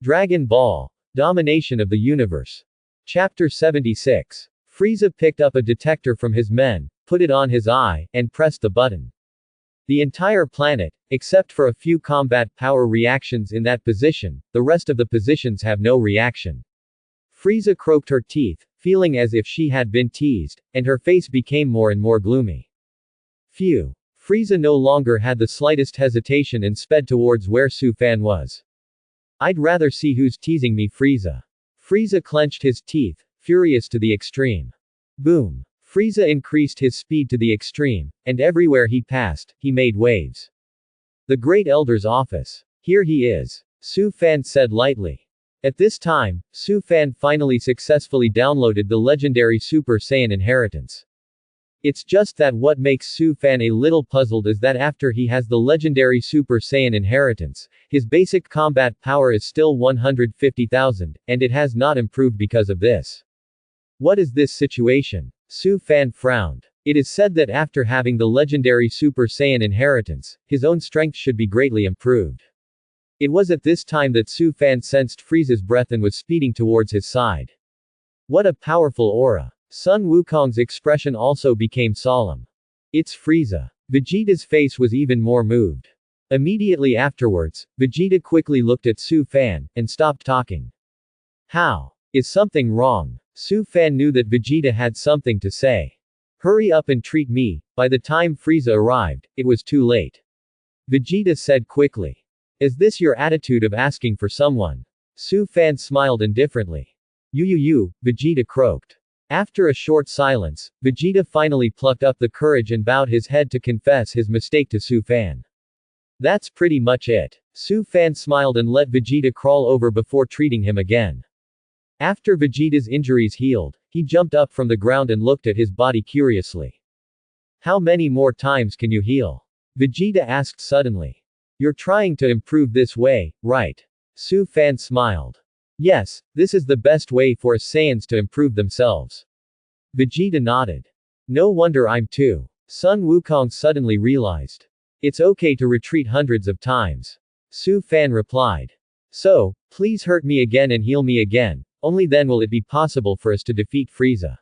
Dragon Ball. Domination of the Universe. Chapter 76. Frieza picked up a detector from his men, put it on his eye, and pressed the button. The entire planet, except for a few combat power reactions in that position, the rest of the positions have no reaction. Frieza croaked her teeth, feeling as if she had been teased, and her face became more and more gloomy. Phew. Frieza no longer had the slightest hesitation and sped towards where Su Fan was. I'd rather see who's teasing me, Frieza. Frieza clenched his teeth, furious to the extreme. Boom. Frieza increased his speed to the extreme, and everywhere he passed, he made waves. The Great Elder's office. Here he is. Su Fan said lightly. At this time, Su Fan finally successfully downloaded the legendary Super Saiyan inheritance. It's just that what makes Su Fan a little puzzled is that after he has the legendary Super Saiyan inheritance, his basic combat power is still 150,000, and it has not improved because of this. What is this situation? Su Fan frowned. It is said that after having the legendary Super Saiyan inheritance, his own strength should be greatly improved. It was at this time that Su Fan sensed Frieza's breath and was speeding towards his side. What a powerful aura. Sun Wukong's expression also became solemn. It's Frieza. Vegeta's face was even more moved. Immediately afterwards, Vegeta quickly looked at Su Fan, and stopped talking. How? Is something wrong? Su Fan knew that Vegeta had something to say. Hurry up and treat me. By the time Frieza arrived, it was too late. Vegeta said quickly. Is this your attitude of asking for someone? Su Fan smiled indifferently. You, Vegeta croaked. After a short silence, Vegeta finally plucked up the courage and bowed his head to confess his mistake to Su Fan. That's pretty much it. Su Fan smiled and let Vegeta crawl over before treating him again. After Vegeta's injuries healed, he jumped up from the ground and looked at his body curiously. How many more times can you heal? Vegeta asked suddenly. You're trying to improve this way, right? Su Fan smiled. Yes, this is the best way for us Saiyans to improve themselves. Vegeta nodded. No wonder I'm too. Sun Wukong suddenly realized. It's okay to retreat hundreds of times. Su Fan replied. So, please hurt me again and heal me again, only then will it be possible for us to defeat Frieza.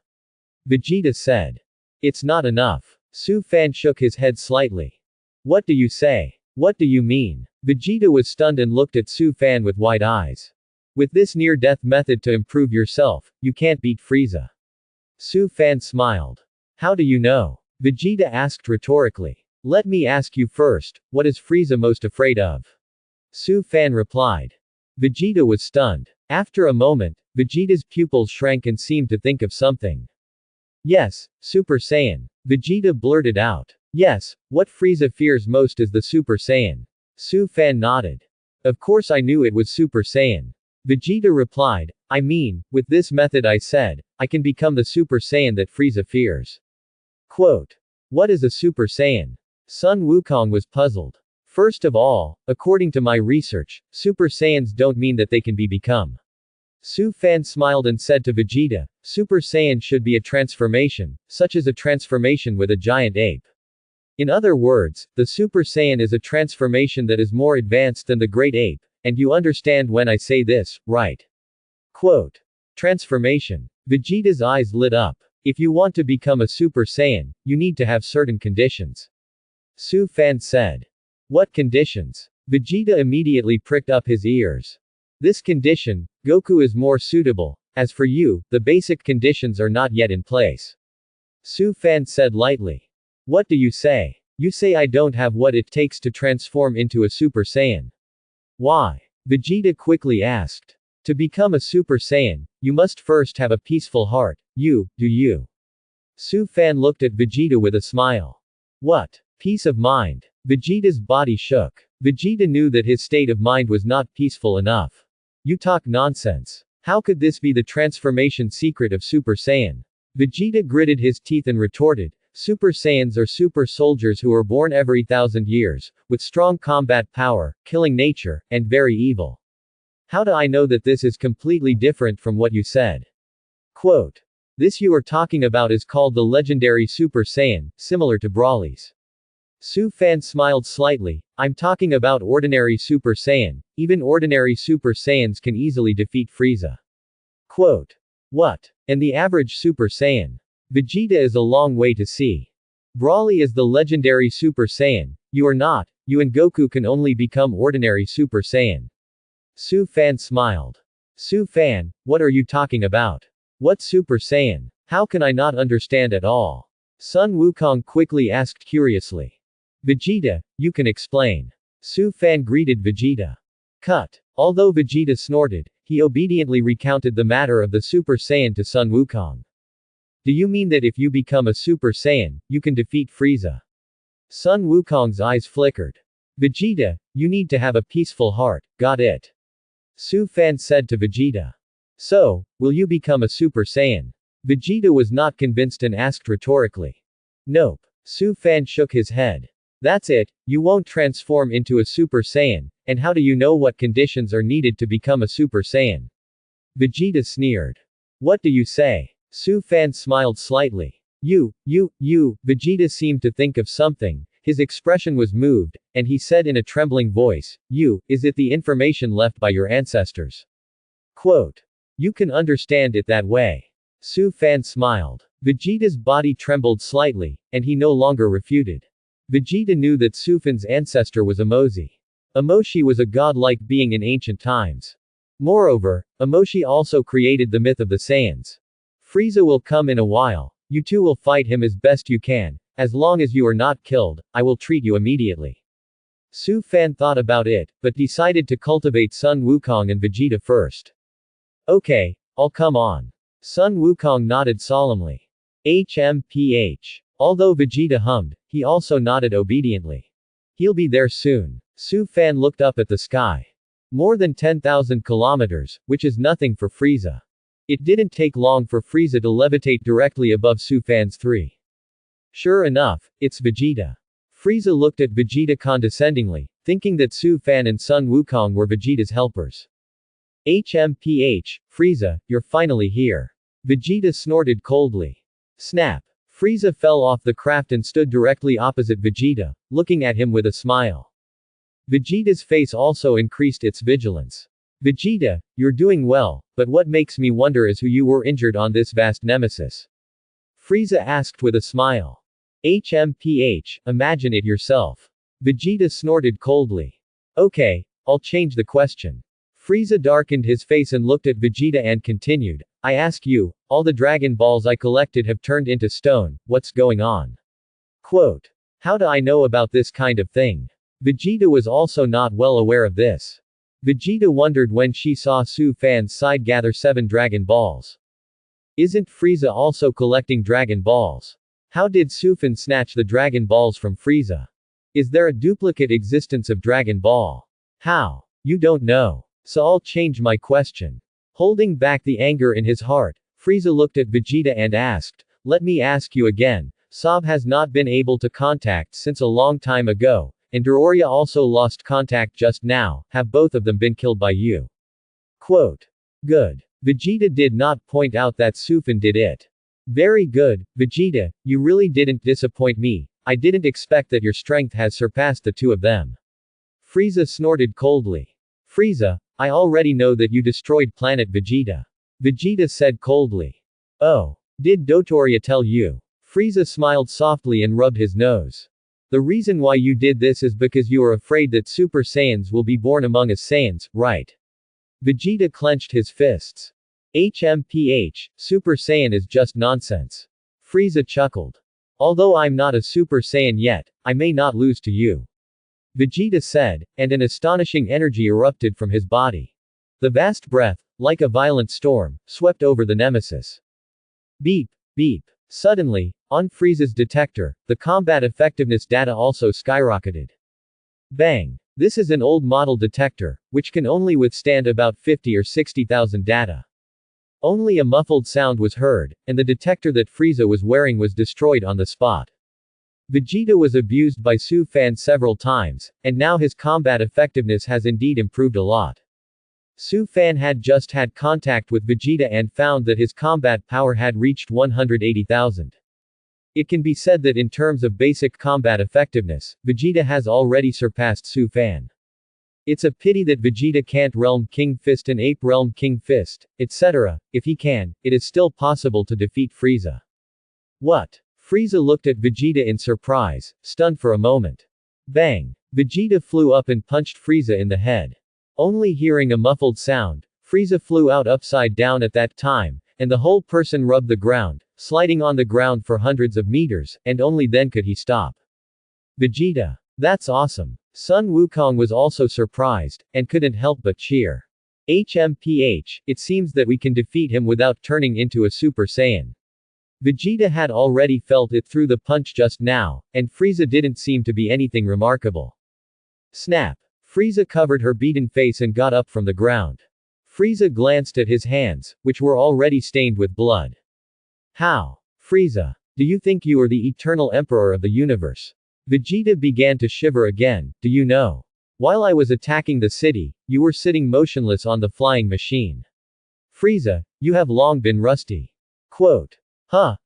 Vegeta said. It's not enough. Su Fan shook his head slightly. What do you say? What do you mean? Vegeta was stunned and looked at Su Fan with wide eyes. With this near-death method to improve yourself, you can't beat Frieza. Su Fan smiled. How do you know? Vegeta asked rhetorically. Let me ask you first, what is Frieza most afraid of? Su Fan replied. Vegeta was stunned. After a moment, Vegeta's pupils shrank and seemed to think of something. Yes, Super Saiyan. Vegeta blurted out. Yes, what Frieza fears most is the Super Saiyan. Su Fan nodded. Of course I knew it was Super Saiyan. Vegeta replied, I mean, with this method I said, I can become the Super Saiyan that Frieza fears. Quote. What is a Super Saiyan? Sun Wukong was puzzled. First of all, according to my research, Super Saiyans don't mean that they can be become. Su Fan smiled and said to Vegeta, Super Saiyan should be a transformation, such as a transformation with a giant ape. In other words, the Super Saiyan is a transformation that is more advanced than the Great Ape, and you understand when I say this, right? Quote. Transformation. Vegeta's eyes lit up. If you want to become a Super Saiyan, you need to have certain conditions. Su Fan said. What conditions? Vegeta immediately pricked up his ears. This condition, Goku is more suitable. As for you, the basic conditions are not yet in place. Su Fan said lightly. What do you say? You say I don't have what it takes to transform into a Super Saiyan. Why? Vegeta quickly asked. To become a Super Saiyan, you must first have a peaceful heart. Do you? Su Fan looked at Vegeta with a smile. What? Peace of mind. Vegeta's body shook. Vegeta knew that his state of mind was not peaceful enough. You talk nonsense. How could this be the transformation secret of Super Saiyan? Vegeta gritted his teeth and retorted, Super Saiyans are super soldiers who are born every 1,000 years, with strong combat power, killing nature, and very evil. How do I know that this is completely different from what you said? Quote. This you are talking about is called the legendary Super Saiyan, similar to Broly's. Su Fan smiled slightly. I'm talking about ordinary Super Saiyan. Even ordinary Super Saiyans can easily defeat Frieza. Quote. What? And the average Super Saiyan? Vegeta is a long way to see. Broly is the legendary Super Saiyan. You are not. You and Goku can only become ordinary Super Saiyan. Su Fan smiled. Su Fan, what are you talking about? What Super Saiyan? How can I not understand at all? Sun Wukong quickly asked curiously. Vegeta, you can explain. Su Fan greeted Vegeta. Cut. Although Vegeta snorted, he obediently recounted the matter of the Super Saiyan to Sun Wukong. Do you mean that if you become a Super Saiyan, you can defeat Frieza? Sun Wukong's eyes flickered. Vegeta, you need to have a peaceful heart, got it? Su Fan said to Vegeta. So, will you become a Super Saiyan? Vegeta was not convinced and asked rhetorically. Nope. Su Fan shook his head. That's it, you won't transform into a Super Saiyan, and how do you know what conditions are needed to become a Super Saiyan? Vegeta sneered. What do you say? Su Fan smiled slightly. Vegeta seemed to think of something, his expression was moved, and he said in a trembling voice, is it the information left by your ancestors? Quote. You can understand it that way. Su Fan smiled. Vegeta's body trembled slightly, and he no longer refuted. Vegeta knew that Su Fan's ancestor was Amoshi. Amoshi was a godlike being in ancient times. Moreover, Amoshi also created the myth of the Saiyans. Frieza will come in a while, you two will fight him as best you can, as long as you are not killed, I will treat you immediately. Su Fan thought about it, but decided to cultivate Sun Wukong and Vegeta first. Okay, I'll come on. Sun Wukong nodded solemnly. HMPH. Although Vegeta hummed, he also nodded obediently. He'll be there soon. Su Fan looked up at the sky. More than 10,000 kilometers, which is nothing for Frieza. It didn't take long for Frieza to levitate directly above Su Fan's three. Sure enough, it's Vegeta. Frieza looked at Vegeta condescendingly, thinking that Su Fan and Sun Wukong were Vegeta's helpers. HMPH, Frieza, you're finally here. Vegeta snorted coldly. Snap. Frieza fell off the craft and stood directly opposite Vegeta, looking at him with a smile. Vegeta's face also increased its vigilance. Vegeta, you're doing well, but what makes me wonder is who you were injured on this vast nemesis. Frieza asked with a smile. HMPH, imagine it yourself. Vegeta snorted coldly. Okay, I'll change the question. Frieza darkened his face and looked at Vegeta and continued, I ask you, all the Dragon Balls I collected have turned into stone, what's going on? Quote. How do I know about this kind of thing? Vegeta was also not well aware of this. Vegeta wondered when she saw Su Fan's side gather 7 Dragon Balls. Isn't Frieza also collecting Dragon Balls? How did Su Fan snatch the Dragon Balls from Frieza? Is there a duplicate existence of Dragon Ball? How? You don't know. So I'll change my question. Holding back the anger in his heart, Frieza looked at Vegeta and asked, let me ask you again, Sab has not been able to contact since a long time ago, and Dororia also lost contact just now, have both of them been killed by you? Quote. Good. Vegeta did not point out that Su Fan did it. Very good, Vegeta, you really didn't disappoint me, I didn't expect that your strength has surpassed the two of them. Frieza snorted coldly. Frieza, I already know that you destroyed planet Vegeta. Vegeta said coldly. Oh. Did Dotoria tell you? Frieza smiled softly and rubbed his nose. The reason why you did this is because you are afraid that Super Saiyans will be born among us Saiyans, right? Vegeta clenched his fists. HMPH, Super Saiyan is just nonsense. Frieza chuckled. Although I'm not a Super Saiyan yet, I may not lose to you. Vegeta said, and an astonishing energy erupted from his body. The vast breath, like a violent storm, swept over the nemesis. Beep, beep. Suddenly, on Frieza's detector, the combat effectiveness data also skyrocketed. Bang. This is an old model detector, which can only withstand about 50 or 60,000 data. Only a muffled sound was heard, and the detector that Frieza was wearing was destroyed on the spot. Vegeta was abused by Su Fan several times, and now his combat effectiveness has indeed improved a lot. Su Fan had just had contact with Vegeta and found that his combat power had reached 180,000. It can be said that in terms of basic combat effectiveness, Vegeta has already surpassed Su Fan. It's a pity that Vegeta can't Realm King Fist and Ape Realm King Fist, etc. If he can, it is still possible to defeat Frieza. What? Frieza looked at Vegeta in surprise, stunned for a moment. Bang! Vegeta flew up and punched Frieza in the head. Only hearing a muffled sound, Frieza flew out upside down at that time, and the whole person rubbed the ground, sliding on the ground for hundreds of meters, and only then could he stop. Vegeta. That's awesome. Sun Wukong was also surprised, and couldn't help but cheer. HMPH, it seems that we can defeat him without turning into a Super Saiyan. Vegeta had already felt it through the punch just now, and Frieza didn't seem to be anything remarkable. Snap. Frieza covered her beaten face and got up from the ground. Frieza glanced at his hands, which were already stained with blood. How? Frieza. Do you think you are the eternal emperor of the universe? Vegeta began to shiver again. Do you know? While I was attacking the city, you were sitting motionless on the flying machine. Frieza, you have long been rusty. Quote. Huh.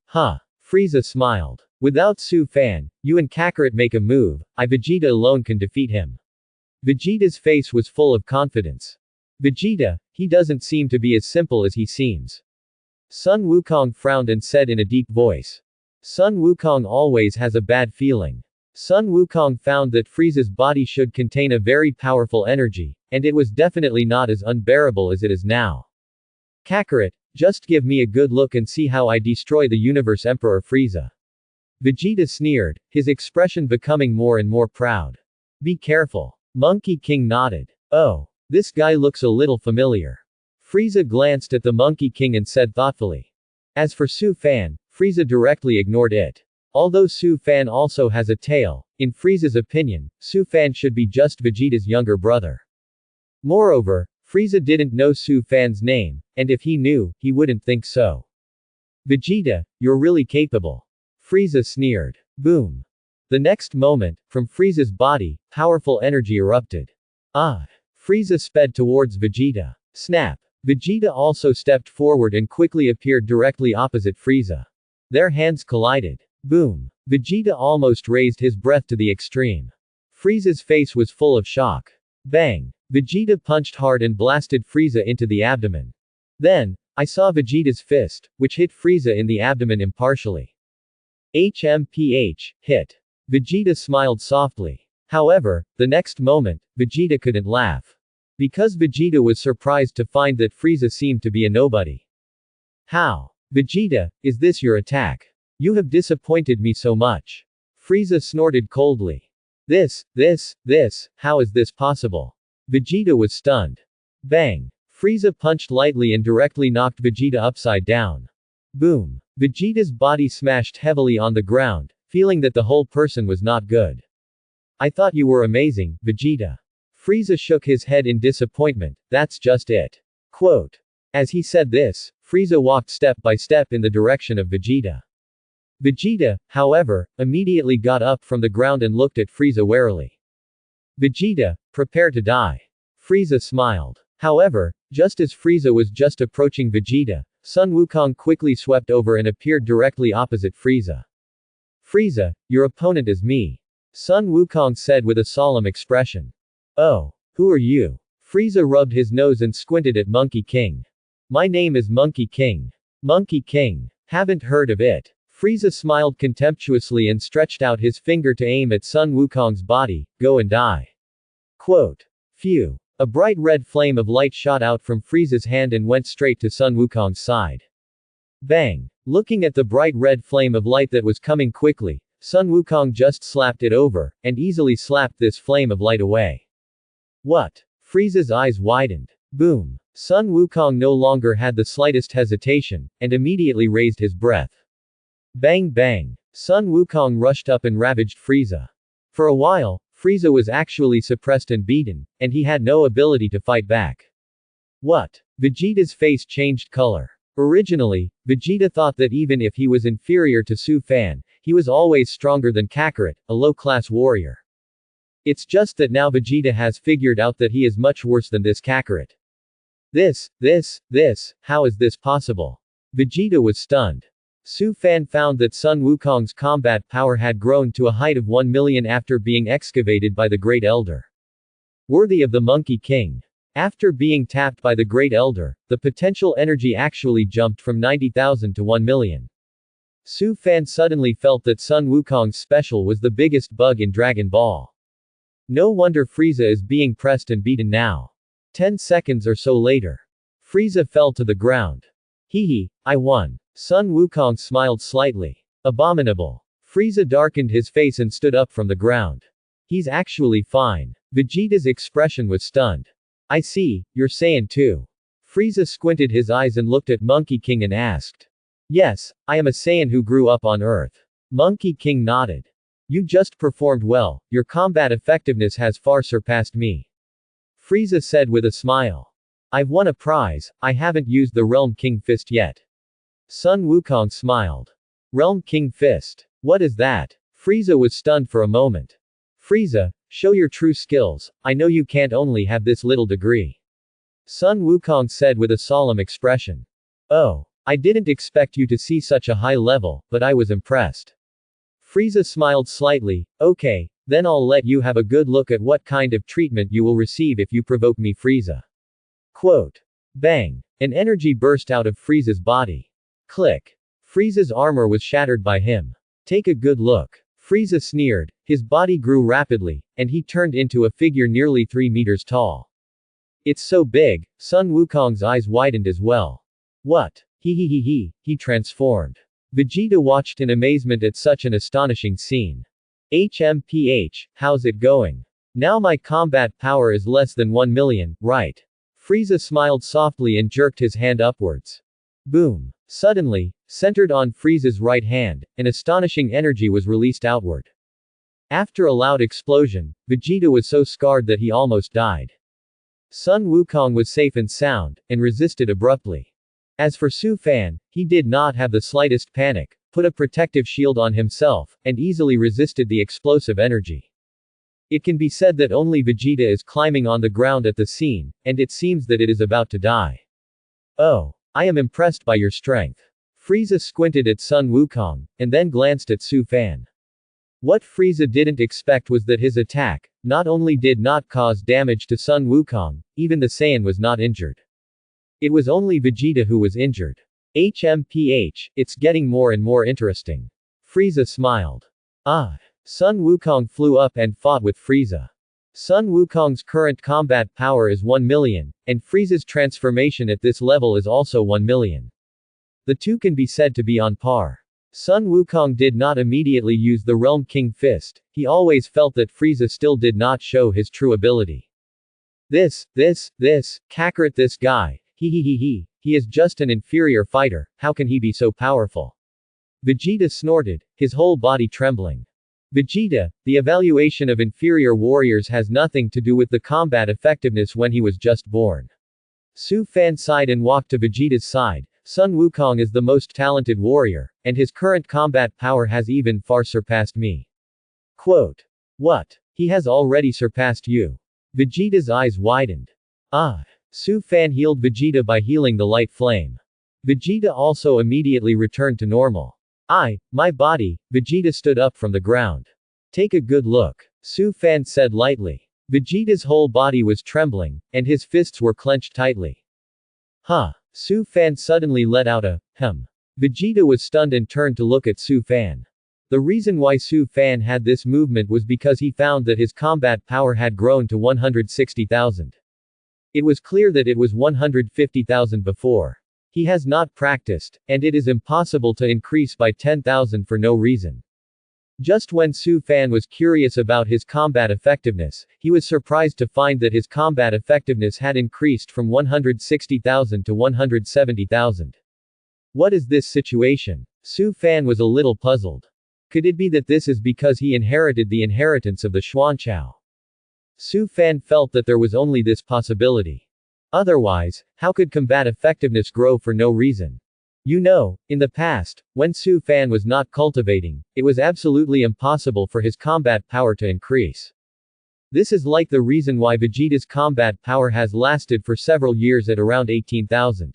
Frieza smiled. Without Su Fan, you and Kakarot make a move, Vegeta alone can defeat him. Vegeta's face was full of confidence. Vegeta, he doesn't seem to be as simple as he seems. Sun Wukong frowned and said in a deep voice. Sun Wukong always has a bad feeling. Sun Wukong found that Frieza's body should contain a very powerful energy, and it was definitely not as unbearable as it is now. Kakarot, just give me a good look and see how I destroy the universe Emperor Frieza. Vegeta sneered, his expression becoming more and more proud. Be careful. Monkey King nodded. Oh, this guy looks a little familiar. Frieza glanced at the Monkey King and said thoughtfully. As for Su Fan, Frieza directly ignored it. Although Su Fan also has a tail, in Frieza's opinion, Su Fan should be just Vegeta's younger brother. Moreover, Frieza didn't know Su Fan's name, and if he knew, he wouldn't think so. Vegeta, you're really capable. Frieza sneered. Boom. The next moment, from Frieza's body, powerful energy erupted. Frieza sped towards Vegeta. Snap. Vegeta also stepped forward and quickly appeared directly opposite Frieza. Their hands collided. Boom. Vegeta almost raised his breath to the extreme. Frieza's face was full of shock. Bang. Vegeta punched hard and blasted Frieza into the abdomen. Then, I saw Vegeta's fist, which hit Frieza in the abdomen impartially. HMPH, hit. Vegeta smiled softly. However, the next moment, Vegeta couldn't laugh. Because Vegeta was surprised to find that Frieza seemed to be a nobody. How? Vegeta, is this your attack? You have disappointed me so much. Frieza snorted coldly. How is this possible? Vegeta was stunned. Bang. Frieza punched lightly and directly knocked Vegeta upside down. Boom. Vegeta's body smashed heavily on the ground, feeling that the whole person was not good. I thought you were amazing, Vegeta. Frieza shook his head in disappointment, that's just it. Quote. As he said this, Frieza walked step by step in the direction of Vegeta. Vegeta, however, immediately got up from the ground and looked at Frieza warily. Vegeta, prepare to die. Frieza smiled. However, just as Frieza was just approaching Vegeta, Sun Wukong quickly swept over and appeared directly opposite Frieza. Frieza, your opponent is me. Sun Wukong said with a solemn expression. Oh, who are you? Frieza rubbed his nose and squinted at Monkey King. My name is Monkey King. Monkey King. Haven't heard of it. Frieza smiled contemptuously and stretched out his finger to aim at Sun Wukong's body. Go and die. Quote. Phew. A bright red flame of light shot out from Frieza's hand and went straight to Sun Wukong's side. Bang. Looking at the bright red flame of light that was coming quickly, Sun Wukong just slapped it over, and easily slapped this flame of light away. What? Frieza's eyes widened. Boom. Sun Wukong no longer had the slightest hesitation, and immediately raised his breath. Bang bang. Sun Wukong rushed up and ravaged Frieza. For a while, Frieza was actually suppressed and beaten, and he had no ability to fight back. What? Vegeta's face changed color. Originally, Vegeta thought that even if he was inferior to Su Fan, he was always stronger than Kakarot, a low-class warrior. It's just that now Vegeta has figured out that he is much worse than this Kakarot. How is this possible? Vegeta was stunned. Su Fan found that Sun Wukong's combat power had grown to a height of 1 million after being excavated by the Great Elder. Worthy of the Monkey King. After being tapped by the Great Elder, the potential energy actually jumped from 90,000 to 1 million. Su Fan suddenly felt that Sun Wukong's special was the biggest bug in Dragon Ball. No wonder Frieza is being pressed and beaten now. 10 seconds or so later. Frieza fell to the ground. Hehe, I won. Sun Wukong smiled slightly. Abominable. Frieza darkened his face and stood up from the ground. He's actually fine. Vegeta's expression was stunned. I see, you're Saiyan too. Frieza squinted his eyes and looked at Monkey King and asked. Yes, I am a Saiyan who grew up on Earth. Monkey King nodded. You just performed well, your combat effectiveness has far surpassed me. Frieza said with a smile. I've won a prize, I haven't used the Realm King Fist yet. Sun Wukong smiled. Realm King Fist. What is that? Frieza was stunned for a moment. Frieza, show your true skills, I know you can't only have this little degree. Sun Wukong said with a solemn expression. Oh, I didn't expect you to see such a high level, but I was impressed. Frieza smiled slightly. Okay, then I'll let you have a good look at what kind of treatment you will receive if you provoke me, Frieza. Quote. Bang. An energy burst out of Frieza's body. Click. Frieza's armor was shattered by him. Take a good look. Frieza sneered, his body grew rapidly, and he turned into a figure nearly 3 meters tall. It's so big, Sun Wukong's eyes widened as well. What? He transformed. Vegeta watched in amazement at such an astonishing scene. HMPH, how's it going? Now my combat power is less than 1 million, right? Frieza smiled softly and jerked his hand upwards. Boom. Suddenly, centered on Frieza's right hand, an astonishing energy was released outward. After a loud explosion, Vegeta was so scarred that he almost died. Sun Wukong was safe and sound, and resisted abruptly. As for Su Fan, he did not have the slightest panic, put a protective shield on himself, and easily resisted the explosive energy. It can be said that only Vegeta is climbing on the ground at the scene, and it seems that it is about to die. Oh. I am impressed by your strength. Frieza squinted at Sun Wukong, and then glanced at Su Fan. What Frieza didn't expect was that his attack, not only did not cause damage to Sun Wukong, even the Saiyan was not injured. It was only Vegeta who was injured. HMPH, it's getting more and more interesting. Frieza smiled. Ah. Sun Wukong flew up and fought with Frieza. Sun Wukong's current combat power is 1 million, and Frieza's transformation at this level is also 1 million. The two can be said to be on par. Sun Wukong did not immediately use the Realm King Fist, he always felt that Frieza still did not show his true ability. Kakarot this guy, he is just an inferior fighter, how can he be so powerful? Vegeta snorted, his whole body trembling. Vegeta, the evaluation of inferior warriors has nothing to do with the combat effectiveness when he was just born. Su Fan sighed and walked to Vegeta's side. Sun Wukong is the most talented warrior, and his current combat power has even far surpassed me. Quote. What? He has already surpassed you. Vegeta's eyes widened. Ah. Su Fan healed Vegeta by healing the light flame. Vegeta also immediately returned to normal. My body, Vegeta stood up from the ground. Take a good look. Su Fan said lightly. Vegeta's whole body was trembling, and his fists were clenched tightly. Huh. Su Fan suddenly let out a, Vegeta was stunned and turned to look at Su Fan. The reason why Su Fan had this movement was because he found that his combat power had grown to 160,000. It was clear that it was 150,000 before. He has not practiced, and it is impossible to increase by 10,000 for no reason. Just when Su Fan was curious about his combat effectiveness, he was surprised to find that his combat effectiveness had increased from 160,000 to 170,000. What is this situation? Su Fan was a little puzzled. Could it be that this is because he inherited the inheritance of the Xuanchao? Su Fan felt that there was only this possibility. Otherwise, how could combat effectiveness grow for no reason? You know, in the past, when Su Fan was not cultivating, it was absolutely impossible for his combat power to increase. This is like the reason why Vegeta's combat power has lasted for several years at around 18,000.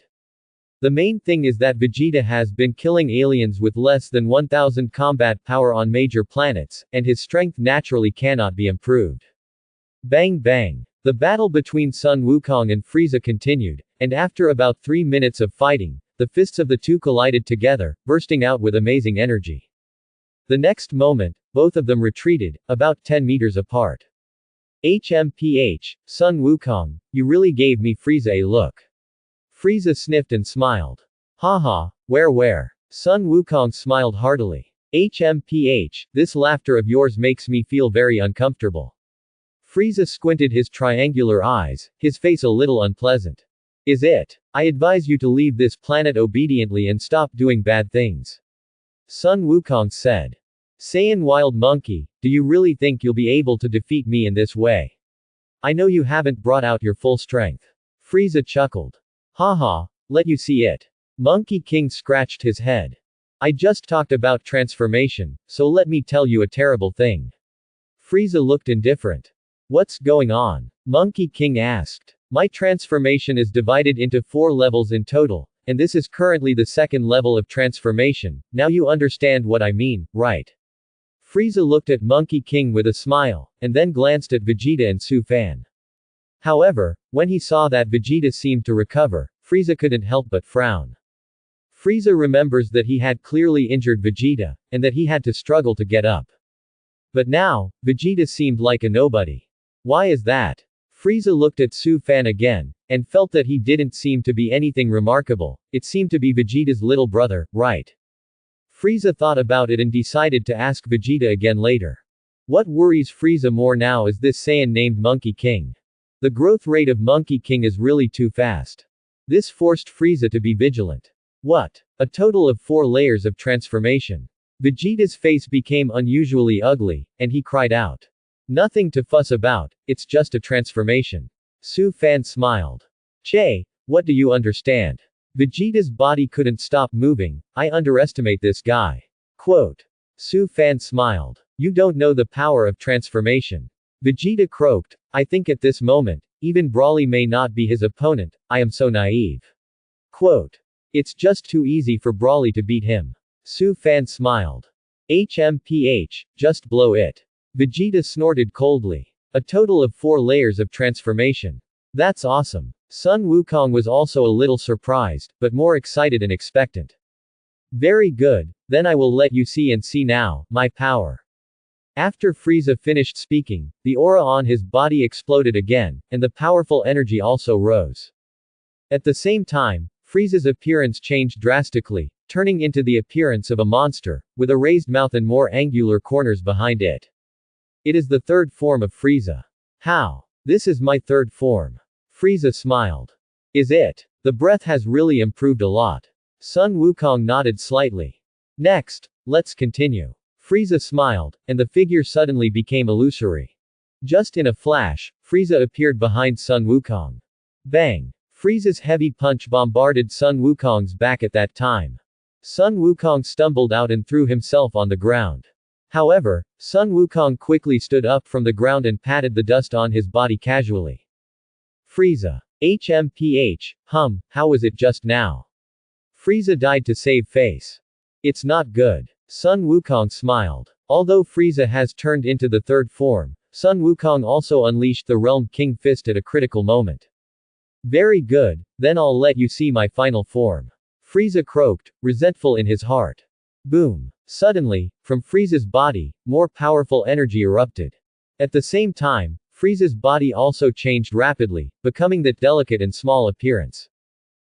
The main thing is that Vegeta has been killing aliens with less than 1000 combat power on major planets, and his strength naturally cannot be improved. Bang bang. The battle between Sun Wukong and Frieza continued, and after about 3 minutes of fighting, the fists of the two collided together, bursting out with amazing energy. The next moment, both of them retreated, about 10 meters apart. HMPH, Sun Wukong, you really gave me Frieza a look. Frieza sniffed and smiled. Haha, where? Sun Wukong smiled heartily. HMPH, this laughter of yours makes me feel very uncomfortable. Frieza squinted his triangular eyes, his face a little unpleasant. Is it? I advise you to leave this planet obediently and stop doing bad things. Sun Wukong said. Saiyan Wild Monkey, do you really think you'll be able to defeat me in this way? I know you haven't brought out your full strength. Frieza chuckled. Haha, let you see it. Monkey King scratched his head. I just talked about transformation, so let me tell you a terrible thing. Frieza looked indifferent. What's going on? Monkey King asked. My transformation is divided into 4 levels in total, and this is currently the 2nd level of transformation. Now you understand what I mean, right? Frieza looked at Monkey King with a smile, and then glanced at Vegeta and Su Fan. However, when he saw that Vegeta seemed to recover, Frieza couldn't help but frown. Frieza remembers that he had clearly injured Vegeta, and that he had to struggle to get up. But now, Vegeta seemed like a nobody. Why is that? Frieza looked at Su Fan again, and felt that he didn't seem to be anything remarkable. It seemed to be Vegeta's little brother, right? Frieza thought about it and decided to ask Vegeta again later. What worries Frieza more now is this Saiyan named Monkey King. The growth rate of Monkey King is really too fast. This forced Frieza to be vigilant. What? A total of 4 layers of transformation. Vegeta's face became unusually ugly, and he cried out. Nothing to fuss about, it's just a transformation. Su Fan smiled. Che, what do you understand? Vegeta's body couldn't stop moving. I underestimate this guy. Quote. Su Fan smiled. You don't know the power of transformation. Vegeta croaked. I think at this moment, even Broly may not be his opponent. I am so naive. Quote. It's just too easy for Broly to beat him. Su Fan smiled. HMPH, just blow it. Vegeta snorted coldly. A total of 4 layers of transformation. That's awesome. Sun Wukong was also a little surprised, but more excited and expectant. Very good, then I will let you see now, my power. After Frieza finished speaking, the aura on his body exploded again, and the powerful energy also rose. At the same time, Frieza's appearance changed drastically, turning into the appearance of a monster, with a raised mouth and more angular corners behind it. It is the 3rd form of Frieza. How? This is my 3rd form. Frieza smiled. Is it? The breath has really improved a lot. Sun Wukong nodded slightly. Next, let's continue. Frieza smiled, and the figure suddenly became illusory. Just in a flash, Frieza appeared behind Sun Wukong. Bang! Frieza's heavy punch bombarded Sun Wukong's back at that time. Sun Wukong stumbled out and threw himself on the ground. However, Sun Wukong quickly stood up from the ground and patted the dust on his body casually. Frieza. HMPH, how was it just now? Frieza died to save face. It's not good. Sun Wukong smiled. Although Frieza has turned into the 3rd form, Sun Wukong also unleashed the Realm King Fist at a critical moment. Very good, then I'll let you see my final form. Frieza croaked, resentful in his heart. Boom. Suddenly, from Frieza's body, more powerful energy erupted. At the same time, Frieza's body also changed rapidly, becoming that delicate and small appearance.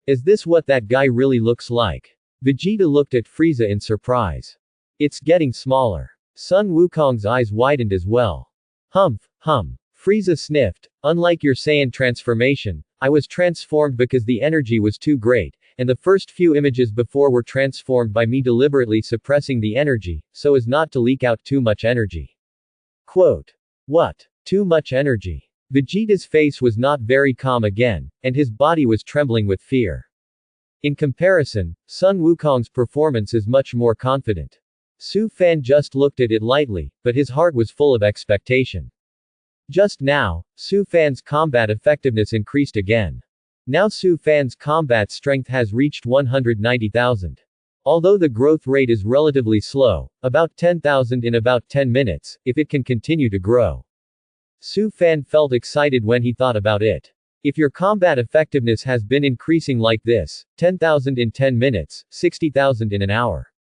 Is this what that guy really looks like? Vegeta looked at Frieza in surprise. It's getting smaller. Sun Wukong's eyes widened as well. Frieza sniffed. Unlike your Saiyan transformation, I was transformed because the energy was too great, and the first few images before were transformed by me deliberately suppressing the energy, so as not to leak out too much energy. Quote. What? Too much energy? Vegeta's face was not very calm again, and his body was trembling with fear. In comparison, Sun Wukong's performance is much more confident. Su Fan just looked at it lightly, but his heart was full of expectation. Just now, Su Fan's combat effectiveness increased again. Now Su Fan's combat strength has reached 190,000. Although the growth rate is relatively slow, about 10,000 in about 10 minutes, if it can continue to grow. Su Fan felt excited when he thought about it. If your combat effectiveness has been increasing like this, 10,000 in 10 minutes, 60,000 in an hour.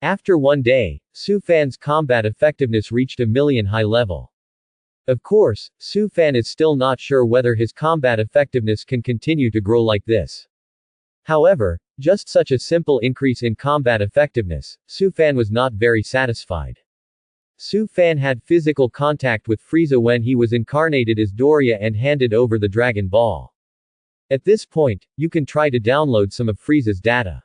After one day, Su Fan's combat effectiveness reached a million high level. Of course, Su Fan is still not sure whether his combat effectiveness can continue to grow like this. However, just such a simple increase in combat effectiveness, Su Fan was not very satisfied. Su Fan had physical contact with Frieza when he was incarnated as Doria and handed over the Dragon Ball. At this point, you can try to download some of Frieza's data.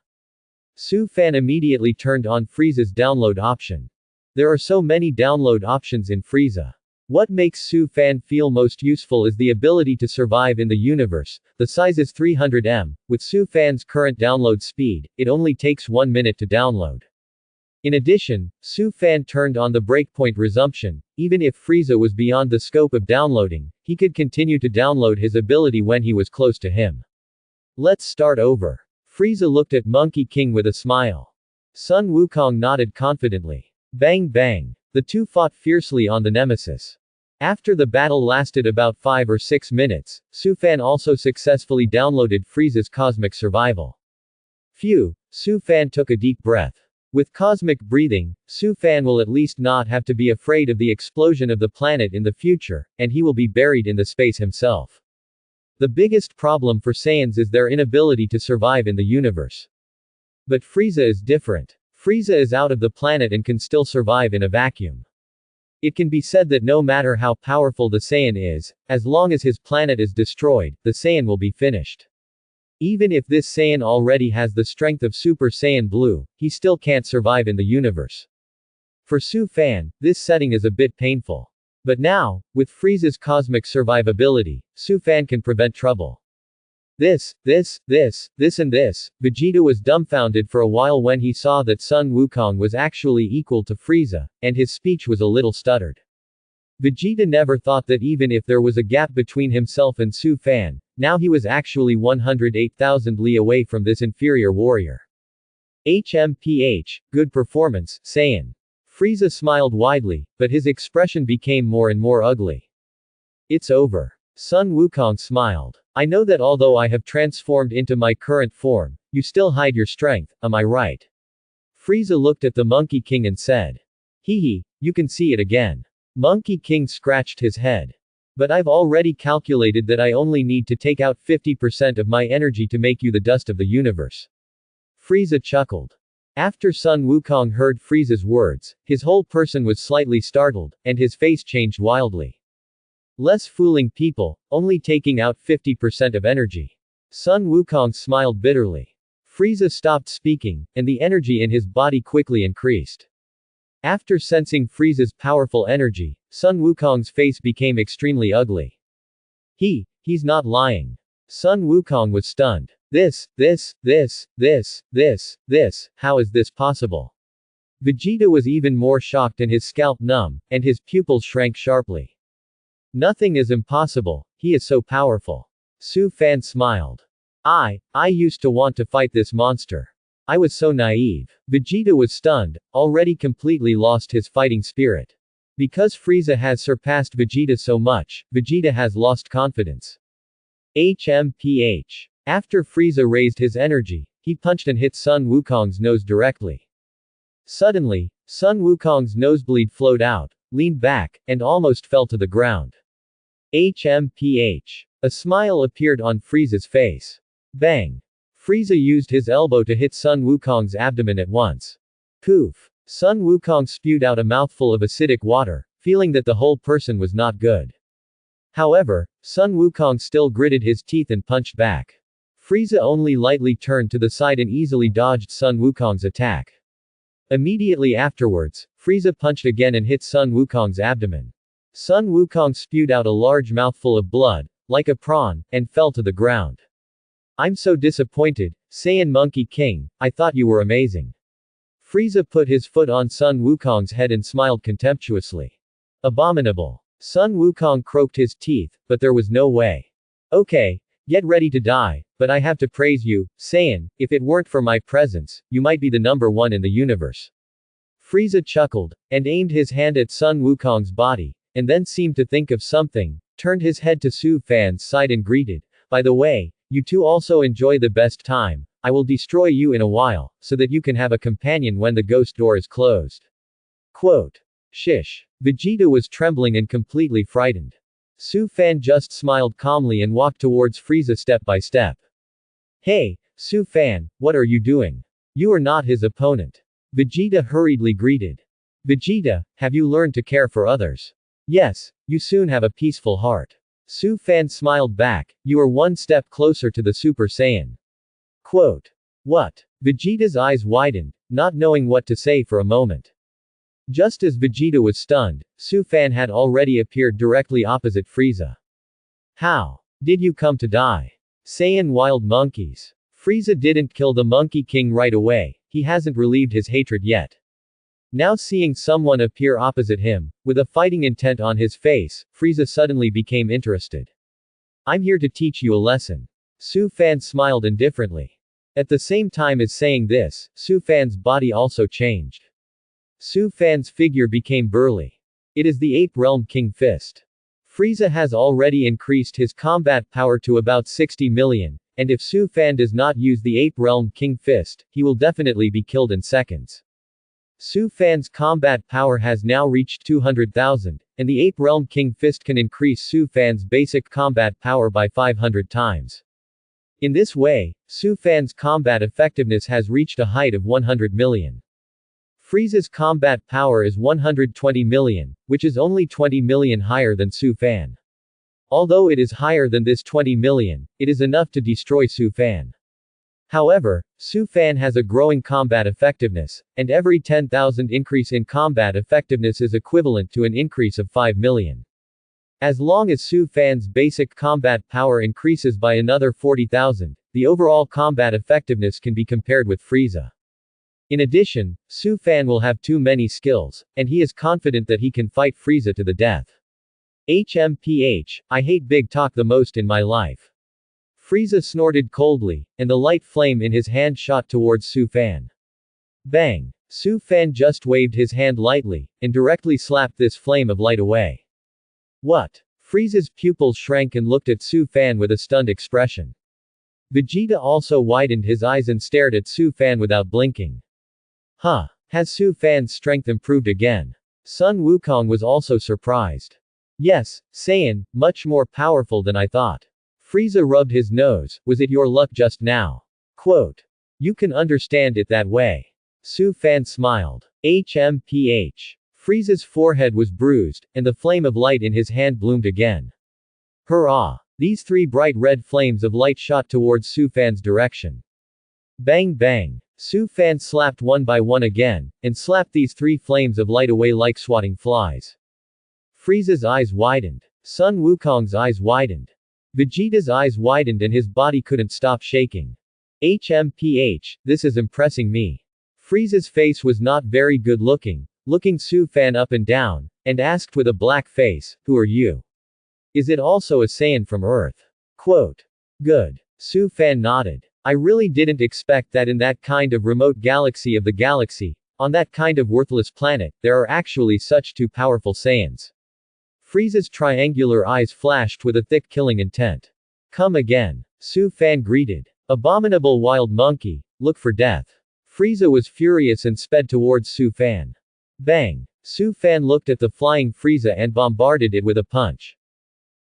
Su Fan immediately turned on Frieza's download option. There are so many download options in Frieza. What makes Su Fan feel most useful is the ability to survive in the universe. The size is 300 M. With Su Fan's current download speed, it only takes 1 minute to download. In addition, Su Fan turned on the breakpoint resumption. Even if Frieza was beyond the scope of downloading, he could continue to download his ability when he was close to him. Let's start over. Frieza looked at Monkey King with a smile. Sun Wukong nodded confidently. Bang bang. The two fought fiercely on the Nemesis. After the battle lasted about 5 or 6 minutes, Su Fan also successfully downloaded Frieza's Cosmic Survival. Phew, Su Fan took a deep breath. With cosmic breathing, Su Fan will at least not have to be afraid of the explosion of the planet in the future, and he will be buried in the space himself. The biggest problem for Saiyans is their inability to survive in the universe. But Frieza is different. Frieza is out of the planet and can still survive in a vacuum. It can be said that no matter how powerful the Saiyan is, as long as his planet is destroyed, the Saiyan will be finished. Even if this Saiyan already has the strength of Super Saiyan Blue, he still can't survive in the universe. For Su Fan, this setting is a bit painful. But now, with Frieza's cosmic survivability, Su Fan can prevent trouble. This, and this. Vegeta was dumbfounded for a while when he saw that Sun Wukong was actually equal to Frieza, and his speech was a little stuttered. Vegeta never thought that even if there was a gap between himself and Su Fan, now he was actually 108,000 li away from this inferior warrior. HMPH, good performance, Saiyan. Frieza smiled widely, but his expression became more and more ugly. It's over. Sun Wukong smiled. I know that although I have transformed into my current form, you still hide your strength, am I right? Frieza looked at the Monkey King and said. Hee, you can see it again. Monkey King scratched his head. But I've already calculated that I only need to take out 50% of my energy to make you the dust of the universe. Frieza chuckled. After Sun Wukong heard Frieza's words, his whole person was slightly startled, and his face changed wildly. Less fooling people, only taking out 50% of energy. Sun Wukong smiled bitterly. Frieza stopped speaking, and the energy in his body quickly increased. After sensing Frieza's powerful energy, Sun Wukong's face became extremely ugly. He's not lying. Sun Wukong was stunned. This, how is this possible? Vegeta was even more shocked and his scalp numb, and his pupils shrank sharply. Nothing is impossible, he is so powerful. Su Fan smiled. I used to want to fight this monster. I was so naive. Vegeta was stunned, already completely lost his fighting spirit. Because Frieza has surpassed Vegeta so much, Vegeta has lost confidence. HMPH. After Frieza raised his energy, he punched and hit Sun Wukong's nose directly. Suddenly, Sun Wukong's nosebleed flowed out, leaned back, and almost fell to the ground. HMPH. A smile appeared on Frieza's face. Bang. Frieza used his elbow to hit Sun Wukong's abdomen at once. Poof. Sun Wukong spewed out a mouthful of acidic water, feeling that the whole person was not good. However, Sun Wukong still gritted his teeth and punched back. Frieza only lightly turned to the side and easily dodged Sun Wukong's attack. Immediately afterwards, Frieza punched again and hit Sun Wukong's abdomen. Sun Wukong spewed out a large mouthful of blood, like a prawn, and fell to the ground. I'm so disappointed, Saiyan Monkey King, I thought you were amazing. Frieza put his foot on Sun Wukong's head and smiled contemptuously. Abominable. Sun Wukong croaked his teeth, but there was no way. Okay, Get ready to die, but I have to praise you, Saiyan, if it weren't for my presence, you might be the number one in the universe. Frieza chuckled, and aimed his hand at Sun Wukong's body, and then seemed to think of something, turned his head to Su Fan's side and greeted, by the way, you two also enjoy the best time, I will destroy you in a while, so that you can have a companion when the ghost door is closed. Quote. Shish. Vegeta was trembling and completely frightened. Su Fan just smiled calmly and walked towards Frieza step by step. Hey, Su Fan, what are you doing? You are not his opponent. Vegeta hurriedly greeted. Vegeta, have you learned to care for others? Yes, you soon have a peaceful heart. Su Fan smiled back, you are one step closer to the Super Saiyan. Quote. What? Vegeta's eyes widened, not knowing what to say for a moment. Just as Vegeta was stunned, Su Fan had already appeared directly opposite Frieza. How did you come to die? Saiyan wild monkeys. Frieza didn't kill the Monkey King right away, he hasn't relieved his hatred yet. Now seeing someone appear opposite him, with a fighting intent on his face, Frieza suddenly became interested. I'm here to teach you a lesson. Su Fan smiled indifferently. At the same time as saying this, Su Fan's body also changed. Su Fan's figure became burly. It is the Ape Realm King Fist. Frieza has already increased his combat power to about 60 million, and if Su Fan does not use the Ape Realm King Fist, he will definitely be killed in seconds. Su Fan's combat power has now reached 200,000, and the Ape Realm King Fist can increase Su Fan's basic combat power by 500 times. In this way, Su Fan's combat effectiveness has reached a height of 100 million. Frieza's combat power is 120 million, which is only 20 million higher than Su Fan. Although it is higher than this 20 million, it is enough to destroy Su Fan. However, Su Fan has a growing combat effectiveness, and every 10,000 increase in combat effectiveness is equivalent to an increase of 5 million. As long as Su Fan's basic combat power increases by another 40,000, the overall combat effectiveness can be compared with Frieza. In addition, Su Fan will have too many skills, and he is confident that he can fight Frieza to the death. HMPH, I hate big talk the most in my life. Frieza snorted coldly, and the light flame in his hand shot towards Su Fan. Bang! Su Fan just waved his hand lightly, and directly slapped this flame of light away. What? Frieza's pupils shrank and looked at Su Fan with a stunned expression. Vegeta also widened his eyes and stared at Su Fan without blinking. Huh. Has Su Fan's strength improved again? Sun Wukong was also surprised. Yes, Saiyan, much more powerful than I thought. Frieza rubbed his nose, was it your luck just now? Quote. You can understand it that way. Su Fan smiled. HMPH. Frieza's forehead was bruised, and the flame of light in his hand bloomed again. Hurrah! These three bright red flames of light shot towards Su Fan's direction. Bang bang! Su Fan slapped one by one again, and slapped these three flames of light away like swatting flies. Frieza's eyes widened. Sun Wukong's eyes widened. Vegeta's eyes widened and his body couldn't stop shaking. HMPH, this is impressing me. Frieza's face was not very good looking, looking Su Fan up and down, and asked with a black face, who are you? Is it also a Saiyan from Earth? Quote. Good. Su Fan nodded. I really didn't expect that in that kind of remote galaxy of the galaxy, on that kind of worthless planet, there are actually such two powerful Saiyans. Frieza's triangular eyes flashed with a thick killing intent. Come again. Su Fan greeted. Abominable wild monkey, look for death. Frieza was furious and sped towards Su Fan. Bang! Su Fan looked at the flying Frieza and bombarded it with a punch.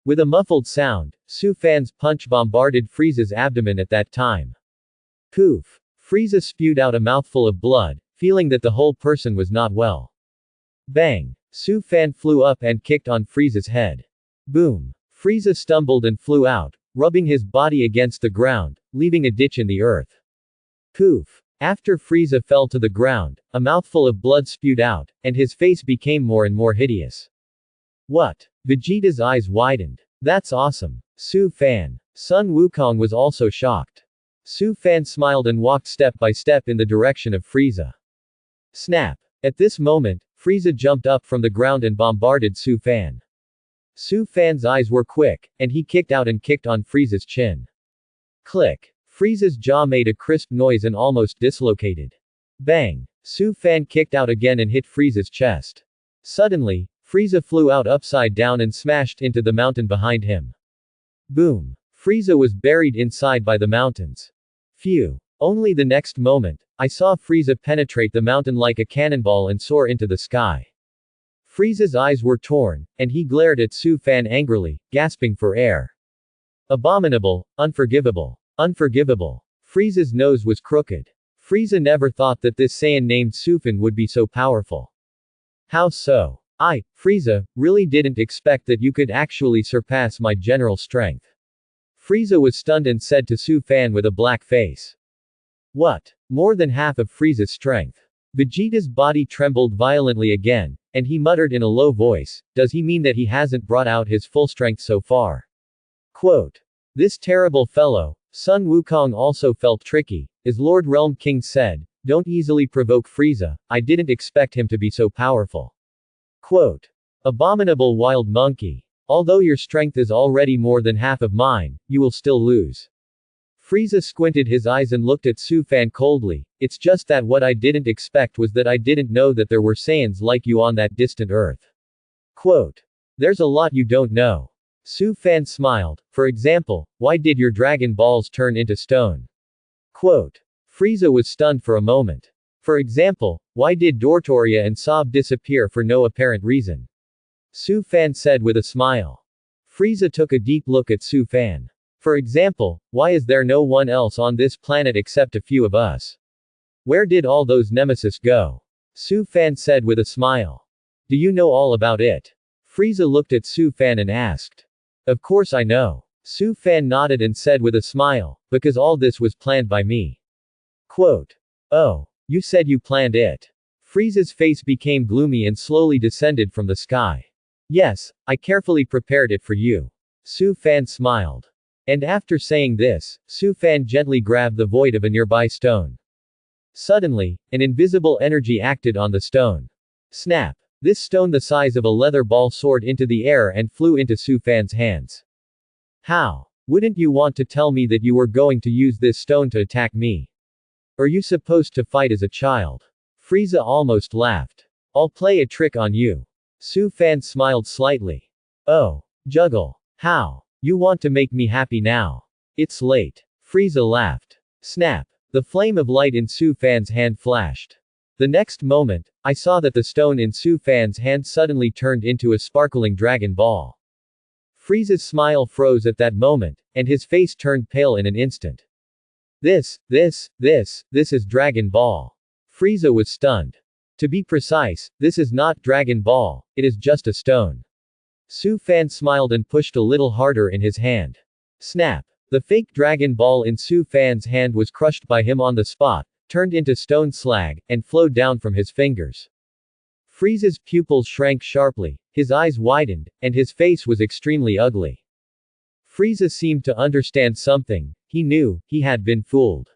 With a muffled sound, Su Fan's punch bombarded Frieza's abdomen at that time. Poof! Frieza spewed out a mouthful of blood, feeling that the whole person was not well. Bang! Su Fan flew up and kicked on Frieza's head. Boom! Frieza stumbled and flew out, rubbing his body against the ground, leaving a ditch in the earth. Poof! After Frieza fell to the ground, a mouthful of blood spewed out, and his face became more and more hideous. What? Vegeta's eyes widened. That's awesome. Su Fan. Sun Wukong was also shocked. Su Fan smiled and walked step by step in the direction of Frieza. Snap. At this moment, Frieza jumped up from the ground and bombarded Su Fan. Su Fan's eyes were quick, and he kicked out and kicked on Frieza's chin. Click. Frieza's jaw made a crisp noise and almost dislocated. Bang. Su Fan kicked out again and hit Frieza's chest. Suddenly, Frieza flew out upside down and smashed into the mountain behind him. Boom. Frieza was buried inside by the mountains. Phew. Only the next moment, I saw Frieza penetrate the mountain like a cannonball and soar into the sky. Frieza's eyes were torn, and he glared at Su Fan angrily, gasping for air. Abominable, unforgivable, unforgivable. Frieza's nose was crooked. Frieza never thought that this Saiyan named Su Fan would be so powerful. How so? I, Frieza, really didn't expect that you could actually surpass my general strength. Frieza was stunned and said to Su Fan with a black face. What? More than half of Frieza's strength. Vegeta's body trembled violently again, and he muttered in a low voice, does he mean that he hasn't brought out his full strength so far? Quote. This terrible fellow, Sun Wukong also felt tricky, as Lord Realm King said, don't easily provoke Frieza, I didn't expect him to be so powerful. Quote. Abominable wild monkey. Although your strength is already more than half of mine, you will still lose. Frieza squinted his eyes and looked at Su Fan coldly, it's just that what I didn't expect was that I didn't know that there were Saiyans like you on that distant Earth. Quote. There's a lot you don't know. Su Fan smiled, for example, why did your Dragon Balls turn into stone? Quote. Frieza was stunned for a moment. For example, why did Dotoria and Sob disappear for no apparent reason? Su Fan said with a smile. Frieza took a deep look at Su Fan. For example, why is there no one else on this planet except a few of us? Where did all those nemesis go? Su Fan said with a smile. Do you know all about it? Frieza looked at Su Fan and asked. Of course I know. Su Fan nodded and said with a smile, because all this was planned by me. Quote. Oh, you said you planned it. Frieza's face became gloomy and slowly descended from the sky. Yes, I carefully prepared it for you. Su Fan smiled. And after saying this, Su Fan gently grabbed the void of a nearby stone. Suddenly, an invisible energy acted on the stone. Snap! This stone the size of a leather ball soared into the air and flew into Su Fan's hands. How? Wouldn't you want to tell me that you were going to use this stone to attack me? Are you supposed to fight as a child? Frieza almost laughed. I'll play a trick on you. Su Fan smiled slightly. Oh. Juggle. How? You want to make me happy now? It's late. Frieza laughed. Snap. The flame of light in Su Fan's hand flashed. The next moment, I saw that the stone in Su Fan's hand suddenly turned into a sparkling Dragon Ball. Frieza's smile froze at that moment, and his face turned pale in an instant. This is Dragon Ball. Frieza was stunned. To be precise, this is not Dragon Ball, it is just a stone. Su Fan smiled and pushed a little harder in his hand. Snap! The fake Dragon Ball in Su Fan's hand was crushed by him on the spot, turned into stone slag, and flowed down from his fingers. Frieza's pupils shrank sharply, his eyes widened, and his face was extremely ugly. Frieza seemed to understand something, he knew, he had been fooled.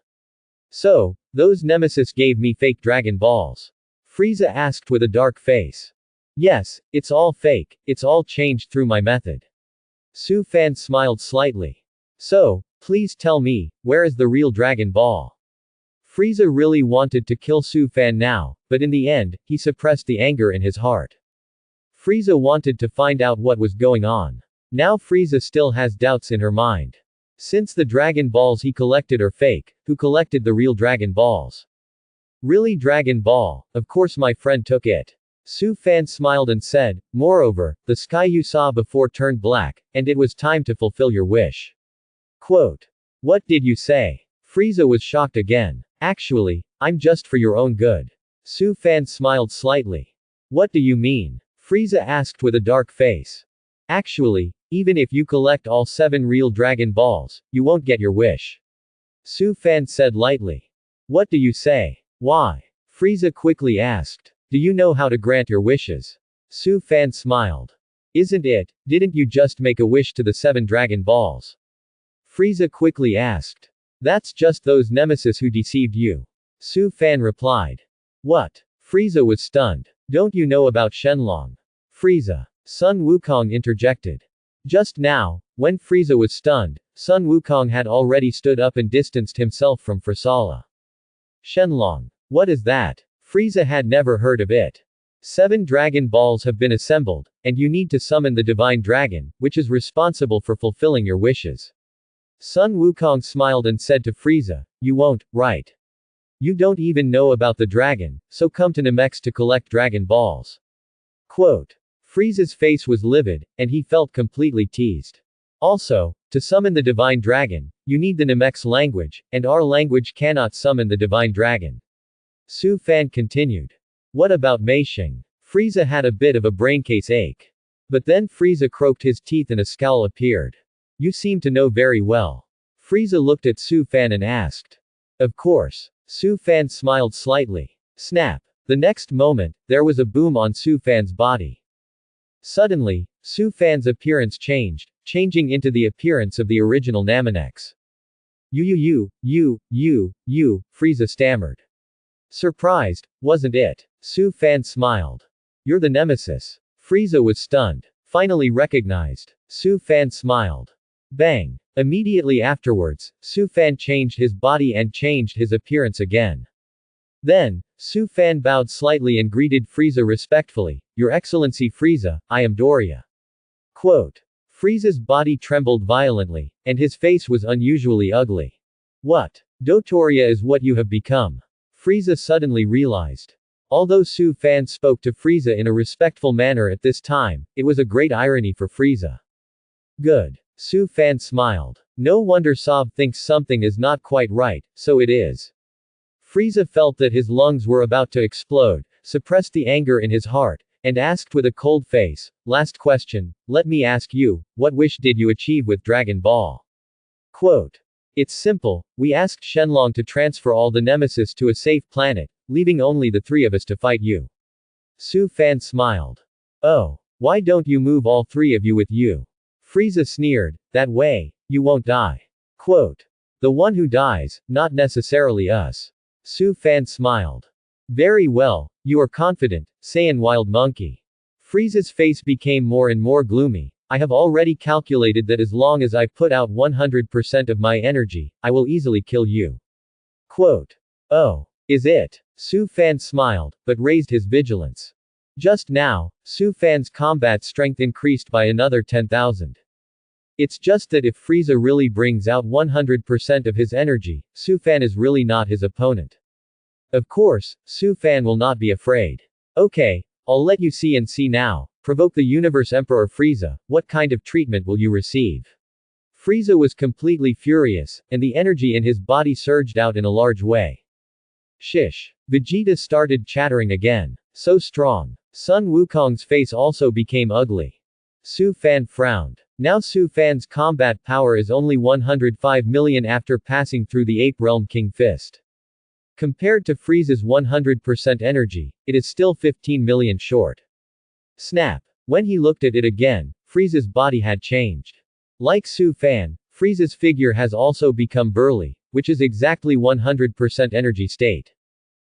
So, those nemesis gave me fake Dragon Balls? Frieza asked with a dark face. Yes, it's all fake, it's all changed through my method. Su Fan smiled slightly. So, please tell me, where is the real Dragon Ball? Frieza really wanted to kill Su Fan now, but in the end, he suppressed the anger in his heart. Frieza wanted to find out what was going on. Now Frieza still has doubts in her mind. Since the Dragon Balls he collected are fake, who collected the real Dragon Balls? Really Dragon Ball, of course my friend took it. Su Fan smiled and said, moreover, the sky you saw before turned black, and it was time to fulfill your wish. Quote. What did you say? Frieza was shocked again. Actually, I'm just for your own good. Su Fan smiled slightly. What do you mean? Frieza asked with a dark face. Actually, even if you collect all 7 real Dragon Balls, you won't get your wish. Su Fan said lightly. What do you say? Why? Frieza quickly asked. Do you know how to grant your wishes? Su Fan smiled. Isn't it? Didn't you just make a wish to the 7 Dragon Balls? Frieza quickly asked. That's just those nemesis who deceived you. Su Fan replied. What? Frieza was stunned. Don't you know about Shenlong? Frieza. Sun Wukong interjected. Just now, when Frieza was stunned, Sun Wukong had already stood up and distanced himself from Frisala. Shenlong. What is that? Frieza had never heard of it. 7 Dragon Balls have been assembled, and you need to summon the Divine Dragon, which is responsible for fulfilling your wishes. Sun Wukong smiled and said to Frieza, you won't, right? You don't even know about the dragon, so come to Namex to collect Dragon Balls. Quote. Frieza's face was livid, and he felt completely teased. Also, to summon the Divine Dragon, you need the Namex language, and our language cannot summon the Divine Dragon. Su Fan continued. What about Mei Xing? Frieza had a bit of a braincase ache. But then Frieza croaked his teeth and a scowl appeared. You seem to know very well. Frieza looked at Su Fan and asked. Of course. Su Fan smiled slightly. Snap. The next moment, there was a boom on Su Fan's body. Suddenly, Su Fan's appearance changed, changing into the appearance of the original Naminex. You, Frieza stammered. Surprised, wasn't it? Su Fan smiled. You're the nemesis. Frieza was stunned. Finally recognized. Su Fan smiled. Bang. Immediately afterwards, Su Fan changed his body and changed his appearance again. Then, Su Fan bowed slightly and greeted Frieza respectfully, Your Excellency Frieza, I am Doria. Quote. Frieza's body trembled violently, and his face was unusually ugly. What? Dotoria is what you have become. Frieza suddenly realized. Although Su Fan spoke to Frieza in a respectful manner at this time, it was a great irony for Frieza. Good. Su Fan smiled. No wonder Sob thinks something is not quite right, so it is. Frieza felt that his lungs were about to explode, suppressed the anger in his heart, and asked with a cold face, last question, let me ask you, what wish did you achieve with Dragon Ball? Quote. It's simple, we asked Shenlong to transfer all the nemesis to a safe planet, leaving only the 3 of us to fight you. Su Fan smiled. Oh. Why don't you move all 3 of you with you? Frieza sneered, that way, you won't die. Quote. The one who dies, not necessarily us. Su Fan smiled. Very well, you are confident, Saiyan Wild Monkey. Frieza's face became more and more gloomy. I have already calculated that as long as I put out 100% of my energy, I will easily kill you. Quote. Oh. Is it? Su Fan smiled, but raised his vigilance. Just now, Su Fan's combat strength increased by another 10,000. It's just that if Frieza really brings out 100% of his energy, Su Fan is really not his opponent. Of course, Su Fan will not be afraid. Okay, I'll let you see now. Provoke the Universe Emperor Frieza, what kind of treatment will you receive? Frieza was completely furious, and the energy in his body surged out in a large way. Shish. Vegeta started chattering again. So strong. Sun Wukong's face also became ugly. Su Fan frowned. Now Su Fan's combat power is only 105 million after passing through the Ape Realm King Fist. Compared to Frieza's 100% energy, it is still 15 million short. Snap. When he looked at it again, Frieza's body had changed. Like Su Fan, Frieza's figure has also become burly, which is exactly 100% energy state.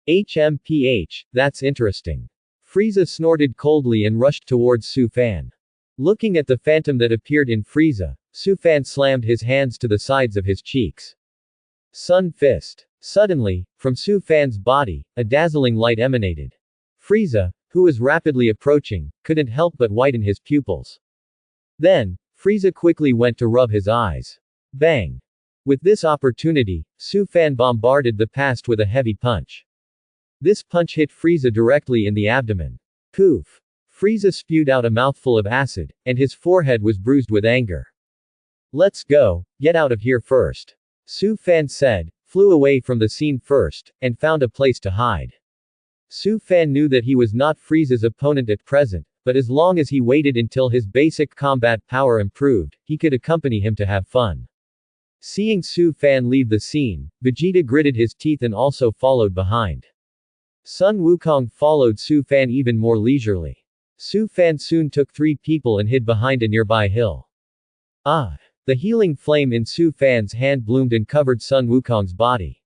HMPH, that's interesting. Frieza snorted coldly and rushed towards Su Fan. Looking at the phantom that appeared in Frieza, Su Fan slammed his hands to the sides of his cheeks. Sun Fist. Suddenly, from Su Fan's body, a dazzling light emanated. Frieza, who was rapidly approaching, couldn't help but widen his pupils. Then, Frieza quickly went to rub his eyes. Bang! With this opportunity, Su Fan bombarded the past with a heavy punch. This punch hit Frieza directly in the abdomen. Poof! Frieza spewed out a mouthful of acid, and his forehead was bruised with anger. Let's go, get out of here first. Su Fan said, flew away from the scene first, and found a place to hide. Su Fan knew that he was not Frieza's opponent at present, but as long as he waited until his basic combat power improved, he could accompany him to have fun. Seeing Su Fan leave the scene, Vegeta gritted his teeth and also followed behind. Sun Wukong followed Su Fan even more leisurely. Su Fan soon took 3 people and hid behind a nearby hill. Ah! The healing flame in Su Fan's hand bloomed and covered Sun Wukong's body.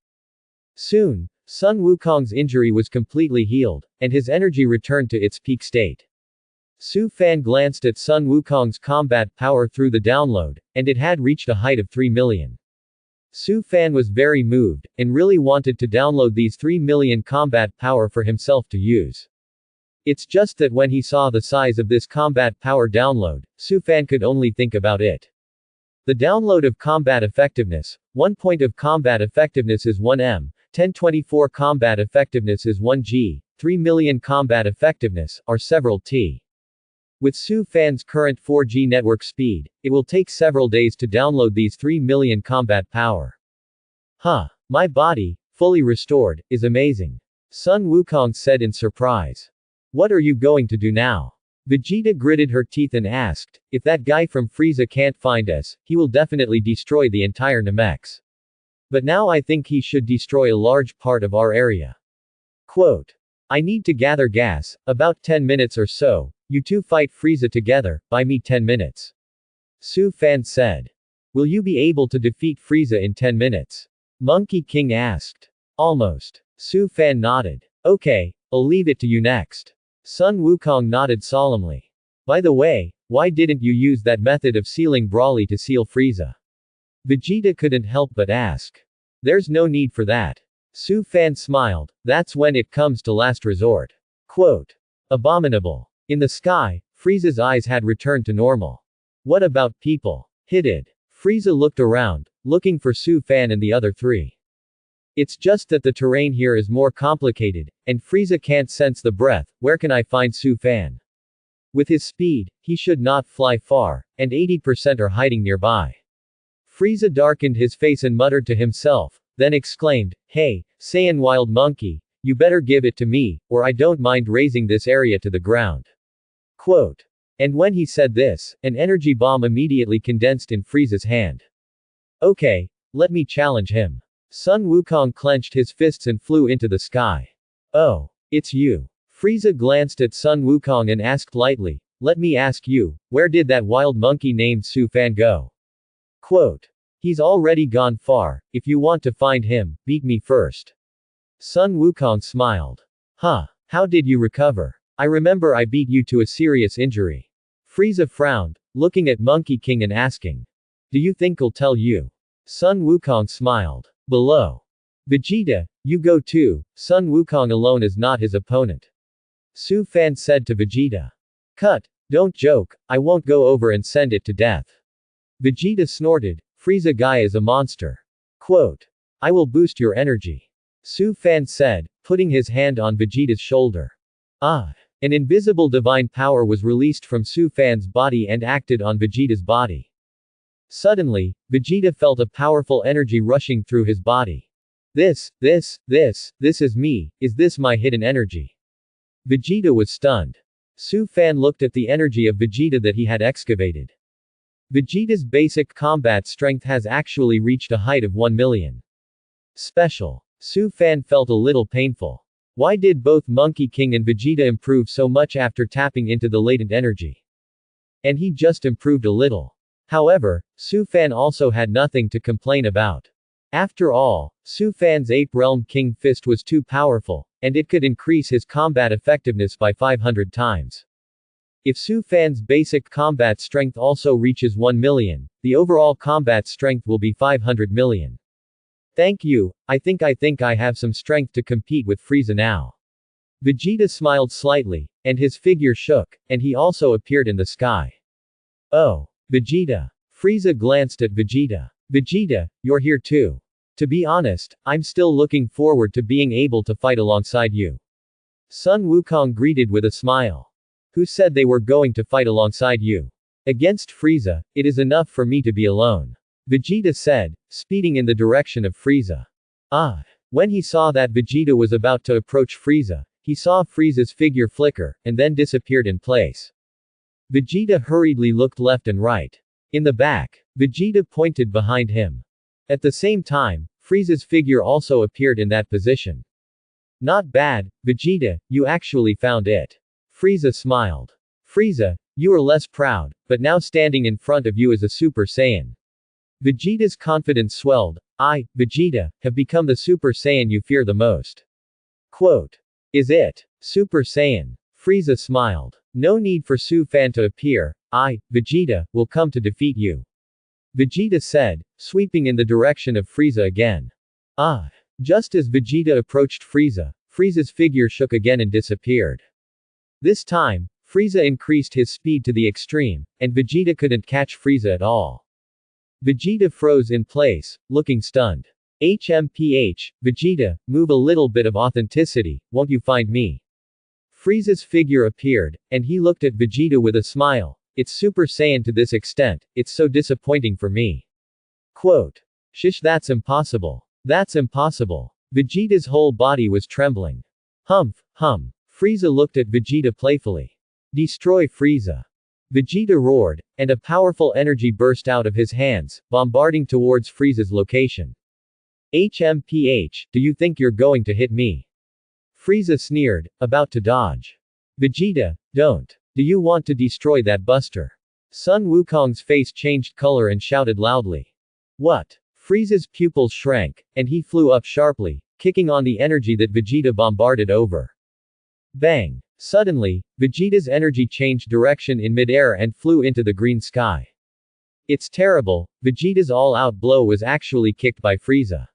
Soon, Sun Wukong's injury was completely healed, and his energy returned to its peak state. Su Fan glanced at Sun Wukong's combat power through the download, and it had reached a height of 3 million. Su Fan was very moved, and really wanted to download these 3 million combat power for himself to use. It's just that when he saw the size of this combat power download, Su Fan could only think about it. The download of combat effectiveness, 1 point of combat effectiveness is 1 M, 1024 combat effectiveness is 1 G, 3 million combat effectiveness, are several T. With Su Fan's current 4G network speed, it will take several days to download these 3 million combat power. Huh. My body, fully restored, is amazing. Sun Wukong said in surprise. What are you going to do now? Vegeta gritted her teeth and asked, if that guy from Frieza can't find us, he will definitely destroy the entire Namex. But now I think he should destroy a large part of our area. Quote. I need to gather gas, about 10 minutes or so, you two fight Frieza together, buy me 10 minutes. Su Fan said. Will you be able to defeat Frieza in 10 minutes? Monkey King asked. Almost. Su Fan nodded. Okay, I'll leave it to you next. Sun Wukong nodded solemnly. By the way, why didn't you use that method of sealing Broly to seal Frieza? Vegeta couldn't help but ask. There's no need for that. Su Fan smiled, that's when it comes to last resort. Quote. Abominable. In the sky, Frieza's eyes had returned to normal. What about people? Hitted. Frieza looked around, looking for Su Fan and the other three. It's just that the terrain here is more complicated, and Frieza can't sense the breath, where can I find Su Fan? With his speed, he should not fly far, and 80% are hiding nearby. Frieza darkened his face and muttered to himself, then exclaimed, hey, Saiyan Wild Monkey, you better give it to me, or I don't mind raising this area to the ground. Quote. And when he said this, an energy bomb immediately condensed in Frieza's hand. Okay, let me challenge him. Sun Wukong clenched his fists and flew into the sky. Oh, it's you. Frieza glanced at Sun Wukong and asked lightly, let me ask you, where did that wild monkey named Su Fan go? Quote. He's already gone far, if you want to find him, beat me first. Sun Wukong smiled. Huh, how did you recover? I remember I beat you to a serious injury. Frieza frowned, looking at Monkey King and asking. Do you think I'll tell you? Sun Wukong smiled. Below. Vegeta, you go too, Sun Wukong alone is not his opponent. Su Fan said to Vegeta. Cut, don't joke, I won't go over and send it to death. Vegeta snorted, Frieza guy is a monster. Quote. I will boost your energy. Su Fan said, putting his hand on Vegeta's shoulder. Ah. An invisible divine power was released from Su Fan's body and acted on Vegeta's body. Suddenly, Vegeta felt a powerful energy rushing through his body. This is me, is this my hidden energy? Vegeta was stunned. Su Fan looked at the energy of Vegeta that he had excavated. Vegeta's basic combat strength has actually reached a height of 1 million. Special. Su Fan felt a little painful. Why did both Monkey King and Vegeta improve so much after tapping into the latent energy? And he just improved a little. However, Su Fan also had nothing to complain about. After all, Su Fan's Ape Realm King Fist was too powerful, and it could increase his combat effectiveness by 500 times. If Su Fan's basic combat strength also reaches 1 million, the overall combat strength will be 500 million. Thank you, I think I have some strength to compete with Frieza now. Vegeta smiled slightly, and his figure shook, and he also appeared in the sky. Oh. Vegeta. Frieza glanced at Vegeta. Vegeta, you're here too. To be honest, I'm still looking forward to being able to fight alongside you. Sun Wukong greeted with a smile. Who said they were going to fight alongside you? Against Frieza, it is enough for me to be alone. Vegeta said, speeding in the direction of Frieza. Ah. When he saw that Vegeta was about to approach Frieza, he saw Frieza's figure flicker, and then disappeared in place. Vegeta hurriedly looked left and right. In the back, Vegeta pointed behind him. At the same time, Frieza's figure also appeared in that position. Not bad, Vegeta, you actually found it. Frieza smiled. Frieza, you are less proud, but now standing in front of you is a Super Saiyan. Vegeta's confidence swelled. I, Vegeta, have become the Super Saiyan you fear the most. Quote. Is it? Super Saiyan. Frieza smiled. No need for Su Fan to appear. I, Vegeta, will come to defeat you. Vegeta said, sweeping in the direction of Frieza again. Ah. Just as Vegeta approached Frieza, Frieza's figure shook again and disappeared. This time, Frieza increased his speed to the extreme, and Vegeta couldn't catch Frieza at all. Vegeta froze in place, looking stunned. HMPH, Vegeta, move a little bit of authenticity, won't you find me? Frieza's figure appeared, and he looked at Vegeta with a smile. It's Super Saiyan to this extent, it's so disappointing for me. Quote. Shish, that's impossible. That's impossible. Vegeta's whole body was trembling. Humph, hum. Frieza looked at Vegeta playfully. Destroy Frieza. Vegeta roared, and a powerful energy burst out of his hands, bombarding towards Frieza's location. HMPH, do you think you're going to hit me? Frieza sneered, about to dodge. Vegeta, don't. Do you want to destroy that buster? Sun Wukong's face changed color and shouted loudly. What? Frieza's pupils shrank, and he flew up sharply, kicking on the energy that Vegeta bombarded over. Bang! Suddenly, Vegeta's energy changed direction in midair and flew into the green sky. It's terrible, Vegeta's all-out blow was actually kicked by Frieza.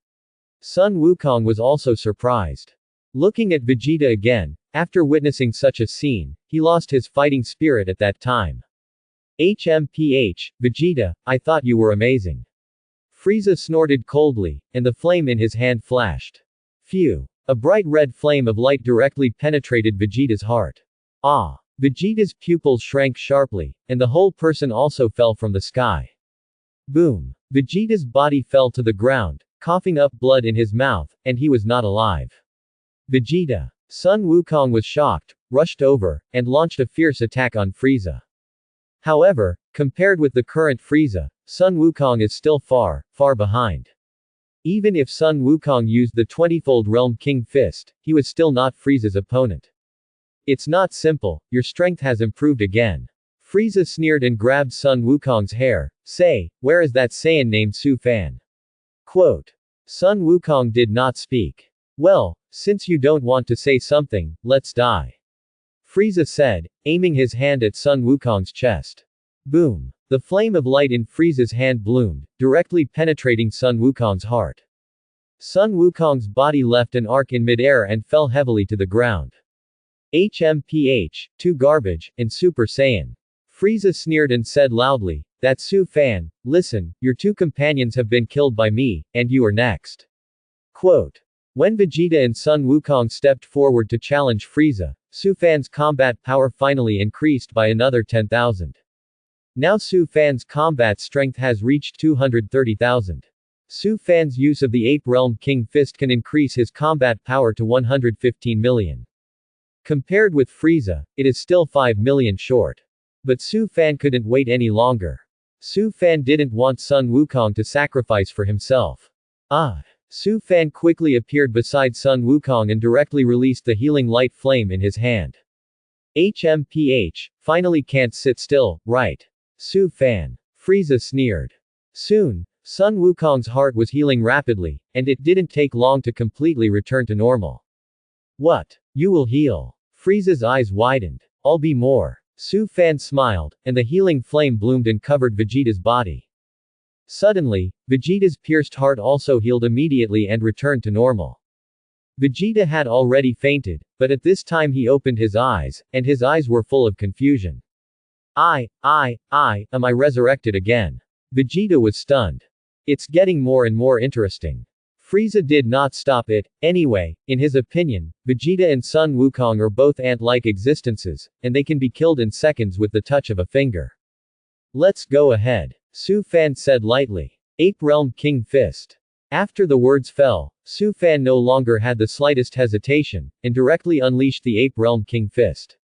Sun Wukong was also surprised. Looking at Vegeta again, after witnessing such a scene, he lost his fighting spirit at that time. HMPH, Vegeta, I thought you were amazing. Frieza snorted coldly, and the flame in his hand flashed. Phew. A bright red flame of light directly penetrated Vegeta's heart. Ah! Vegeta's pupils shrank sharply, and the whole person also fell from the sky. Boom! Vegeta's body fell to the ground, coughing up blood in his mouth, and he was not alive. Vegeta. Sun Wukong was shocked, rushed over, and launched a fierce attack on Frieza. However, compared with the current Frieza, Sun Wukong is still far, far behind. Even if Sun Wukong used the 20-fold Realm King Fist, he was still not Frieza's opponent. It's not simple, your strength has improved again. Frieza sneered and grabbed Sun Wukong's hair. Say, where is that Saiyan named Su Fan? Quote. Sun Wukong did not speak. Well, since you don't want to say something, let's die. Frieza said, aiming his hand at Sun Wukong's chest. Boom. The flame of light in Frieza's hand bloomed, directly penetrating Sun Wukong's heart. Sun Wukong's body left an arc in midair and fell heavily to the ground. HMPH, too garbage, and Super Saiyan. Frieza sneered and said loudly, that's Su Fan, listen, your two companions have been killed by me, and you are next. Quote. When Vegeta and Sun Wukong stepped forward to challenge Frieza, Su Fan's combat power finally increased by another 10,000. Now Su Fan's combat strength has reached 230,000. Su Fan's use of the Ape Realm King Fist can increase his combat power to 115 million. Compared with Frieza, it is still 5 million short. But Su Fan couldn't wait any longer. Su Fan didn't want Sun Wukong to sacrifice for himself. Ah! Su Fan quickly appeared beside Sun Wukong and directly released the healing light flame in his hand. HMPH, finally can't sit still, right? Su Fan. Frieza sneered. Soon, Sun Wukong's heart was healing rapidly, and it didn't take long to completely return to normal. What? You will heal? Frieza's eyes widened. I'll be more. Su Fan smiled, and the healing flame bloomed and covered Vegeta's body. Suddenly, Vegeta's pierced heart also healed immediately and returned to normal. Vegeta had already fainted, but at this time he opened his eyes, and his eyes were full of confusion. Am I resurrected again? Vegeta was stunned. It's getting more and more interesting. Frieza did not stop it, anyway, in his opinion, Vegeta and Sun Wukong are both ant-like existences, and they can be killed in seconds with the touch of a finger. Let's go ahead. Su Fan said lightly. Ape Realm King Fist. After the words fell, Su Fan no longer had the slightest hesitation, and directly unleashed the Ape Realm King Fist.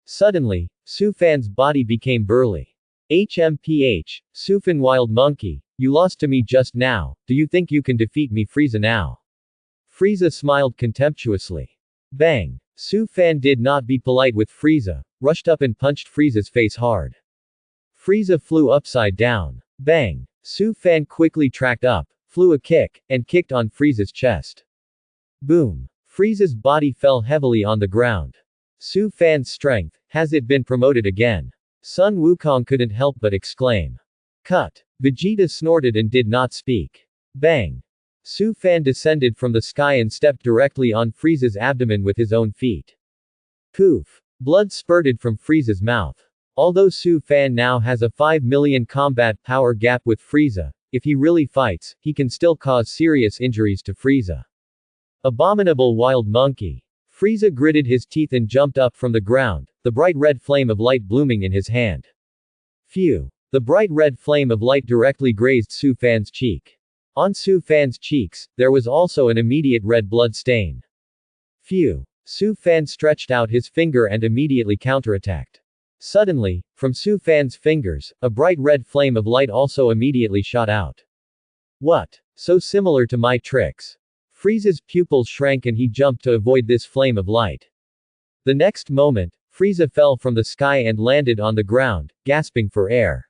Suddenly, Su Fan's body became burly. HMPH, Su Fan Wild Monkey, you lost to me just now, do you think you can defeat me Frieza now? Frieza smiled contemptuously. Bang! Su Fan did not be polite with Frieza, rushed up and punched Frieza's face hard. Frieza flew upside down. Bang! Su Fan quickly tracked up, flew a kick, and kicked on Frieza's chest. Boom! Frieza's body fell heavily on the ground. Su Fan's strength, has it been promoted again? Sun Wukong couldn't help but exclaim. Cut. Vegeta snorted and did not speak. Bang. Su Fan descended from the sky and stepped directly on Frieza's abdomen with his own feet. Poof. Blood spurted from Frieza's mouth. Although Su Fan now has a 5 million combat power gap with Frieza, if he really fights, he can still cause serious injuries to Frieza. Abominable wild monkey. Frieza gritted his teeth and jumped up from the ground, the bright red flame of light blooming in his hand. Phew. The bright red flame of light directly grazed Su Fan's cheek. On Su Fan's cheeks, there was also an immediate red blood stain. Phew. Su Fan stretched out his finger and immediately counterattacked. Suddenly, from Su Fan's fingers, a bright red flame of light also immediately shot out. What? So similar to my tricks. Frieza's pupils shrank and he jumped to avoid this flame of light. The next moment, Frieza fell from the sky and landed on the ground, gasping for air.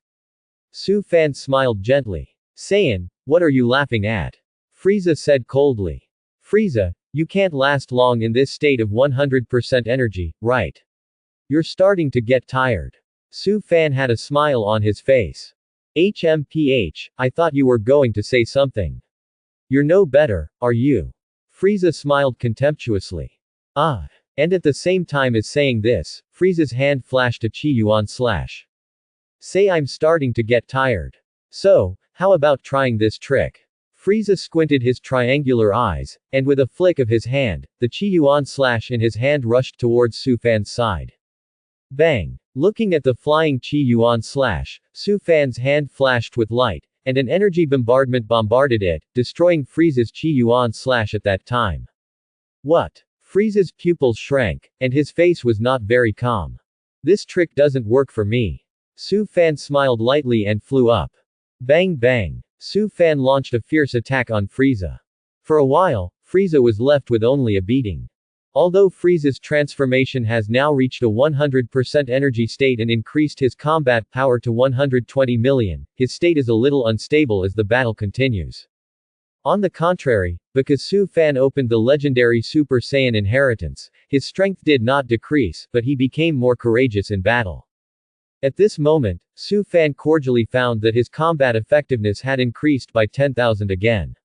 Su Fan smiled gently. Saiyan, what are you laughing at? Frieza said coldly. Frieza, you can't last long in this state of 100% energy, right? You're starting to get tired. Su Fan had a smile on his face. HMPH, I thought you were going to say something. You're no better, are you? Frieza smiled contemptuously. Ah. And at the same time as saying this, Frieza's hand flashed a Chi Yuan slash. Say I'm starting to get tired. So, how about trying this trick? Frieza squinted his triangular eyes, and with a flick of his hand, the Chi Yuan slash in his hand rushed towards Su Fan's side. Bang! Looking at the flying Chi Yuan slash, Su Fan's hand flashed with light, and an energy bombardment bombarded it, destroying Frieza's Chi Yuan slash at that time. What? Frieza's pupils shrank, and his face was not very calm. This trick doesn't work for me. Su Fan smiled lightly and flew up. Bang bang. Su Fan launched a fierce attack on Frieza. For a while, Frieza was left with only a beating. Although Frieza's transformation has now reached a 100% energy state and increased his combat power to 120 million, his state is a little unstable as the battle continues. On the contrary, because Su Fan opened the legendary Super Saiyan inheritance, his strength did not decrease, but he became more courageous in battle. At this moment, Su Fan cordially found that his combat effectiveness had increased by 10,000 again.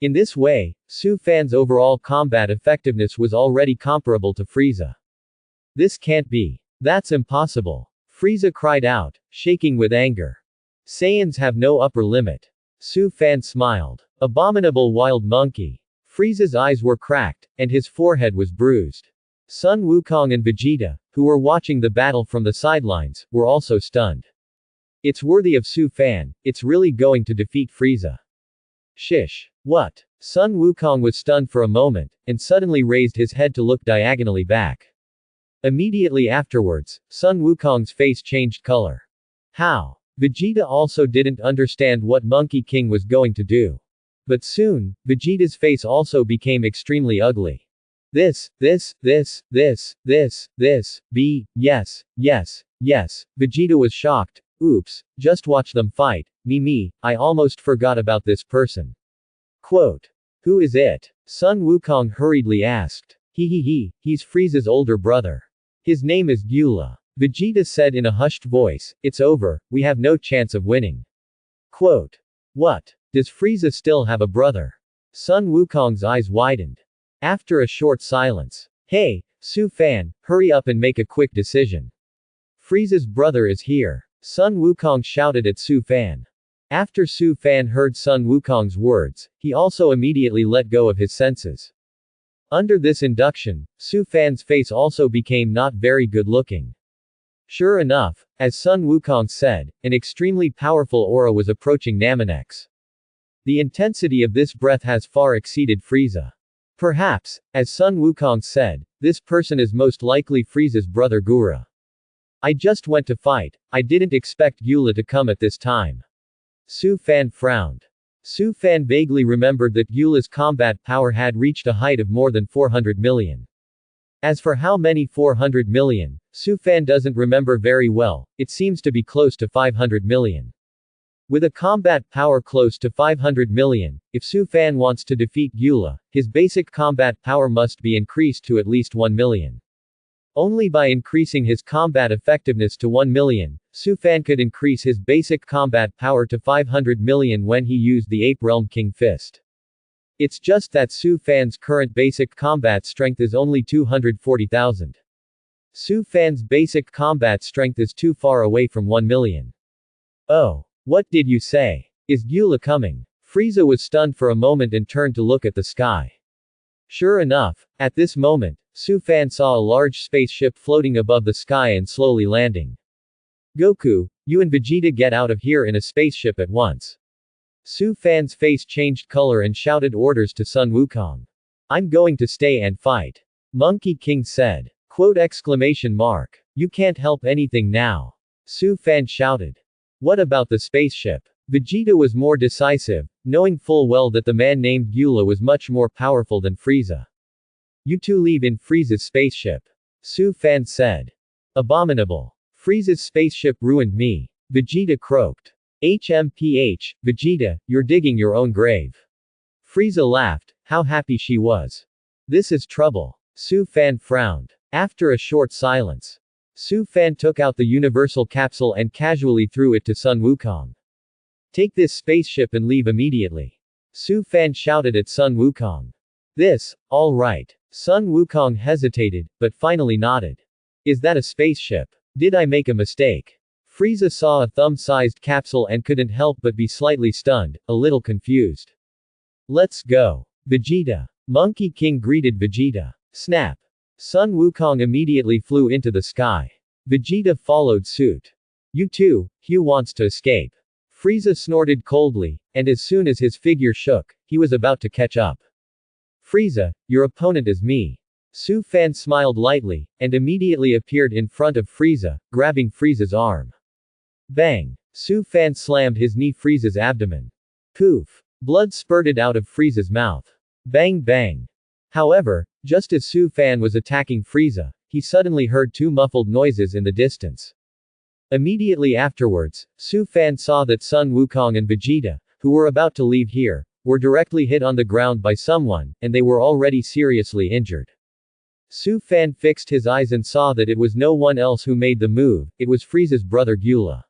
In this way, Su Fan's overall combat effectiveness was already comparable to Frieza. This can't be. That's impossible. Frieza cried out, shaking with anger. Saiyans have no upper limit. Su Fan smiled. Abominable wild monkey. Frieza's eyes were cracked, and his forehead was bruised. Sun Wukong and Vegeta, who were watching the battle from the sidelines, were also stunned. It's worthy of Su Fan, it's really going to defeat Frieza. Shish. What? Sun Wukong was stunned for a moment, and suddenly raised his head to look diagonally back. Immediately afterwards, Sun Wukong's face changed color. How? Vegeta also didn't understand what Monkey King was going to do. But soon, Vegeta's face also became extremely ugly. Yes, yes, Vegeta was shocked. Oops, just watch them fight, I almost forgot about this person. Quote. Who is it? Sun Wukong hurriedly asked. He's Frieza's older brother. His name is Gyula. Vegeta said in a hushed voice, it's over, we have no chance of winning. Quote. What? Does Frieza still have a brother? Sun Wukong's eyes widened. After a short silence. Hey, Su Fan, hurry up and make a quick decision. Frieza's brother is here. Sun Wukong shouted at Su Fan. After Su Fan heard Sun Wukong's words, he also immediately let go of his senses. Under this induction, Su Fan's face also became not very good looking. Sure enough, as Sun Wukong said, an extremely powerful aura was approaching Naminex. The intensity of this breath has far exceeded Frieza. Perhaps, as Sun Wukong said, this person is most likely Frieza's brother Gura. I just went to fight, I didn't expect Gyula to come at this time. Su Fan frowned. Su Fan vaguely remembered that Gyula's combat power had reached a height of more than 400 million. As for how many 400 million, Su Fan doesn't remember very well, it seems to be close to 500 million. With a combat power close to 500 million, if Su Fan wants to defeat Gyula, his basic combat power must be increased to at least 1 million. Only by increasing his combat effectiveness to 1 million, Su Fan could increase his basic combat power to 500 million when he used the Ape Realm King Fist. It's just that Su Fan's current basic combat strength is only 240,000. Su Fan's basic combat strength is too far away from 1 million. Oh. What did you say? Is Gyula coming? Frieza was stunned for a moment and turned to look at the sky. Sure enough, at this moment, Su Fan saw a large spaceship floating above the sky and slowly landing. Goku, you and Vegeta get out of here in a spaceship at once. Su Fan's face changed color and shouted orders to Sun Wukong. I'm going to stay and fight. Monkey King said. Quote exclamation mark. You can't help anything now. Su Fan shouted. What about the spaceship? Vegeta was more decisive, knowing full well that the man named Gyula was much more powerful than Frieza. You two leave in Frieza's spaceship. Su Fan said. Abominable. Frieza's spaceship ruined me. Vegeta croaked. HMPH, Vegeta, you're digging your own grave. Frieza laughed, how happy she was. This is trouble. Su Fan frowned. After a short silence, Su Fan took out the universal capsule and casually threw it to Sun Wukong. Take this spaceship and leave immediately. Su Fan shouted at Sun Wukong. This, all right. Sun Wukong hesitated, but finally nodded. Is that a spaceship? Did I make a mistake? Frieza saw a thumb-sized capsule and couldn't help but be slightly stunned, a little confused. Let's go. Vegeta. Monkey King greeted Vegeta. Snap. Sun Wukong immediately flew into the sky. Vegeta followed suit. You too, Hugh wants to escape. Frieza snorted coldly, and as soon as his figure shook, he was about to catch up. Frieza, your opponent is me. Su Fan smiled lightly, and immediately appeared in front of Frieza, grabbing Frieza's arm. Bang! Su Fan slammed his knee Frieza's abdomen. Poof! Blood spurted out of Frieza's mouth. Bang bang! However, just as Su Fan was attacking Frieza, he suddenly heard two muffled noises in the distance. Immediately afterwards, Su Fan saw that Sun Wukong and Vegeta, who were about to leave here, were directly hit on the ground by someone, and they were already seriously injured. Su Fan fixed his eyes and saw that it was no one else who made the move, it was Frieza's brother Gyula.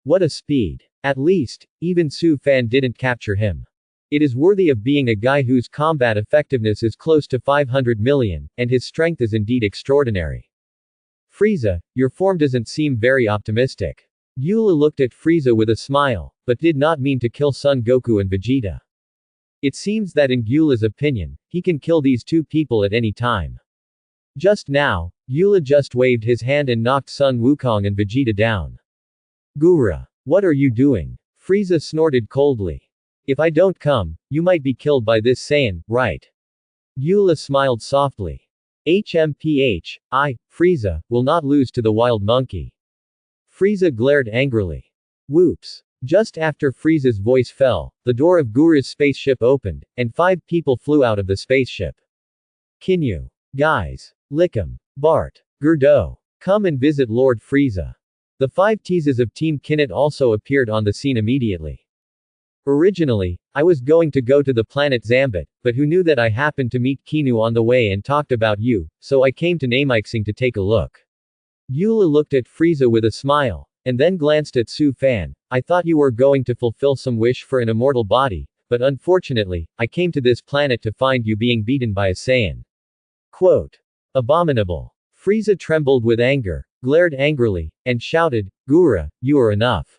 What a speed! At least, even Su Fan didn't capture him. It is worthy of being a guy whose combat effectiveness is close to 500 million, and his strength is indeed extraordinary. Frieza, your form doesn't seem very optimistic. Gyula looked at Frieza with a smile, but did not mean to kill Son Goku and Vegeta. It seems that in Gyula's opinion, he can kill these two people at any time. Just now, Gyula just waved his hand and knocked Sun Wukong and Vegeta down. Gura, what are you doing? Frieza snorted coldly. If I don't come, you might be killed by this Saiyan, right? Gyula smiled softly. HMPH, Frieza, will not lose to the wild monkey. Frieza glared angrily. Whoops. Just after Frieza's voice fell, the door of Gura's spaceship opened, and 5 people flew out of the spaceship. Kinyu. Guys. Lickum. Bart. Gerdo. Come and visit Lord Frieza. The 5 teases of Team Kinnit also appeared on the scene immediately. Originally, I was going to go to the planet Zambit, but who knew that I happened to meet Kinu on the way and talked about you, so I came to Namixing to take a look. Gyula looked at Frieza with a smile, and then glanced at Su Fan. I thought you were going to fulfill some wish for an immortal body, but unfortunately, I came to this planet to find you being beaten by a Saiyan. Quote. Abominable. Frieza trembled with anger, glared angrily, and shouted, Gura, you are enough.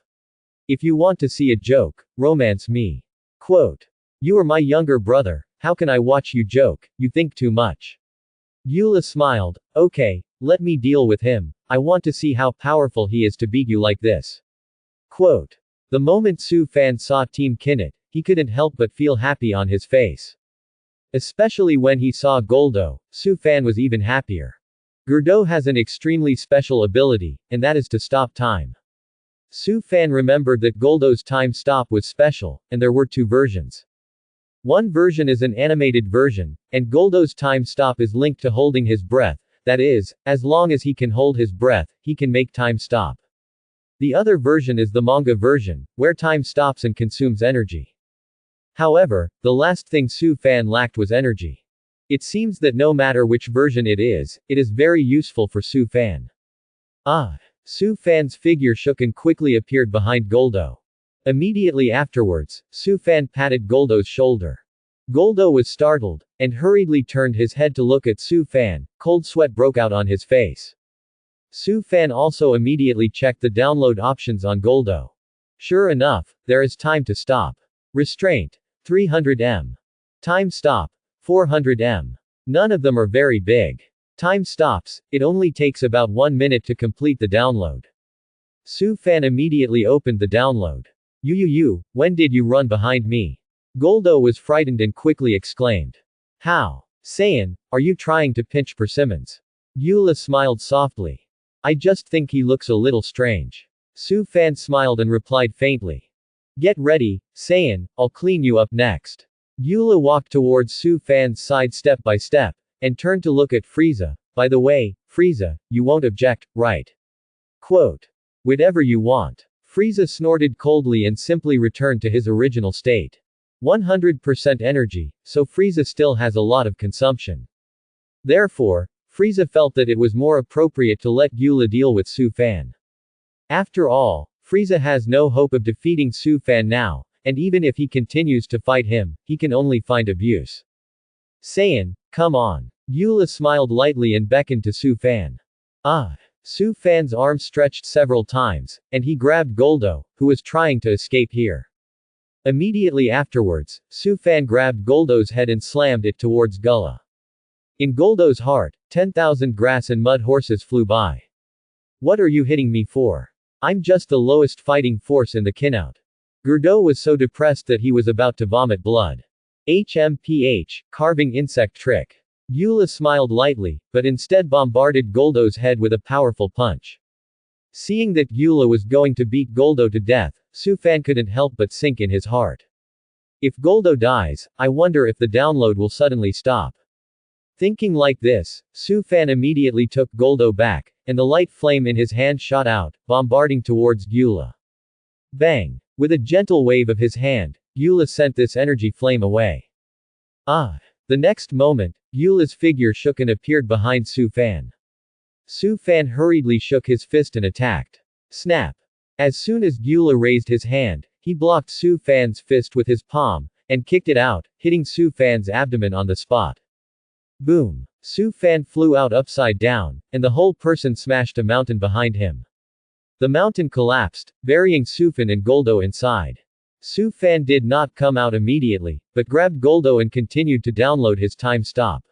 If you want to see a joke, romance me. Quote. You are my younger brother, how can I watch you joke, you think too much. Gyula smiled, okay, let me deal with him, I want to see how powerful he is to beat you like this. Quote. The moment Su Fan saw Team Kinnit, he couldn't help but feel happy on his face. Especially when he saw Goldo, Su Fan was even happier. Gerdo has an extremely special ability, and that is to stop time. Su Fan remembered that Goldo's time stop was special, and there were 2 versions. One version is an animated version, and Goldo's time stop is linked to holding his breath, that is, as long as he can hold his breath, he can make time stop. The other version is the manga version, where time stops and consumes energy. However, the last thing Su Fan lacked was energy. It seems that no matter which version it is very useful for Su Fan. Su Fan's figure shook and quickly appeared behind Goldo. Immediately afterwards, Su Fan patted Goldo's shoulder. Goldo was startled, and hurriedly turned his head to look at Su Fan. Cold sweat broke out on his face. Su Fan also immediately checked the download options on Goldo. Sure enough, there is time to stop. Restraint. 300 m. Time stop. 400 m. None of them are very big. Time stops, it only takes about 1 minute to complete the download. Su Fan immediately opened the download. When did you run behind me? Goldo was frightened and quickly exclaimed. How? Saiyan, are you trying to pinch persimmons? Eula smiled softly. I just think he looks a little strange. Su Fan smiled and replied faintly. Get ready, Saiyan, I'll clean you up next. Eula walked towards Su Fan's side step by step, and turned to look at Frieza. By the way, Frieza, you won't object, right? Quote. Whatever you want. Frieza snorted coldly and simply returned to his original state. 100% energy, so Frieza still has a lot of consumption. Therefore, Frieza felt that it was more appropriate to let Eula deal with Su Fan. After all, Frieza has no hope of defeating Su Fan now, and even if he continues to fight him, he can only find abuse. Saiyan, come on. Eula smiled lightly and beckoned to Su Fan. Su Fan's arm stretched several times, and he grabbed Goldo, who was trying to escape here. Immediately afterwards, Su Fan grabbed Goldo's head and slammed it towards Gullah. In Goldo's heart, 10,000 grass and mud horses flew by. What are you hitting me for? I'm just the lowest fighting force in the Kinout. Gerdo was so depressed that he was about to vomit blood. HMPH, carving insect trick. Eula smiled lightly, but instead bombarded Goldo's head with a powerful punch. Seeing that Eula was going to beat Goldo to death, Su Fan couldn't help but sink in his heart. If Goldo dies, I wonder if the download will suddenly stop. Thinking like this, Su Fan immediately took Goldo back, and the light flame in his hand shot out, bombarding towards Eula. Bang! With a gentle wave of his hand, Eula sent this energy flame away. The next moment, Eula's figure shook and appeared behind Su Fan. Su Fan hurriedly shook his fist and attacked. Snap! As soon as Eula raised his hand, he blocked Su Fan's fist with his palm, and kicked it out, hitting Su Fan's abdomen on the spot. Boom! Su Fan flew out upside down, and the whole person smashed a mountain behind him. The mountain collapsed, burying Su Fan and Goldo inside. Su Fan did not come out immediately, but grabbed Goldo and continued to download his time stop.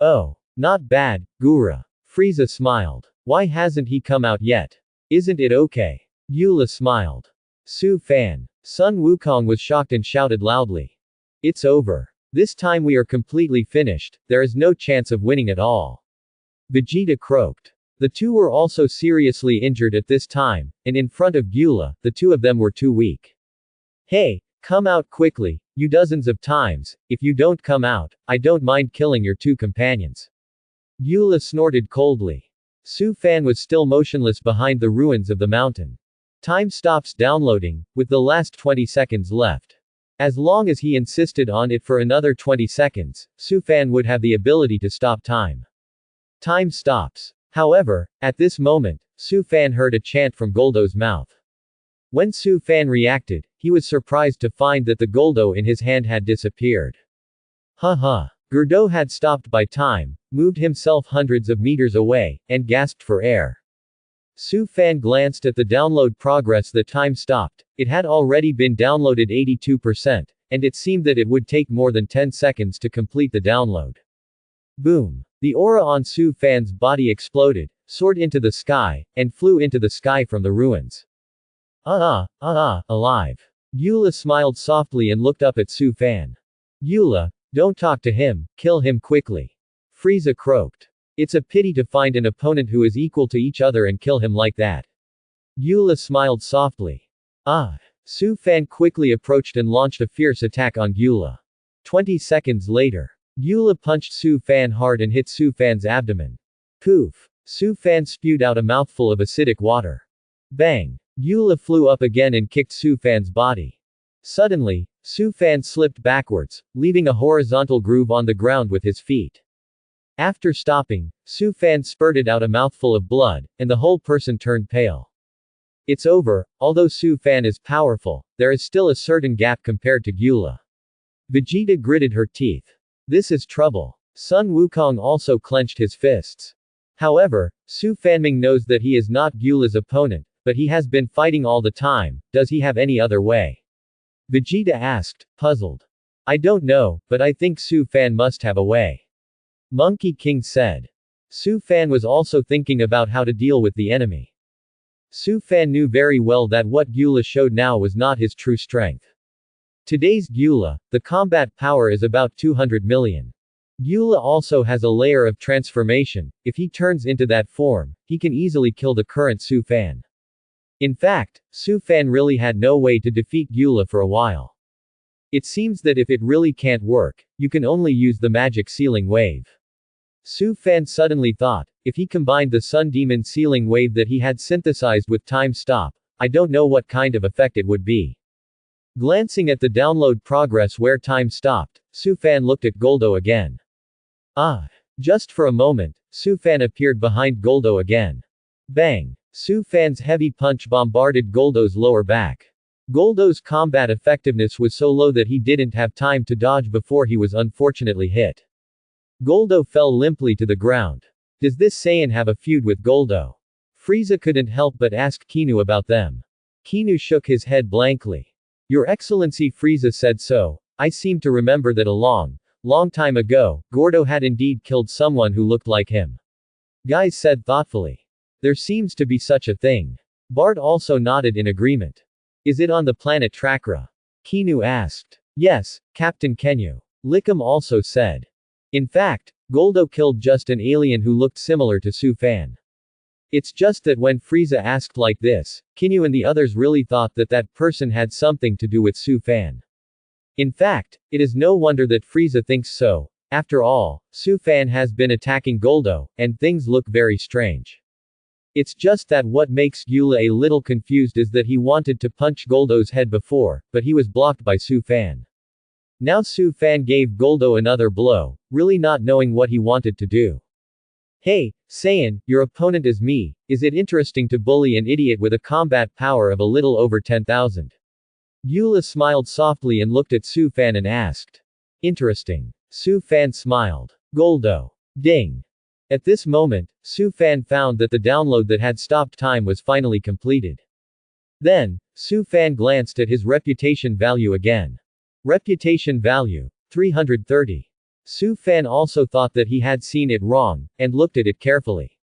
Oh, not bad, Gura. Frieza smiled. Why hasn't he come out yet? Isn't it okay? Eula smiled. Su Fan. Sun Wukong was shocked and shouted loudly. It's over. This time we are completely finished, there is no chance of winning at all. Vegeta croaked. The two were also seriously injured at this time, and in front of Eula, the two of them were too weak. Hey, come out quickly, you dozens of times, if you don't come out, I don't mind killing your two companions. Eula snorted coldly. Su Fan was still motionless behind the ruins of the mountain. Time stops downloading, with the last 20 seconds left. As long as he insisted on it for another 20 seconds, Su Fan would have the ability to stop time. Time stops. However, at this moment, Su Fan heard a chant from Goldo's mouth. When Su Fan reacted, he was surprised to find that the Goldo in his hand had disappeared. Haha. Gerdo had stopped by time, moved himself hundreds of meters away, and gasped for air. Su Fan glanced at the download progress. The time stopped. It had already been downloaded 82%, and it seemed that it would take more than 10 seconds to complete the download. Boom. The aura on Su Fan's body exploded, soared into the sky, and flew into the sky from the ruins. Alive. Eula smiled softly and looked up at Su Fan. Eula, don't talk to him, kill him quickly. Frieza croaked. It's a pity to find an opponent who is equal to each other and kill him like that. Eula smiled softly. Su Fan quickly approached and launched a fierce attack on Eula. 20 seconds later. Eula punched Su Fan hard and hit Su Fan's abdomen. Poof. Su Fan spewed out a mouthful of acidic water. Bang. Eula flew up again and kicked Su Fan's body. Suddenly, Su Fan slipped backwards, leaving a horizontal groove on the ground with his feet. After stopping, Su Fan spurted out a mouthful of blood, and the whole person turned pale. It's over. Although Su Fan is powerful, there is still a certain gap compared to Gyula. Vegeta gritted her teeth. This is trouble. Sun Wukong also clenched his fists. However, Su Fanming knows that he is not Gyula's opponent, but he has been fighting all the time. Does he have any other way? Vegeta asked, puzzled. I don't know, but I think Su Fan must have a way. Monkey King said. Su Fan was also thinking about how to deal with the enemy. Su Fan knew very well that what Gyula showed now was not his true strength. Today's Gyula, the combat power is about 200 million. Gyula also has a layer of transformation. If he turns into that form, he can easily kill the current Su Fan. In fact, Su Fan really had no way to defeat Gyula for a while. It seems that if it really can't work, you can only use the magic sealing wave. Su Fan suddenly thought, if he combined the Sun Demon sealing wave that he had synthesized with Time Stop, I don't know what kind of effect it would be. Glancing at the download progress where time stopped, Su Fan looked at Goldo again. Just for a moment, Su Fan appeared behind Goldo again. Bang! Su Fan's heavy punch bombarded Goldo's lower back. Goldo's combat effectiveness was so low that he didn't have time to dodge before he was unfortunately hit. Goldo fell limply to the ground. Does this Saiyan have a feud with Goldo? Frieza couldn't help but ask Kinu about them. Kinu shook his head blankly. Your Excellency, Frieza said so. I seem to remember that a long time ago, Gordo had indeed killed someone who looked like him. Guys said thoughtfully. There seems to be such a thing. Bart also nodded in agreement. Is it on the planet Trakra? Kinu asked. Yes, Captain Kenyu. Lickum also said. In fact, Goldo killed just an alien who looked similar to Su Fan. It's just that when Frieza asked like this, Kinyu and the others really thought that that person had something to do with Su Fan. In fact, it is no wonder that Frieza thinks so. After all, Su Fan has been attacking Goldo, and things look very strange. It's just that what makes Gyula a little confused is that he wanted to punch Goldo's head before, but he was blocked by Su Fan. Now Su Fan gave Goldo another blow, really not knowing what he wanted to do. Hey, Saiyan, your opponent is me. Is it interesting to bully an idiot with a combat power of a little over 10,000? Gyula smiled softly and looked at Su Fan and asked. Interesting. Su Fan smiled. Goldo. Ding. At this moment, Su Fan found that the download that had stopped time was finally completed. Then, Su Fan glanced at his reputation value again. Reputation value. 330. Su Fan also thought that he had seen it wrong, and looked at it carefully.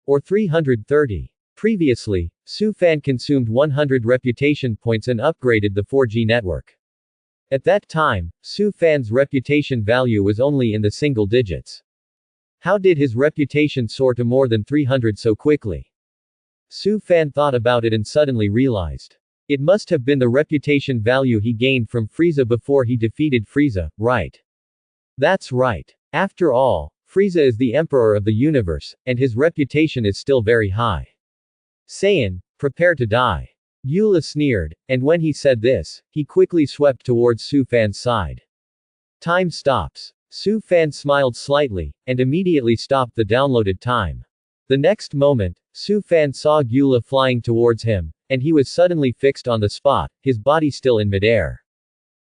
Or 330. Previously, Su Fan consumed 100 reputation points and upgraded the 4G network. At that time, Su Fan's reputation value was only in the single digits. How did his reputation soar to more than 300 so quickly? Su Fan thought about it and suddenly realized. It must have been the reputation value he gained from Frieza before he defeated Frieza, right? That's right. After all, Frieza is the emperor of the universe, and his reputation is still very high. Saiyan, prepare to die. Gyula sneered, and when he said this, he quickly swept towards Su Fan's side. Time stops. Su Fan smiled slightly, and immediately stopped the downloaded time. The next moment, Su Fan saw Gyula flying towards him, and he was suddenly fixed on the spot, his body still in midair.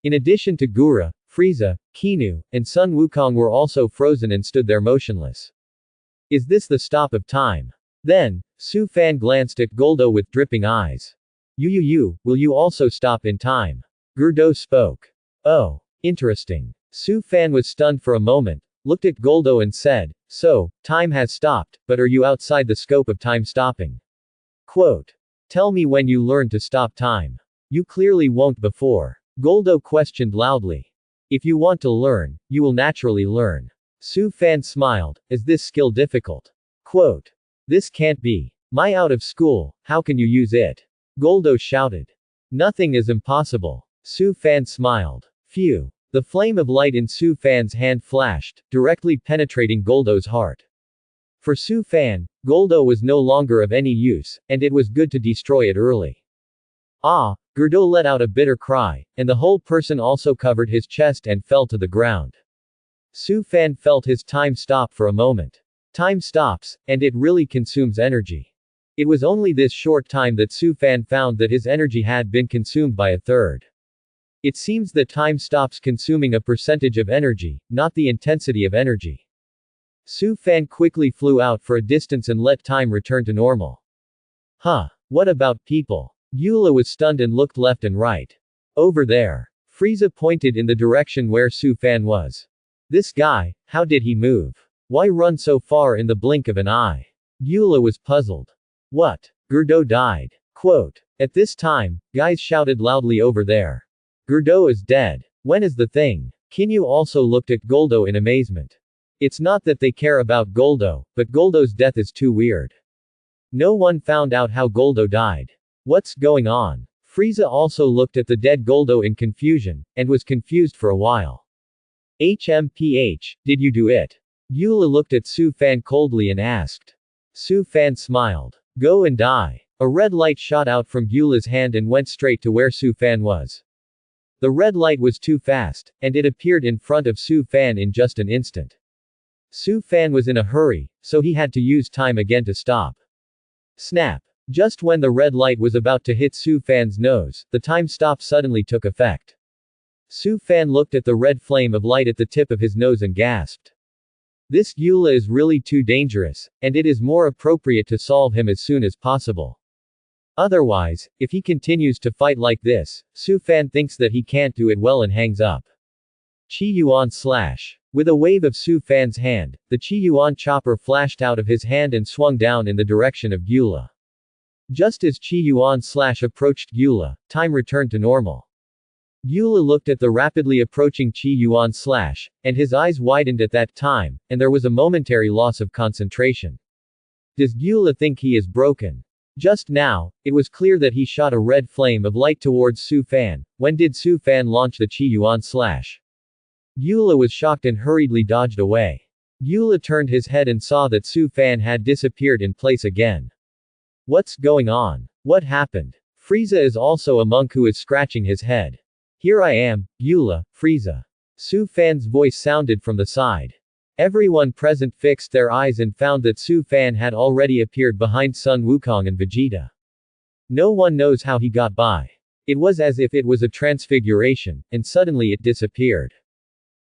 In addition to Gura, Frieza, Kinu, and Sun Wukong were also frozen and stood there motionless. Is this the stop of time? Then, Su Fan glanced at Goldo with dripping eyes. Will you also stop in time? Gurdo spoke. Oh, interesting. Su Fan was stunned for a moment, looked at Goldo and said, so, time has stopped, but are you outside the scope of time stopping? Quote. Tell me when you learn to stop time. You clearly won't before. Goldo questioned loudly. If you want to learn, you will naturally learn. Su Fan smiled. Is this skill difficult? Quote. This can't be. My out of school, how can you use it? Goldo shouted. Nothing is impossible. Su Fan smiled. Phew. The flame of light in Su Fan's hand flashed, directly penetrating Goldo's heart. For Su Fan, Goldo was no longer of any use, and it was good to destroy it early. Gerdo let out a bitter cry, and the whole person also covered his chest and fell to the ground. Su Fan felt his time stop for a moment. Time stops, and it really consumes energy. It was only this short time that Su Fan found that his energy had been consumed by a third. It seems that time stops consuming a percentage of energy, not the intensity of energy. Su Fan quickly flew out for a distance and let time return to normal. Huh. What about people? Eula was stunned and looked left and right. Over there. Frieza pointed in the direction where Su Fan was. This guy, how did he move? Why run so far in the blink of an eye? Eula was puzzled. What? Gerdo died. Quote. At this time, guys shouted loudly over there. Gerdo is dead. When is the thing? Kinyu also looked at Goldo in amazement. It's not that they care about Goldo, but Goldo's death is too weird. No one found out how Goldo died. What's going on? Frieza also looked at the dead Goldo in confusion, and was confused for a while. HMPH, did you do it? Eula looked at Su Fan coldly and asked. Su Fan smiled. Go and die. A red light shot out from Eula's hand and went straight to where Su Fan was. The red light was too fast, and it appeared in front of Su Fan in just an instant. Su Fan was in a hurry, so he had to use time again to stop. Snap. Just when the red light was about to hit Su Fan's nose, the time stop suddenly took effect. Su Fan looked at the red flame of light at the tip of his nose and gasped. This Eula is really too dangerous, and it is more appropriate to solve him as soon as possible. Otherwise, if he continues to fight like this, Su Fan thinks that he can't do it well and hangs up. Chi Yuan slash. With a wave of Su Fan's hand, the Chi Yuan chopper flashed out of his hand and swung down in the direction of Eula. Just as Chi Yuan slash approached Eula, time returned to normal. Eula looked at the rapidly approaching Chi Yuan slash, and his eyes widened at that time, and there was a momentary loss of concentration. Does Eula think he is broken? Just now, it was clear that he shot a red flame of light towards Su Fan. When did Su Fan launch the Chi Yuan slash? Eula was shocked and hurriedly dodged away. Eula turned his head and saw that Su Fan had disappeared in place again. What's going on? What happened? Frieza is also a monk who is scratching his head. Here I am, Eula, Frieza. Su Fan's voice sounded from the side. Everyone present fixed their eyes and found that Su Fan had already appeared behind Sun Wukong and Vegeta. No one knows how he got by. It was as if it was a transfiguration, and suddenly it disappeared.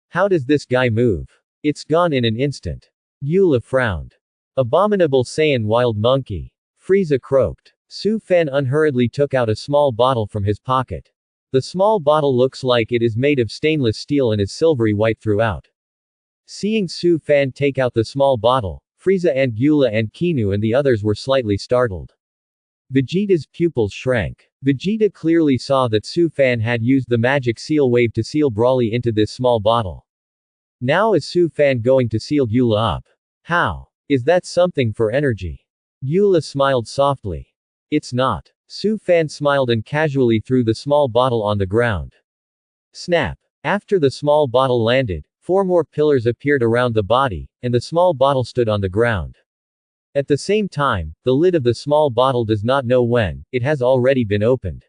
How does this guy move? It's gone in an instant. Eula frowned. Abominable Saiyan wild monkey. Frieza croaked. Su Fan unhurriedly took out a small bottle from his pocket. The small bottle looks like it is made of stainless steel and is silvery white throughout. Seeing Su Fan take out the small bottle, Frieza and Eula and Kinyu and the others were slightly startled. Vegeta's pupils shrank. Vegeta clearly saw that Su Fan had used the magic seal wave to seal Broly into this small bottle. Now is Su Fan going to seal Eula up? How? Is that something for energy? Eula smiled softly. It's not. Su Fan smiled and casually threw the small bottle on the ground. Snap. After the small bottle landed, 4 more pillars appeared around the body, and the small bottle stood on the ground. At the same time, the lid of the small bottle does not know when, it has already been opened.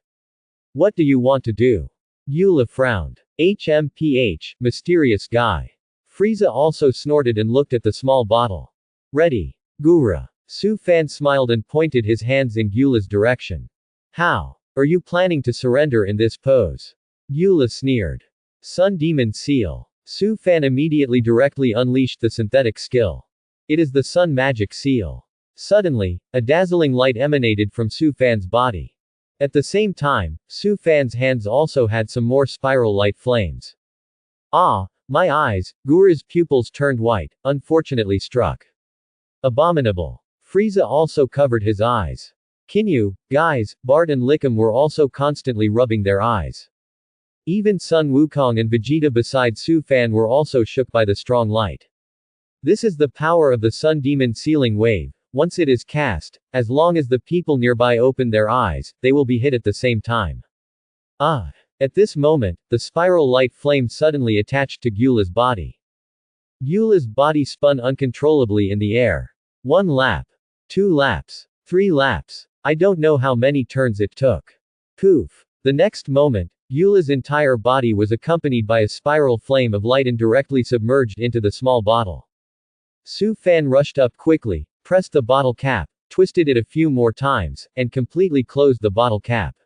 What do you want to do? Eula frowned. HMPH, mysterious guy. Frieza also snorted and looked at the small bottle. Ready. Gura. Su Fan smiled and pointed his hands in Eula's direction. How? Are you planning to surrender in this pose? Eula sneered. Sun Demon Seal. Su Fan immediately directly unleashed the synthetic skill. It is the Sun Magic Seal. Suddenly, a dazzling light emanated from Su Fan's body. At the same time, Su Fan's hands also had some more spiral light flames. Ah, my eyes, Gura's pupils turned white, unfortunately struck. Abominable. Frieza also covered his eyes. Kinyu, Guys, Bart and Lickum were also constantly rubbing their eyes. Even Sun Wukong and Vegeta beside Su Fan were also shook by the strong light. This is the power of the Sun Demon Sealing Wave. Once it is cast, as long as the people nearby open their eyes, they will be hit at the same time. Ah! At this moment, the spiral light flame suddenly attached to Gyula's body. Gyula's body spun uncontrollably in the air. 1 lap. 2 laps. 3 laps. I don't know how many turns it took. Poof. The next moment, Gyula's entire body was accompanied by a spiral flame of light and directly submerged into the small bottle. Su Fan rushed up quickly, pressed the bottle cap, twisted it a few more times, and completely closed the bottle cap.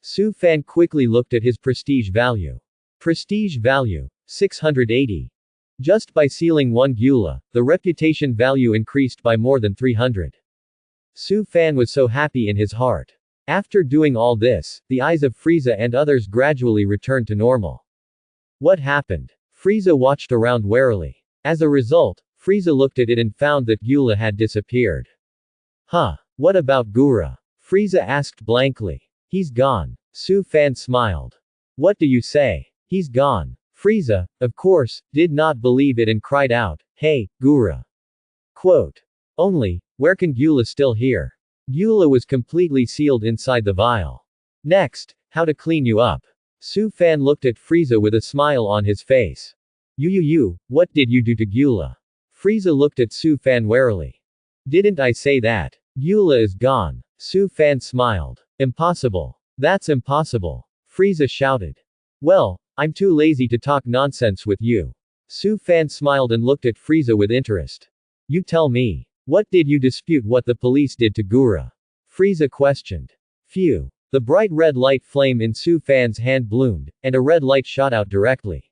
Su Fan quickly looked at his prestige value. Prestige value, 680. Just by sealing one Gyula, the reputation value increased by more than 300. Su Fan was so happy in his heart. After doing all this, the eyes of Frieza and others gradually returned to normal. What happened? Frieza watched around warily. As a result, Frieza looked at it and found that Gyula had disappeared. Huh? What about Gura? Frieza asked blankly. He's gone. Su Fan smiled. What do you say? He's gone. Frieza, of course, did not believe it and cried out, "Hey, Gura!" Quote. Only, where can Gyula still here? Gyula was completely sealed inside the vial. Next, how to clean you up. Su Fan looked at Frieza with a smile on his face. What did you do to Gyula? Frieza looked at Su Fan warily. Didn't I say that? Gyula is gone. Su Fan smiled. Impossible. That's impossible. Frieza shouted. Well, I'm too lazy to talk nonsense with you. Su Fan smiled and looked at Frieza with interest. You tell me. What did you dispute what the police did to Gura? Frieza questioned. Phew. The bright red light flame in Su Fan's hand bloomed, and a red light shot out directly.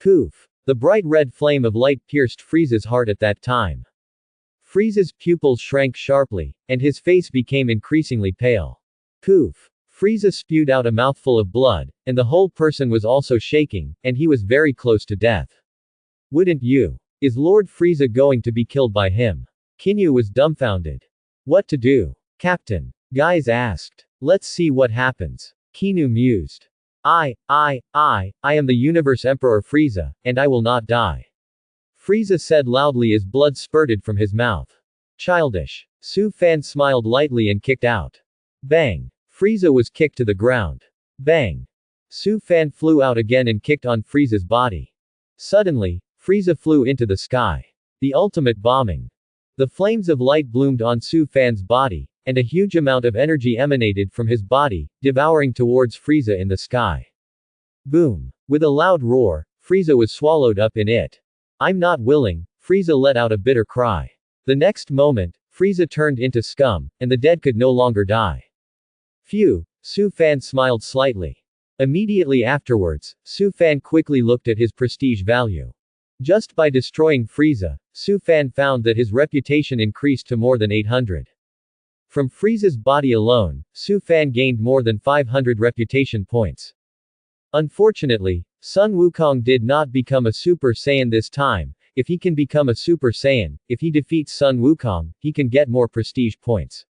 Poof. The bright red flame of light pierced Frieza's heart at that time. Frieza's pupils shrank sharply, and his face became increasingly pale. Poof. Frieza spewed out a mouthful of blood, and the whole person was also shaking, and he was very close to death. Wouldn't you? Is Lord Frieza going to be killed by him? Kinyu was dumbfounded. What to do? Captain. Guys asked. Let's see what happens. Kinyu mused. I am the Universe Emperor Frieza, and I will not die. Frieza said loudly as blood spurted from his mouth. Childish. Su Fan smiled lightly and kicked out. Bang. Frieza was kicked to the ground. Bang. Su Fan flew out again and kicked on Frieza's body. Suddenly, Frieza flew into the sky. The ultimate bombing. The flames of light bloomed on Su Fan's body, and a huge amount of energy emanated from his body, devouring towards Frieza in the sky. Boom. With a loud roar, Frieza was swallowed up in it. I'm not willing, Frieza let out a bitter cry. The next moment, Frieza turned into scum, and the dead could no longer die. Phew, Su Fan smiled slightly. Immediately afterwards, Su Fan quickly looked at his prestige value. Just by destroying Frieza, Su Fan found that his reputation increased to more than 800. From Frieza's body alone, Su Fan gained more than 500 reputation points. Unfortunately, Sun Wukong did not become a Super Saiyan this time. If he can become a Super Saiyan, if he defeats Sun Wukong, he can get more prestige points.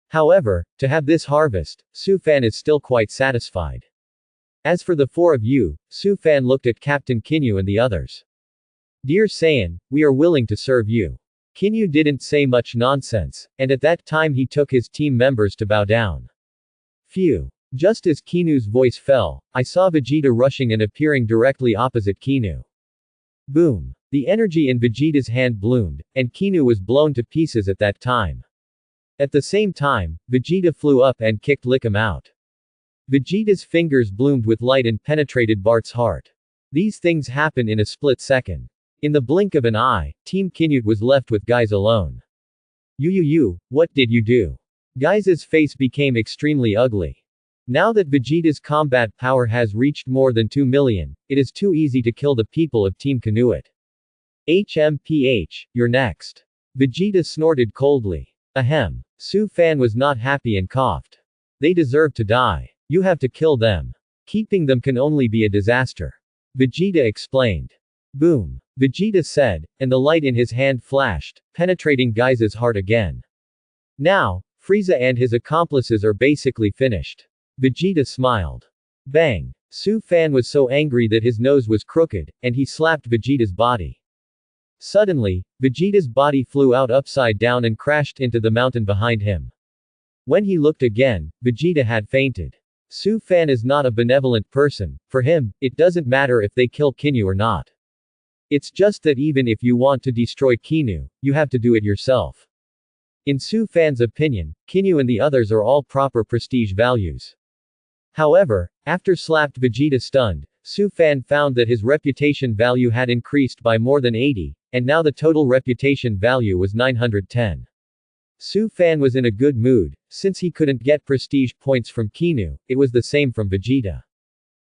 However, to have this harvest, Su Fan is still quite satisfied. As for the four of you, Su Fan looked at Captain Kinyu and the others. Dear Saiyan, we are willing to serve you. Kinyu didn't say much nonsense, and at that time he took his team members to bow down. Phew. Just as Kinu's voice fell, I saw Vegeta rushing and appearing directly opposite Kinu. Boom. The energy in Vegeta's hand bloomed, and Kinu was blown to pieces at that time. At the same time, Vegeta flew up and kicked Lickum out. Vegeta's fingers bloomed with light and penetrated Bart's heart. These things happen in a split second. In the blink of an eye, Team Kinyu was left with Guys alone. What did you do? Guys' face became extremely ugly. Now that Vegeta's combat power has reached more than 2 million, it is too easy to kill the people of Team Kanuit. HMPH, you're next. Vegeta snorted coldly. Ahem. Su Fan was not happy and coughed. They deserve to die. You have to kill them. Keeping them can only be a disaster. Vegeta explained. Boom. Vegeta said, and the light in his hand flashed, penetrating Guys' heart again. Now, Frieza and his accomplices are basically finished. Vegeta smiled. Bang. Su Fan was so angry that his nose was crooked, and he slapped Vegeta's body. Suddenly, Vegeta's body flew out upside down and crashed into the mountain behind him. When he looked again, Vegeta had fainted. Su Fan is not a benevolent person. For him, it doesn't matter if they kill Kinyu or not. It's just that even if you want to destroy Kinyu, you have to do it yourself. In Su Fan's opinion, Kinyu and the others are all proper prestige values. However, after slapped Vegeta stunned, Su Fan found that his reputation value had increased by more than 80, and now the total reputation value was 910. Su Fan was in a good mood, since he couldn't get prestige points from Kinu, it was the same from Vegeta.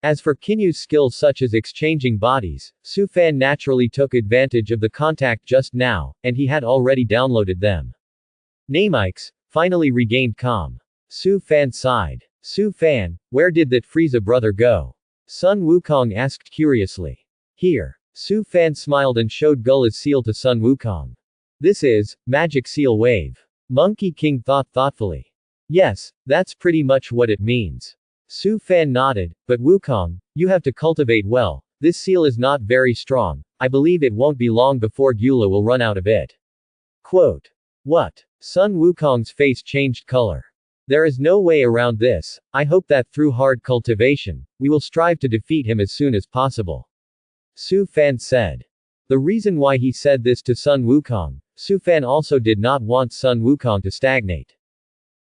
As for Kinu's skills such as exchanging bodies, Su Fan naturally took advantage of the contact just now, and he had already downloaded them. Namikes finally regained calm. Su Fan sighed. Su Fan, where did that Frieza brother go? Sun Wukong asked curiously. Here. Su Fan smiled and showed Gulla's seal to Sun Wukong. This is magic seal wave. Monkey King thought thoughtfully. Yes, that's pretty much what it means. Su Fan nodded, but Wukong, you have to cultivate well, this seal is not very strong, I believe it won't be long before Gula will run out of it. Quote. What? Sun Wukong's face changed color. There is no way around this, I hope that through hard cultivation, we will strive to defeat him as soon as possible. Su Fan said. The reason why he said this to Sun Wukong, Su Fan also did not want Sun Wukong to stagnate.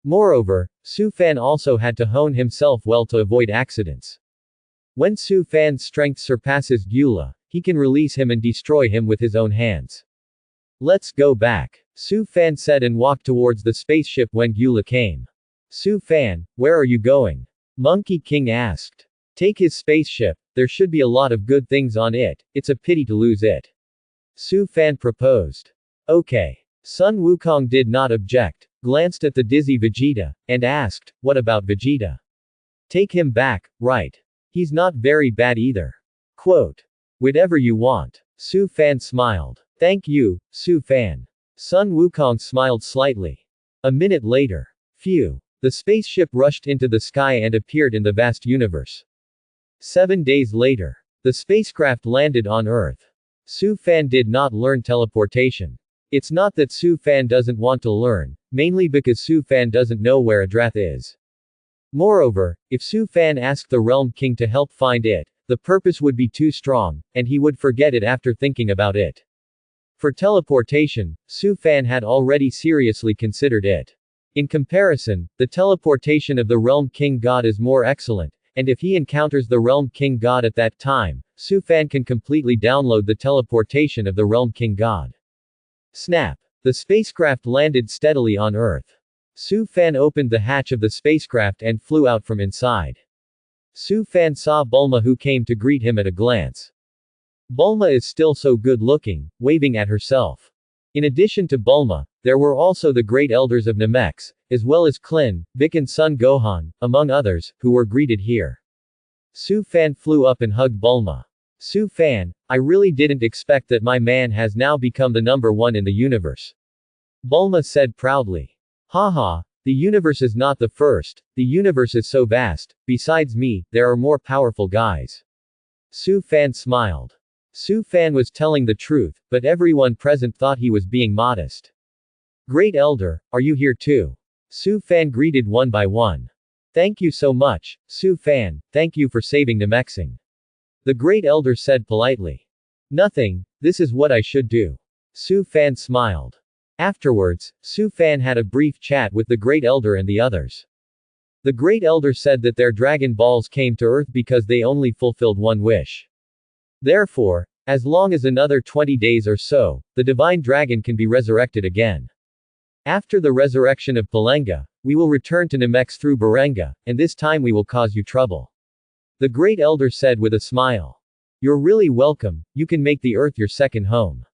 Moreover, Su Fan also had to hone himself well to avoid accidents. When Su Fan's strength surpasses Gula, he can release him and destroy him with his own hands. Let's go back, Su Fan said and walked towards the spaceship when Gula came. Su Fan, where are you going? Monkey King asked. Take his spaceship, there should be a lot of good things on it, it's a pity to lose it. Su Fan proposed. Okay. Sun Wukong did not object, glanced at the dizzy Vegeta, and asked, what about Vegeta? Take him back, right? He's not very bad either. Quote. Whatever you want. Su Fan smiled. Thank you, Su Fan. Sun Wukong smiled slightly. A minute later. Phew. The spaceship rushed into the sky and appeared in the vast universe. 7 days later. The spacecraft landed on Earth. Su Fan did not learn teleportation. It's not that Su Fan doesn't want to learn, mainly because Su Fan doesn't know where Adrath is. Moreover, if Su Fan asked the Realm King to help find it, the purpose would be too strong, and he would forget it after thinking about it. For teleportation, Su Fan had already seriously considered it. In comparison, the teleportation of the Realm King God is more excellent, and if he encounters the Realm King God at that time, Su Fan can completely download the teleportation of the Realm King God. Snap. The spacecraft landed steadily on Earth. Su Fan opened the hatch of the spacecraft and flew out from inside. Su Fan saw Bulma who came to greet him at a glance. Bulma is still so good looking, waving at herself. In addition to Bulma, there were also the great elders of Namex, as well as Klin, Vic and Son Gohan, among others, who were greeted here. Su Fan flew up and hugged Bulma. Su Fan, I really didn't expect that my man has now become the #1 in the universe. Bulma said proudly. Haha, the universe is not the first, the universe is so vast, besides me, there are more powerful guys. Su Fan smiled. Su Fan was telling the truth, but everyone present thought he was being modest. Great Elder, are you here too? Su Fan greeted one by one. Thank you so much, Su Fan, thank you for saving Namexing. The Great Elder said politely. Nothing, this is what I should do. Su Fan smiled. Afterwards, Su Fan had a brief chat with the Great Elder and the others. The Great Elder said that their Dragon Balls came to Earth because they only fulfilled one wish. Therefore, as long as another 20 days or so, the Divine Dragon can be resurrected again. After the resurrection of Palenga, we will return to Namex through Barenga, and this time we will cause you trouble. The Great Elder said with a smile. You're really welcome, you can make the Earth your second home.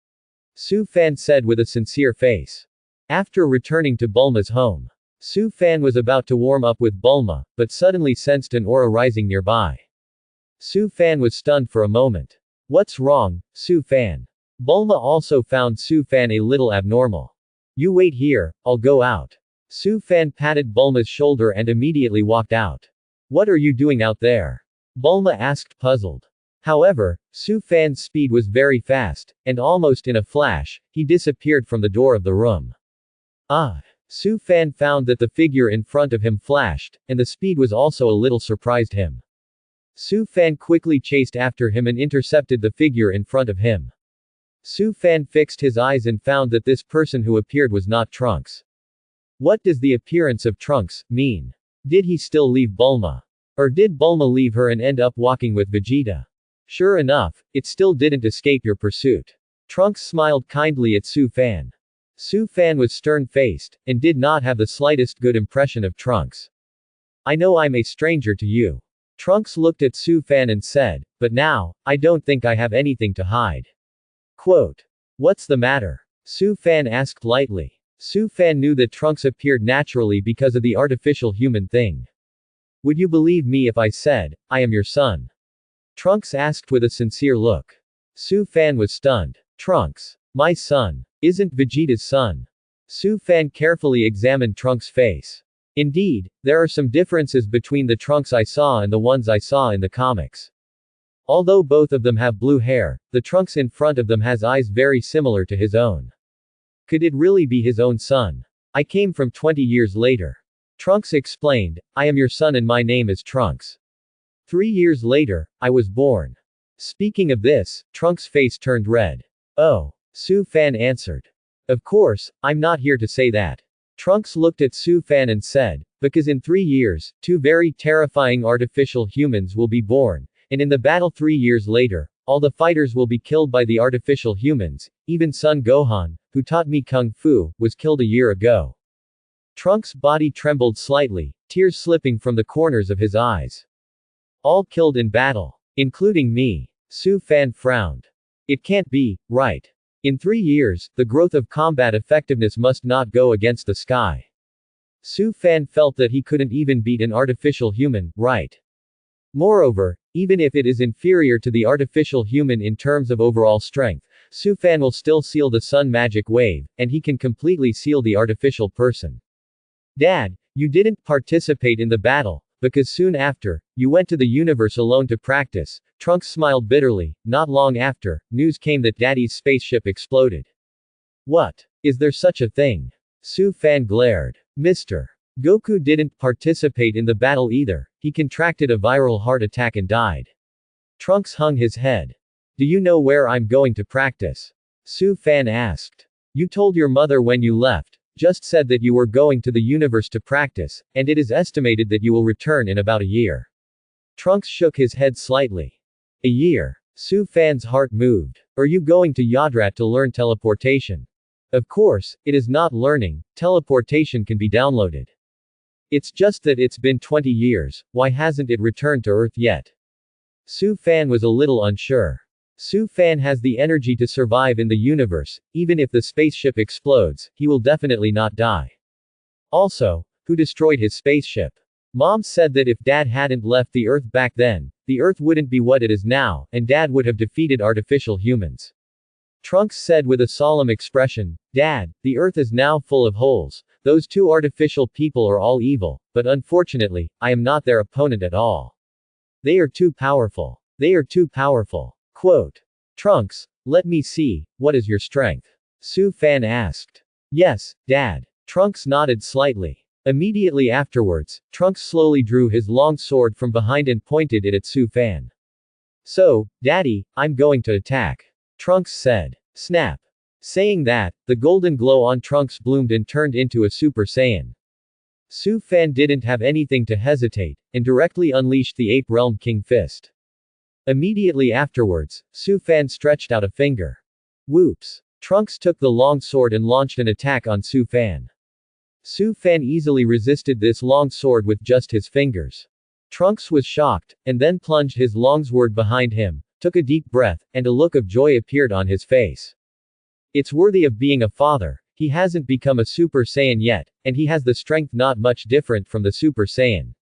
Su Fan said with a sincere face. After returning to Bulma's home, Su Fan was about to warm up with Bulma, but suddenly sensed an aura rising nearby. Su Fan was stunned for a moment. What's wrong, Su Fan? Bulma also found Su Fan a little abnormal. You wait here, I'll go out. Su Fan patted Bulma's shoulder and immediately walked out. What are you doing out there? Bulma asked puzzled. However, Su Fan's speed was very fast, and almost in a flash, he disappeared from the door of the room. Su Fan found that the figure in front of him flashed, and the speed was also a little surprised him. Su Fan quickly chased after him and intercepted the figure in front of him. Su Fan fixed his eyes and found that this person who appeared was not Trunks. What does the appearance of Trunks mean? Did he still leave Bulma? Or did Bulma leave her and end up walking with Vegeta? Sure enough, it still didn't escape your pursuit. Trunks smiled kindly at Su Fan. Su Fan was stern-faced, and did not have the slightest good impression of Trunks. I know I'm a stranger to you. Trunks looked at Su Fan and said, but now, I don't think I have anything to hide. Quote. What's the matter? Su Fan asked lightly. Su Fan knew that Trunks appeared naturally because of the artificial human thing. Would you believe me if I said, I am your son? Trunks asked with a sincere look. Su Fan was stunned. Trunks. My son. Isn't Vegeta's son. Su Fan carefully examined Trunks' face. Indeed, there are some differences between the Trunks I saw and the ones I saw in the comics. Although both of them have blue hair, the Trunks in front of them has eyes very similar to his own. Could it really be his own son? I came from 20 years later. Trunks explained, I am your son and my name is Trunks. 3 years later, I was born. Speaking of this, Trunks' face turned red. Oh. Su Fan answered. Of course, I'm not here to say that. Trunks looked at Su Fan and said, because in 3 years, 2 very terrifying artificial humans will be born, and in the battle 3 years later, all the fighters will be killed by the artificial humans, even Son Gohan, who taught me Kung Fu, was killed a year ago. Trunks' body trembled slightly, tears slipping from the corners of his eyes. All killed in battle. Including me. Su Fan frowned. It can't be, right. In 3 years, the growth of combat effectiveness must not go against the sky. Su Fan felt that he couldn't even beat an artificial human, right? Moreover, even if it is inferior to the artificial human in terms of overall strength, Su Fan will still seal the sun magic wave, and he can completely seal the artificial person. Dad, you didn't participate in the battle, because soon after, you went to the universe alone to practice. Trunks smiled bitterly. Not long after, news came that Daddy's spaceship exploded. What? Is there such a thing? Su Fan glared. Mr. Goku didn't participate in the battle either. He contracted a viral heart attack and died. Trunks hung his head. Do you know where I'm going to practice? Su Fan asked. You told your mother when you left, just said that you were going to the universe to practice, and it is estimated that you will return in about a year. Trunks shook his head slightly. A year. Su Fan's heart moved. Are you going to Yodrat to learn teleportation? Of course, it is not learning, teleportation can be downloaded. It's just that it's been 20 years, why hasn't it returned to Earth yet? Su Fan was a little unsure. Su Fan has the energy to survive in the universe, even if the spaceship explodes, he will definitely not die. Also, who destroyed his spaceship? Mom said that if Dad hadn't left the Earth back then, the Earth wouldn't be what it is now, and Dad would have defeated artificial humans. Trunks said with a solemn expression, Dad, the Earth is now full of holes. Those 2 artificial people are all evil, but unfortunately, I am not their opponent at all. They are too powerful. They are too powerful. Quote. Trunks, let me see, what is your strength? Su Fan asked. Yes, Dad. Trunks nodded slightly. Immediately afterwards, Trunks slowly drew his long sword from behind and pointed it at Su Fan. So, Daddy, I'm going to attack. Trunks said. Snap. Saying that, the golden glow on Trunks bloomed and turned into a Super Saiyan. Su Fan didn't have anything to hesitate, and directly unleashed the Ape Realm King Fist. Immediately afterwards, Su Fan stretched out a finger. Whoops. Trunks took the long sword and launched an attack on Su Fan. Su Fan easily resisted this long sword with just his fingers. Trunks was shocked, and then plunged his long sword behind him, took a deep breath, and a look of joy appeared on his face. It's worthy of being a father. He hasn't become a Super Saiyan yet, and he has the strength not much different from the Super Saiyan.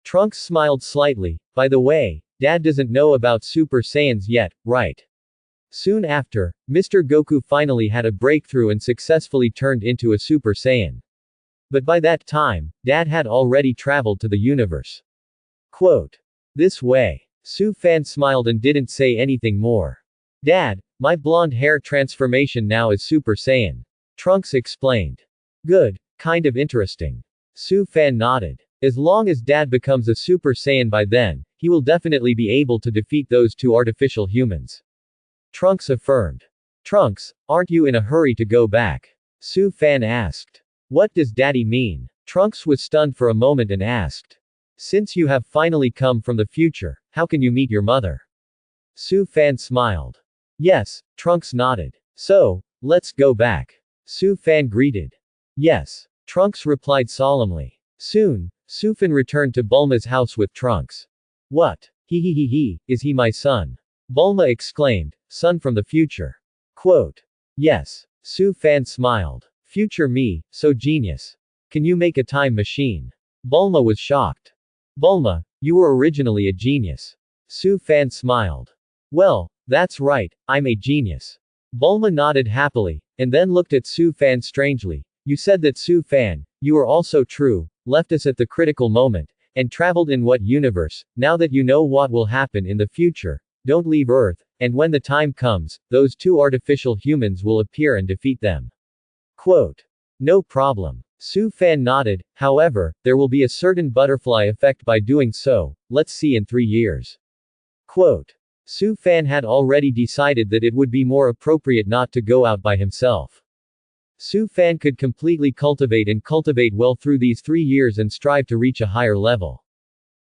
Trunks smiled slightly. By the way, Dad doesn't know about Super Saiyans yet, right? Soon after, Mr. Goku finally had a breakthrough and successfully turned into a Super Saiyan. But by that time, Dad had already traveled to the universe. Quote. This way. Su Fan smiled and didn't say anything more. Dad, my blonde hair transformation now is Super Saiyan. Trunks explained. Good, kind of interesting. Su Fan nodded. As long as Dad becomes a Super Saiyan by then, he will definitely be able to defeat those 2 artificial humans. Trunks affirmed. Trunks, aren't you in a hurry to go back? Su Fan asked. What does Daddy mean? Trunks was stunned for a moment and asked. Since you have finally come from the future, how can you meet your mother? Su Fan smiled. Yes, Trunks nodded. So, let's go back. Su Fan greeted. Yes. Trunks replied solemnly. Soon, Su Fan returned to Bulma's house with Trunks. What? Is he my son? Bulma exclaimed, son from the future. Quote. Yes. Su Fan smiled. Future me, so genius. Can you make a time machine? Bulma was shocked. Bulma, you were originally a genius. Su Fan smiled. Well, that's right, I'm a genius. Bulma nodded happily, and then looked at Su Fan strangely. You said that Su Fan, you are also true, left us at the critical moment, and traveled in what universe, now that you know what will happen in the future, don't leave Earth, and when the time comes, those two artificial humans will appear and defeat them. Quote. No problem. Su Fan nodded, however, there will be a certain butterfly effect by doing so, let's see in 3 years. Quote. Su Fan had already decided that it would be more appropriate not to go out by himself. Su Fan could completely cultivate well through these 3 years and strive to reach a higher level.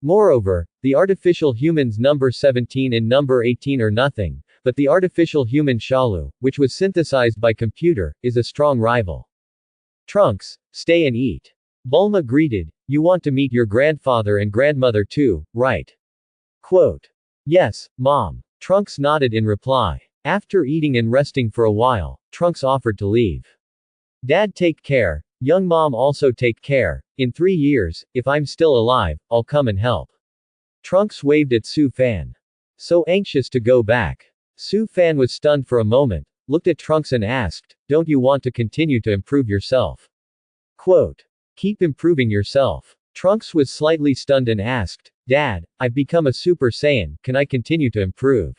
Moreover, the artificial humans number 17 and number 18 are nothing, but the artificial human Shalu, which was synthesized by computer, is a strong rival. Trunks, stay and eat. Bulma greeted, you want to meet your grandfather and grandmother too, right? Quote. Yes, Mom. Trunks nodded in reply. After eating and resting for a while, Trunks offered to leave. Dad take care, young Mom also take care, in 3 years, if I'm still alive, I'll come and help. Trunks waved at Su Fan. So anxious to go back. Su Fan was stunned for a moment, looked at Trunks and asked, don't you want to continue to improve yourself? Quote. Keep improving yourself. Trunks was slightly stunned and asked, Dad, I've become a Super Saiyan, can I continue to improve?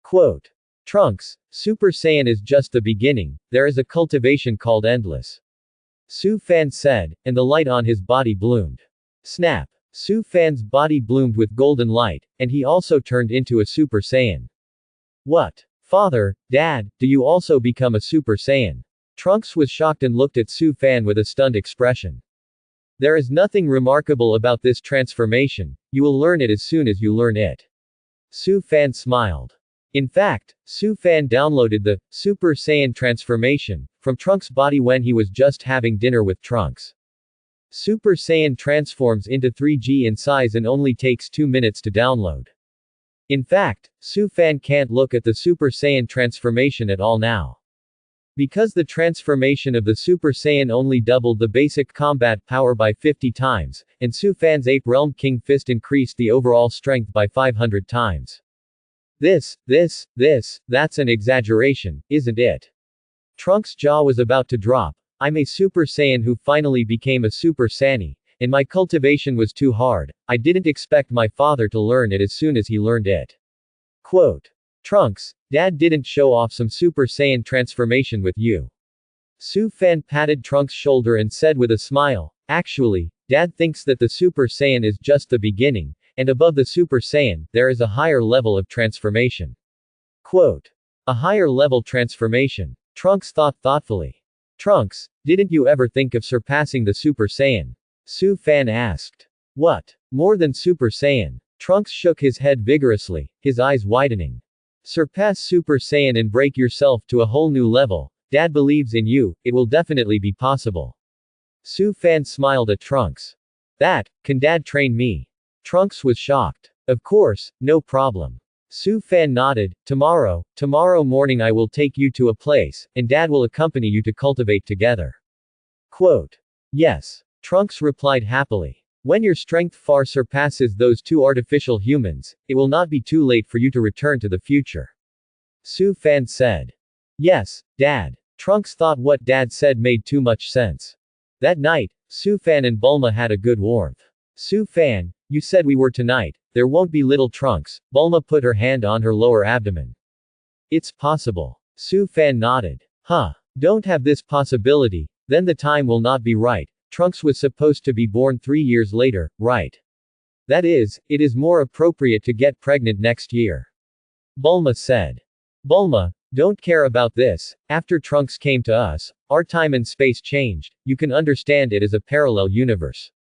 Quote. Trunks, Super Saiyan is just the beginning, there is a cultivation called Endless. Su Fan said, and the light on his body bloomed. Snap. Su Fan's body bloomed with golden light, and he also turned into a Super Saiyan. What? Father, Dad, do you also become a Super Saiyan? Trunks was shocked and looked at Su Fan with a stunned expression. There is nothing remarkable about this transformation, you will learn it as soon as you learn it. Su Fan smiled. In fact, Su Fan downloaded the Super Saiyan transformation from Trunks' body when he was just having dinner with Trunks. Super Saiyan transforms into 3G in size and only takes 2 minutes to download. In fact, Su Fan can't look at the Super Saiyan transformation at all now. Because the transformation of the Super Saiyan only doubled the basic combat power by 50 times, and Su Fan's Ape Realm King Fist increased the overall strength by 500 times. That's an exaggeration, isn't it? Trunks' jaw was about to drop. I'm a Super Saiyan who finally became a Super Saiyan, and my cultivation was too hard, I didn't expect my father to learn it as soon as he learned it. Quote. Trunks, Dad didn't show off some Super Saiyan transformation with you. Su Fan patted Trunks' shoulder and said with a smile, actually, Dad thinks that the Super Saiyan is just the beginning, and above the Super Saiyan, there is a higher level of transformation. Quote. A higher level transformation. Trunks thought thoughtfully. Trunks, didn't you ever think of surpassing the Super Saiyan? Su Fan asked. What? More than Super Saiyan? Trunks shook his head vigorously, his eyes widening. Surpass Super Saiyan and break yourself to a whole new level. Dad believes in you, it will definitely be possible. Su Fan smiled at Trunks. Can Dad train me? Trunks was shocked. Of course, no problem. Su Fan nodded, tomorrow morning I will take you to a place, and Dad will accompany you to cultivate together. Quote. Yes. Trunks replied happily. When your strength far surpasses those two artificial humans, it will not be too late for you to return to the future. Su Fan said. Yes, Dad. Trunks thought what Dad said made too much sense. That night, Su Fan and Bulma had a good warmth. Su Fan, you said we were tonight, there won't be little Trunks. Bulma put her hand on her lower abdomen. It's possible. Su Fan nodded. Huh. Don't have this possibility, then the time will not be right. Trunks was supposed to be born 3 years later, right? That is, it is more appropriate to get pregnant next year. Bulma said. Bulma, don't care about this, after Trunks came to us, our time and space changed, you can understand it as a parallel universe.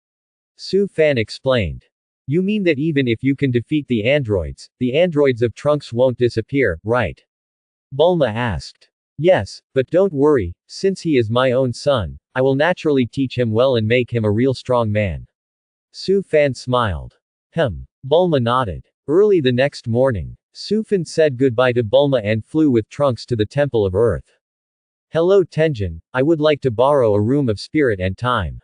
Su Fan explained. You mean that even if you can defeat the androids of Trunks won't disappear, right? Bulma asked. Yes, but don't worry, since he is my own son, I will naturally teach him well and make him a real strong man. Su Fan smiled. Bulma nodded. Early the next morning, Su Fan said goodbye to Bulma and flew with Trunks to the Temple of Earth. Hello Tenjin, I would like to borrow a room of spirit and time.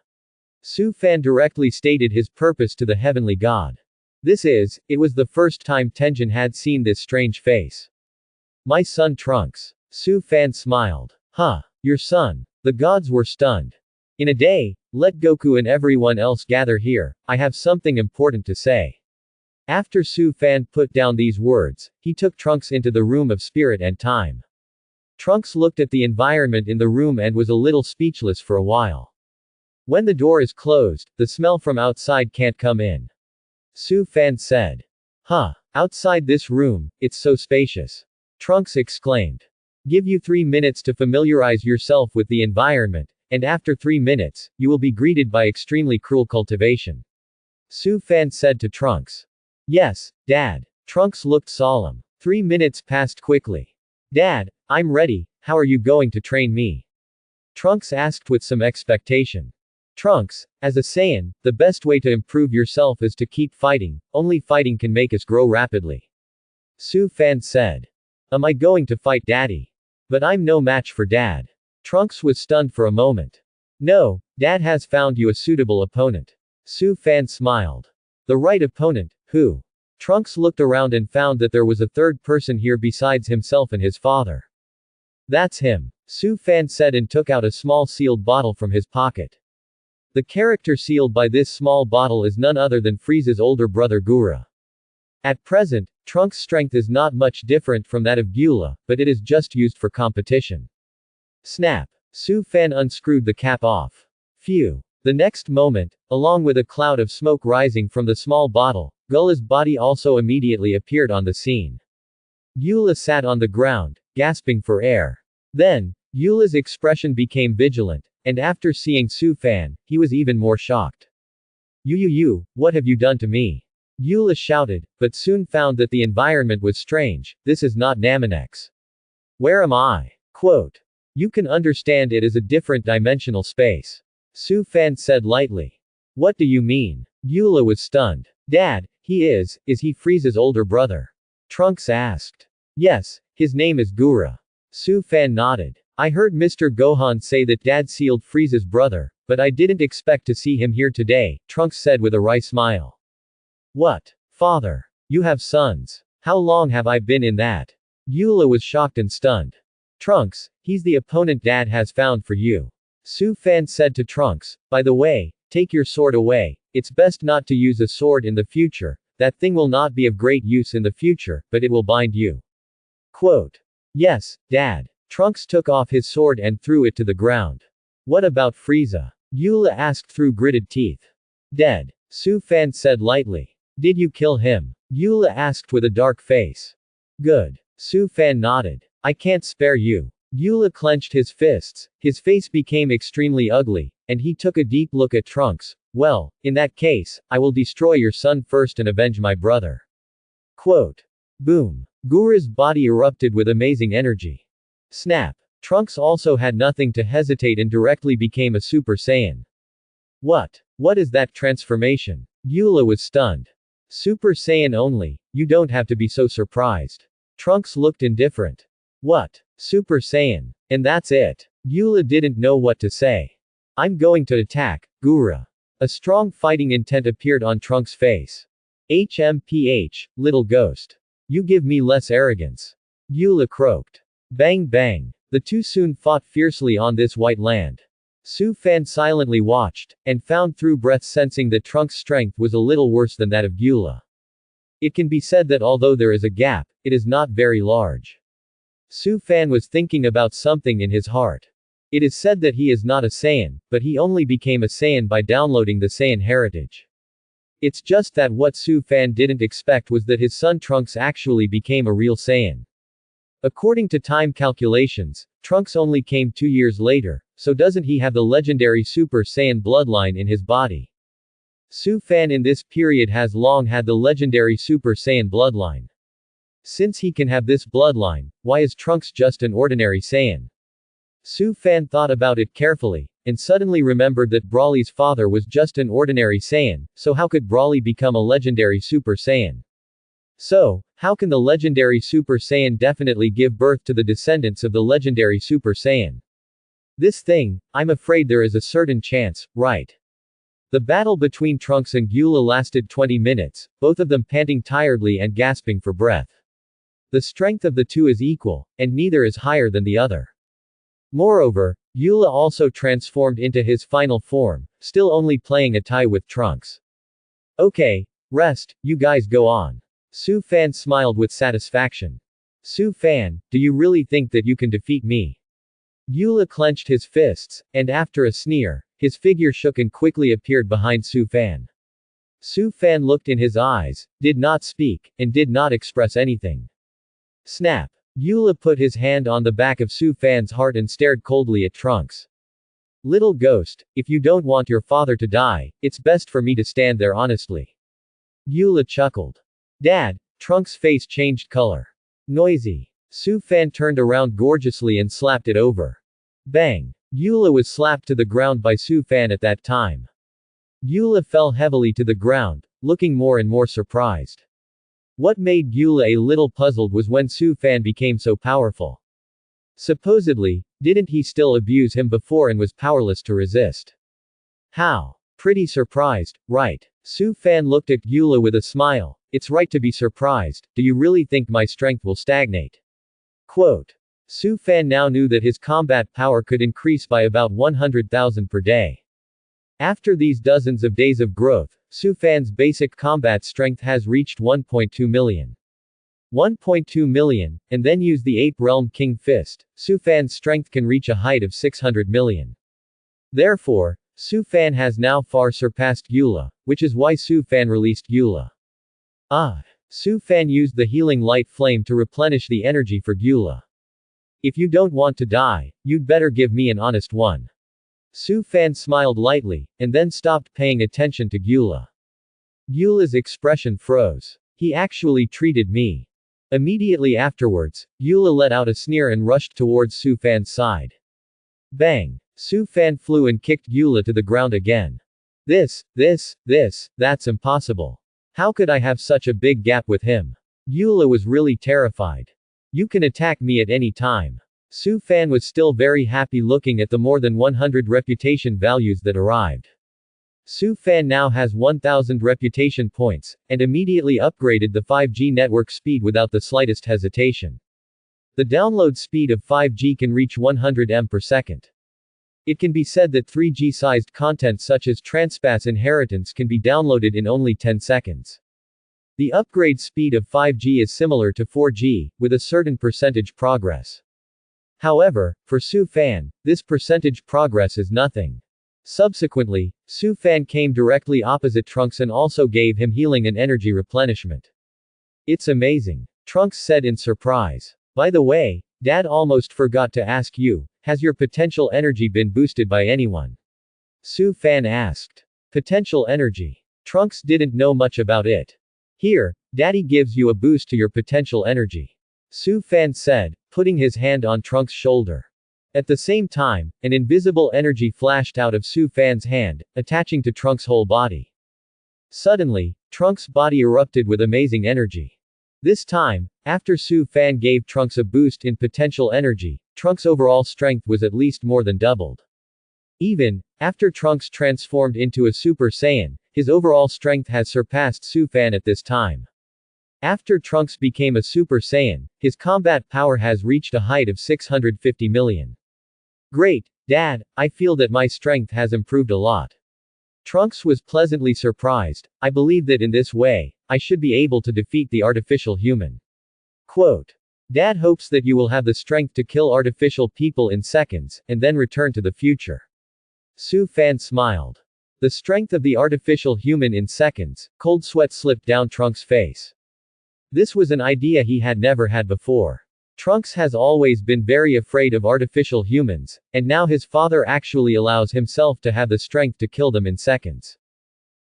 Su Fan directly stated his purpose to the heavenly god. It was the first time Tenjin had seen this strange face. My son Trunks. Su Fan smiled. Huh. Your son. The gods were stunned. In a day, let Goku and everyone else gather here, I have something important to say. After Su Fan put down these words, he took Trunks into the room of spirit and time. Trunks looked at the environment in the room and was a little speechless for a while. When the door is closed, the smell from outside can't come in. Su Fan said. Outside this room, it's so spacious. Trunks exclaimed. Give you 3 minutes to familiarize yourself with the environment, and after 3 minutes, you will be greeted by extremely cruel cultivation. Su Fan said to Trunks. Yes, Dad. Trunks looked solemn. 3 minutes passed quickly. Dad, I'm ready, how are you going to train me? Trunks asked with some expectation. Trunks, as a Saiyan, the best way to improve yourself is to keep fighting, only fighting can make us grow rapidly. Su Fan said. Am I going to fight Daddy? But I'm no match for Dad. Trunks was stunned for a moment. No, Dad has found you a suitable opponent. Su Fan smiled. The right opponent, who? Trunks looked around and found that there was a third person here besides himself and his father. That's him. Su Fan said and took out a small sealed bottle from his pocket. The character sealed by this small bottle is none other than Frieza's older brother Gura. At present, Trunks' strength is not much different from that of Gyula, but it is just used for competition. Snap! Su Fan unscrewed the cap off. Phew! The next moment, along with a cloud of smoke rising from the small bottle, Gyula's body also immediately appeared on the scene. Gyula sat on the ground, gasping for air. Then, Gyula's expression became vigilant, and after seeing Su Fan, he was even more shocked. You, what have you done to me? Gyula shouted, but soon found that the environment was strange, this is not Naminex. Where am I? Quote. You can understand it is a different dimensional space. Su Fan said lightly. What do you mean? Gyula was stunned. Dad, is he Frieza's older brother? Trunks asked. Yes, his name is Gura. Su Fan nodded. I heard Mr. Gohan say that Dad sealed Frieza's brother, but I didn't expect to see him here today, Trunks said with a wry smile. What? Father? You have sons. How long have I been in that? Gyula was shocked and stunned. Trunks, he's the opponent Dad has found for you. Su Fan said to Trunks, by the way, take your sword away, it's best not to use a sword in the future, that thing will not be of great use in the future, but it will bind you. Quote. Yes, Dad. Trunks took off his sword and threw it to the ground. What about Frieza? Gyula asked through gritted teeth. Dead. Su Fan said lightly. Did you kill him? Gyula asked with a dark face. Good. Su Fan nodded. I can't spare you. Gyula clenched his fists, his face became extremely ugly, and he took a deep look at Trunks. Well, in that case, I will destroy your son first and avenge my brother. Quote. Boom. Gura's body erupted with amazing energy. Snap. Trunks also had nothing to hesitate and directly became a Super Saiyan. What? What is that transformation? Gyula was stunned. Super Saiyan only, you don't have to be so surprised. Trunks looked indifferent. What? Super Saiyan. And that's it. Gyula didn't know what to say. I'm going to attack, Gura. A strong fighting intent appeared on Trunks' face. HMPH, little ghost. You give me less arrogance. Gyula croaked. Bang bang. The two soon fought fiercely on this white land. Su Fan silently watched, and found through breath sensing that Trunks' strength was a little worse than that of Gyula. It can be said that although there is a gap, it is not very large. Su Fan was thinking about something in his heart. It is said that he is not a Saiyan, but he only became a Saiyan by downloading the Saiyan heritage. It's just that what Su Fan didn't expect was that his son Trunks actually became a real Saiyan. According to time calculations, Trunks only came 2 years later, so doesn't he have the legendary Super Saiyan bloodline in his body? Su Fan in this period has long had the legendary Super Saiyan bloodline. Since he can have this bloodline, why is Trunks just an ordinary Saiyan? Su Fan thought about it carefully, and suddenly remembered that Broly's father was just an ordinary Saiyan, so how could Broly become a legendary Super Saiyan? So, how can the legendary Super Saiyan definitely give birth to the descendants of the legendary Super Saiyan? This thing, I'm afraid there is a certain chance, right? The battle between Trunks and Gyula lasted 20 minutes, both of them panting tiredly and gasping for breath. The strength of the two is equal, and neither is higher than the other. Moreover, Gyula also transformed into his final form, still only playing a tie with Trunks. Okay, rest, you guys go on. Su Fan smiled with satisfaction. Su Fan, do you really think that you can defeat me? Gyula clenched his fists, and after a sneer, his figure shook and quickly appeared behind Su Fan. Su Fan looked in his eyes, did not speak, and did not express anything. Snap. Gyula put his hand on the back of Su Fan's heart and stared coldly at Trunks. Little ghost, if you don't want your father to die, it's best for me to stand there honestly. Gyula chuckled. Dad, Trunks' face changed color. Noisy. Su Fan turned around gorgeously and slapped it over. Bang. Gyula was slapped to the ground by Su Fan at that time. Gyula fell heavily to the ground, looking more and more surprised. What made Gyula a little puzzled was when Su Fan became so powerful. Supposedly, didn't he still abuse him before and was powerless to resist? How? Pretty surprised, right? Su Fan looked at Gyula with a smile. It's right to be surprised, do you really think my strength will stagnate? Quote. Su Fan now knew that his combat power could increase by about 100,000 per day. After these dozens of days of growth, Su Fan's basic combat strength has reached 1.2 million. 1.2 million, and then use the Ape Realm King Fist, Su Fan's strength can reach a height of 600 million. Therefore, Su Fan has now far surpassed Gyula, which is why Su Fan released Gyula. Su Fan used the healing light flame to replenish the energy for Gyula. If you don't want to die, you'd better give me an honest one. Su Fan smiled lightly, and then stopped paying attention to Gyula. Gyula's expression froze. He actually treated me. Immediately afterwards, Gyula let out a sneer and rushed towards Su Fan's side. Bang! Su Fan flew and kicked Gyula to the ground again. That's impossible. How could I have such a big gap with him? Gyula was really terrified. You can attack me at any time. Su Fan was still very happy looking at the more than 100 reputation values that arrived. Su Fan now has 1000 reputation points, and immediately upgraded the 5G network speed without the slightest hesitation. The download speed of 5G can reach 100 M per second. It can be said that 3G-sized content such as Transpass Inheritance can be downloaded in only 10 seconds. The upgrade speed of 5G is similar to 4G, with a certain percentage progress. However, for Su Fan, this percentage progress is nothing. Subsequently, Su Fan came directly opposite Trunks and also gave him healing and energy replenishment. It's amazing. Trunks said in surprise. By the way, Dad almost forgot to ask you, has your potential energy been boosted by anyone? Su Fan asked. Potential energy. Trunks didn't know much about it. Here, Daddy gives you a boost to your potential energy. Su Fan said, putting his hand on Trunks' shoulder. At the same time, an invisible energy flashed out of Su Fan's hand, attaching to Trunks' whole body. Suddenly, Trunks' body erupted with amazing energy. This time, after Su Fan gave Trunks a boost in potential energy, Trunks' overall strength was at least more than doubled. Even after Trunks transformed into a Super Saiyan, his overall strength has surpassed Su Fan at this time. After Trunks became a Super Saiyan, his combat power has reached a height of 650 million. Great, Dad, I feel that my strength has improved a lot. Trunks was pleasantly surprised. I believe that in this way, I should be able to defeat the artificial human. Quote. Dad hopes that you will have the strength to kill artificial people in seconds, and then return to the future. Su Fan smiled. The strength of the artificial human in seconds, cold sweat slipped down Trunks' face. This was an idea he had never had before. Trunks has always been very afraid of artificial humans, and now his father actually allows himself to have the strength to kill them in seconds.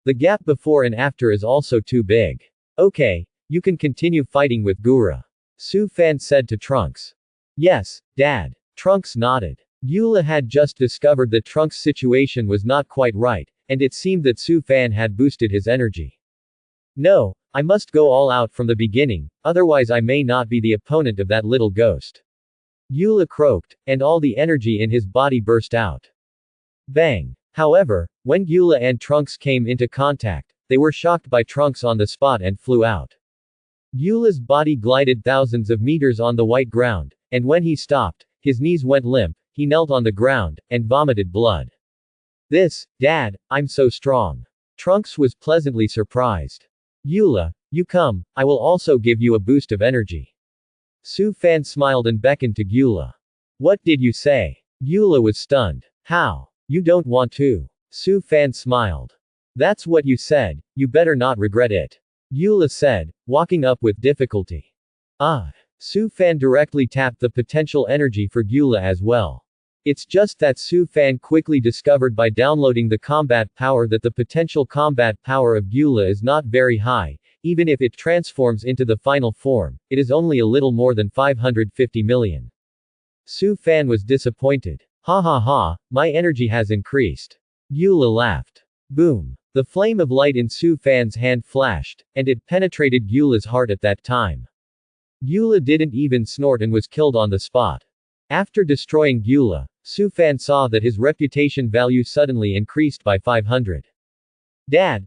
The gap before and after is also too big. Okay, you can continue fighting with Gura. Su Fan said to Trunks. Yes, Dad. Trunks nodded. Gyula had just discovered that Trunks' situation was not quite right, and it seemed that Su Fan had boosted his energy. No, I must go all out from the beginning, otherwise I may not be the opponent of that little ghost. Gyula croaked, and all the energy in his body burst out. Bang! However, when Gyula and Trunks came into contact, they were shocked by Trunks on the spot and flew out. Gyula's body glided thousands of meters on the white ground, and when he stopped, his knees went limp, he knelt on the ground, and vomited blood. This, Dad, I'm so strong. Trunks was pleasantly surprised. Gyula, you come, I will also give you a boost of energy. Su Fan smiled and beckoned to Gyula. What did you say? Gyula was stunned. How? You don't want to? Su Fan smiled. That's what you said, you better not regret it. Gyula said, walking up with difficulty. Su Fan directly tapped the potential energy for Gyula as well. It's just that Su Fan quickly discovered by downloading the combat power that the potential combat power of Gyula is not very high, even if it transforms into the final form, it is only a little more than 550 million. Su Fan was disappointed. Ha ha ha, my energy has increased. Gyula laughed. Boom. The flame of light in Su Fan's hand flashed, and it penetrated Gyula's heart at that time. Gyula didn't even snort and was killed on the spot. After destroying Gyula, Su Fan saw that his reputation value suddenly increased by 500. Dad,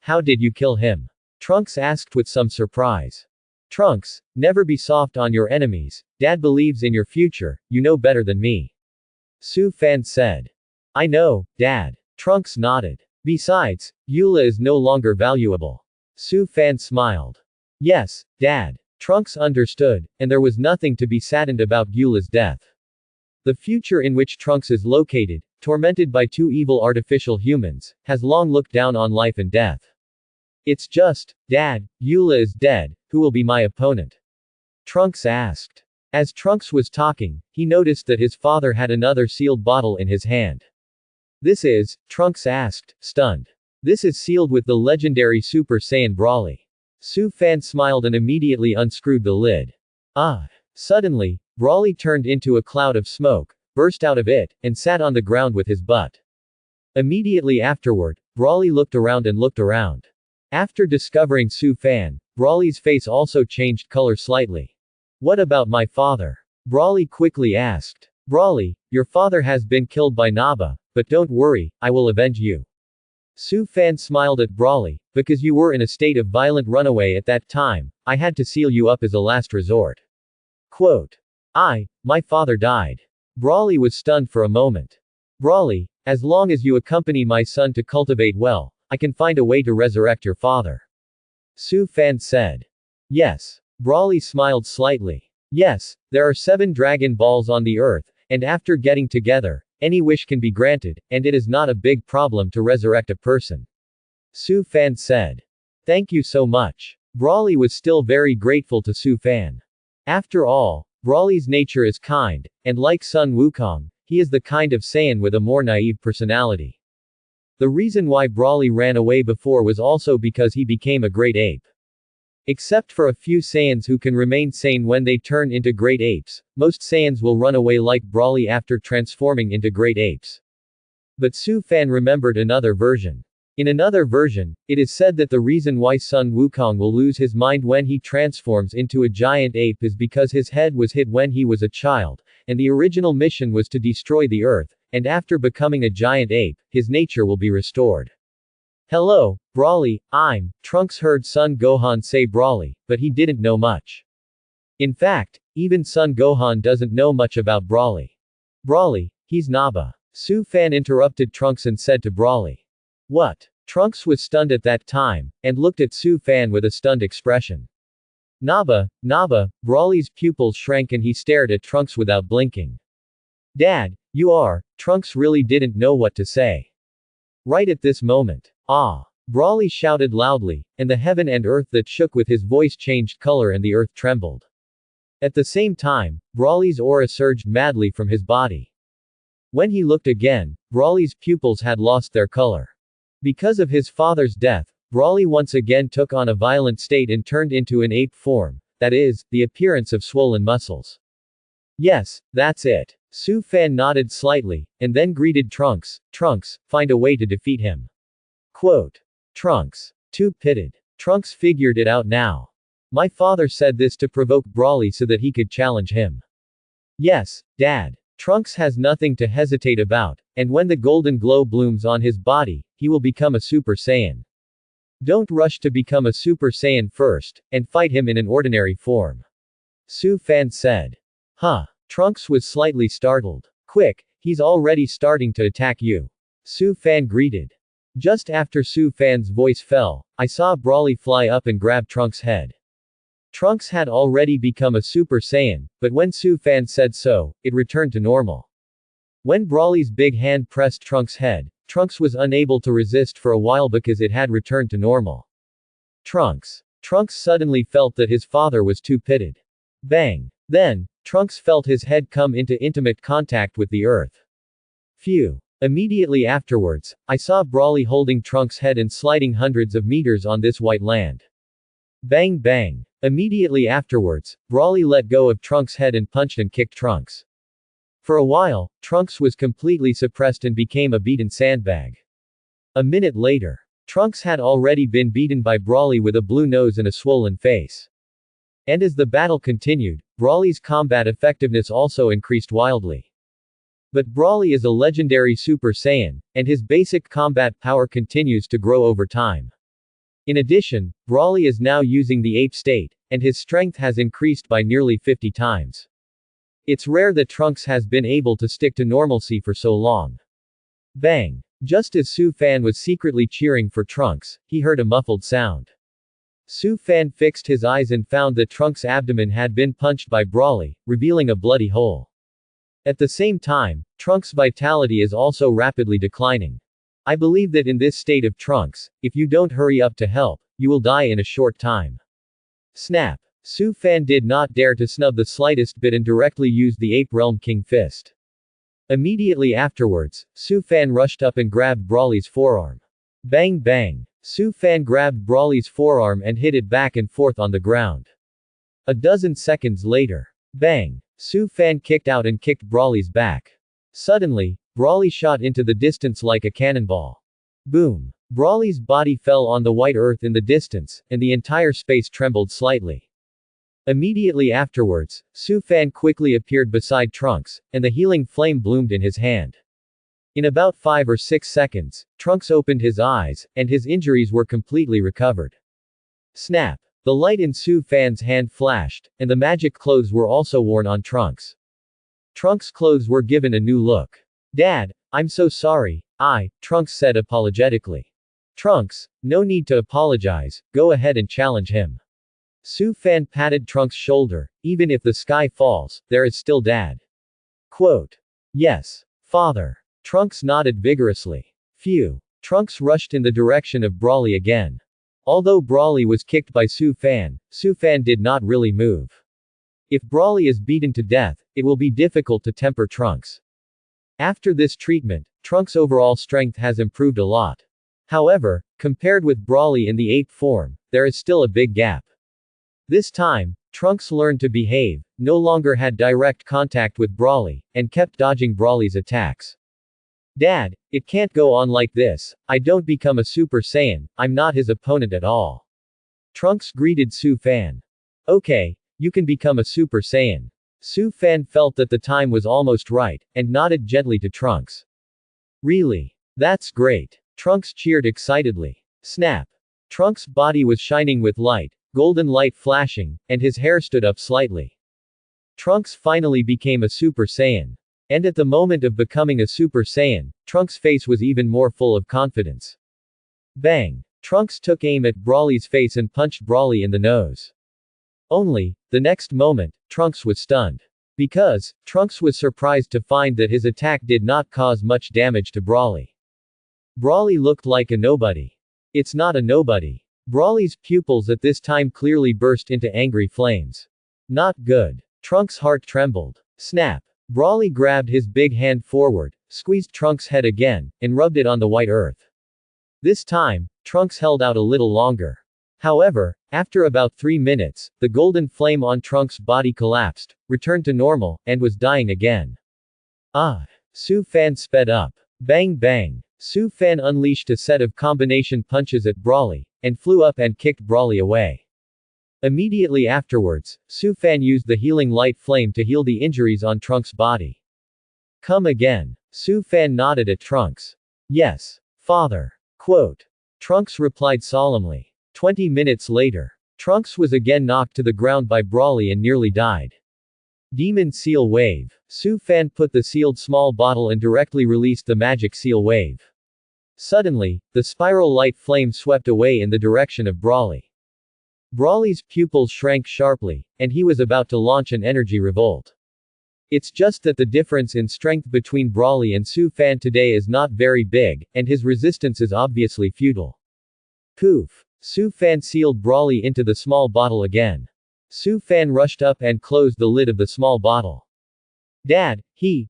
how did you kill him? Trunks asked with some surprise. Trunks, never be soft on your enemies, Dad believes in your future, you know better than me. Su Fan said. I know, Dad. Trunks nodded. Besides, Gyula is no longer valuable. Su Fan smiled. Yes, Dad. Trunks understood, and there was nothing to be saddened about Gyula's death. The future in which Trunks is located, tormented by two evil artificial humans, has long looked down on life and death. It's just, Dad, Gyula is dead, who will be my opponent? Trunks asked. As Trunks was talking, he noticed that his father had another sealed bottle in his hand. This is, Trunks asked, stunned. This is sealed with the legendary Super Saiyan Broly. Su Fan smiled and immediately unscrewed the lid. Suddenly, Broly turned into a cloud of smoke, burst out of it, and sat on the ground with his butt. Immediately afterward, Broly looked around and looked around. After discovering Su Fan, Broly's face also changed color slightly. What about my father? Broly quickly asked. Broly, your father has been killed by Naba, but don't worry, I will avenge you. Su Fan smiled at Broly, because you were in a state of violent runaway at that time, I had to seal you up as a last resort. Quote. My father died. Broly was stunned for a moment. Broly, as long as you accompany my son to cultivate well, I can find a way to resurrect your father. Su Fan said. Yes. Broly smiled slightly. Yes, there are 7 Dragon Balls on the earth, and after getting together, any wish can be granted, and it is not a big problem to resurrect a person. Su Fan said. Thank you so much. Broly was still very grateful to Su Fan. After all, Broly's nature is kind, and like Sun Wukong, he is the kind of Saiyan with a more naive personality. The reason why Broly ran away before was also because he became a great ape. Except for a few Saiyans who can remain sane when they turn into great apes, most Saiyans will run away like Broly after transforming into great apes. But Su Fan remembered another version. In another version, it is said that the reason why Sun Wukong will lose his mind when he transforms into a giant ape is because his head was hit when he was a child, and the original mission was to destroy the earth, and after becoming a giant ape, his nature will be restored. Hello, Broly, Trunks heard Son Gohan say Broly, but he didn't know much. In fact, even Son Gohan doesn't know much about Broly. Broly, he's Naba. Su Fan interrupted Trunks and said to Broly. What? Trunks was stunned at that time, and looked at Su Fan with a stunned expression. Naba, Broly's pupils shrank and he stared at Trunks without blinking. Dad, Trunks really didn't know what to say. Right at this moment. Broly shouted loudly, and the heaven and earth that shook with his voice changed color and the earth trembled. At the same time, Broly's aura surged madly from his body. When he looked again, Broly's pupils had lost their color. Because of his father's death, Brawly once again took on a violent state and turned into an ape form, that is, the appearance of swollen muscles. Yes, that's it. Su Fan nodded slightly, and then greeted Trunks. Trunks, find a way to defeat him. Quote. Trunks. Too pitted. Trunks figured it out now. My father said this to provoke Brawly so that he could challenge him. Yes, Dad. Trunks has nothing to hesitate about, and when the golden glow blooms on his body, he will become a Super Saiyan. Don't rush to become a Super Saiyan first, and fight him in an ordinary form. Su Fan said. Huh. Trunks was slightly startled. Quick, he's already starting to attack you. Su Fan greeted. Just after Su Fan's voice fell, I saw Brawly fly up and grab Trunks' head. Trunks had already become a Super Saiyan, but when Su Fan said so, it returned to normal. When Brawly's big hand pressed Trunks' head, Trunks was unable to resist for a while because it had returned to normal. Trunks. Trunks suddenly felt that his father was too pitted. Bang. Then, Trunks felt his head come into intimate contact with the earth. Phew. Immediately afterwards, I saw Brawly holding Trunks' head and sliding hundreds of meters on this white land. Bang bang. Immediately afterwards, Brawly let go of Trunks' head and punched and kicked Trunks. For a while, Trunks was completely suppressed and became a beaten sandbag. A minute later, Trunks had already been beaten by Brawly with a blue nose and a swollen face. And as the battle continued, Brawly's combat effectiveness also increased wildly. But Brawly is a legendary Super Saiyan, and his basic combat power continues to grow over time. In addition, Brawly is now using the ape state, and his strength has increased by nearly 50 times. It's rare that Trunks has been able to stick to normalcy for so long. Bang! Just as Su Fan was secretly cheering for Trunks, he heard a muffled sound. Su Fan fixed his eyes and found that Trunks' abdomen had been punched by Brawly, revealing a bloody hole. At the same time, Trunks' vitality is also rapidly declining. I believe that in this state of Trunks, if you don't hurry up to help, you will die in a short time. Snap. Su Fan did not dare to snub the slightest bit and directly used the Ape Realm King Fist. Immediately afterwards, Su Fan rushed up and grabbed Brawly's forearm. Bang bang. Su Fan grabbed Brawly's forearm and hit it back and forth on the ground. A dozen seconds later. Bang. Su Fan kicked out and kicked Brawly's back. Suddenly, Brawly shot into the distance like a cannonball. Boom. Brawly's body fell on the white earth in the distance, and the entire space trembled slightly. Immediately afterwards, Su Fan quickly appeared beside Trunks, and the healing flame bloomed in his hand. In about 5 or 6 seconds, Trunks opened his eyes, and his injuries were completely recovered. Snap. The light in Su Fan's hand flashed, and the magic clothes were also worn on Trunks. Trunks' clothes were given a new look. Dad, I'm so sorry, Trunks said apologetically. Trunks, no need to apologize, go ahead and challenge him. Su Fan patted Trunks' shoulder, even if the sky falls, there is still Dad. Quote. Yes, Father. Trunks nodded vigorously. Phew. Trunks rushed in the direction of Brawly again. Although Brawly was kicked by Su Fan did not really move. If Brawly is beaten to death, it will be difficult to temper Trunks. After this treatment, Trunks' overall strength has improved a lot. However, compared with Brawly in the ape form, there is still a big gap. This time, Trunks learned to behave, no longer had direct contact with Brawly, and kept dodging Brawly's attacks. Dad, it can't go on like this, I don't become a Super Saiyan, I'm not his opponent at all. Trunks greeted Su Fan. Okay, you can become a Super Saiyan. Su Fan felt that the time was almost right, and nodded gently to Trunks. Really? That's great. Trunks cheered excitedly. Snap. Trunks' body was shining with light, golden light flashing, and his hair stood up slightly. Trunks finally became a Super Saiyan. And at the moment of becoming a Super Saiyan, Trunks' face was even more full of confidence. Bang! Trunks took aim at Brawly's face and punched Brawly in the nose. Only, the next moment, Trunks was stunned. Because, Trunks was surprised to find that his attack did not cause much damage to Brawly. Brawly looked like a nobody. It's not a nobody. Brawly's pupils at this time clearly burst into angry flames. Not good. Trunks' heart trembled. Snap. Brawly grabbed his big hand forward, squeezed Trunks' head again, and rubbed it on the white earth. This time, Trunks held out a little longer. However, after about 3 minutes, the golden flame on Trunks' body collapsed, returned to normal, and was dying again. Ah! Su Fan sped up. Bang bang! Su Fan unleashed a set of combination punches at Brawly, and flew up and kicked Brawly away. Immediately afterwards, Su Fan used the healing light flame to heal the injuries on Trunks' body. Come again. Su Fan nodded at Trunks. Yes, father. Quote. Trunks replied solemnly. 20 minutes later. Trunks was again knocked to the ground by Brawly and nearly died. Demon Seal Wave. Su Fan put the sealed small bottle and directly released the magic seal wave. Suddenly, the spiral light flame swept away in the direction of Brawly. Brawly's pupils shrank sharply, and he was about to launch an energy revolt. It's just that the difference in strength between Brawly and Su Fan today is not very big, and his resistance is obviously futile. Poof! Su Fan sealed Brawly into the small bottle again. Su Fan rushed up and closed the lid of the small bottle. Dad,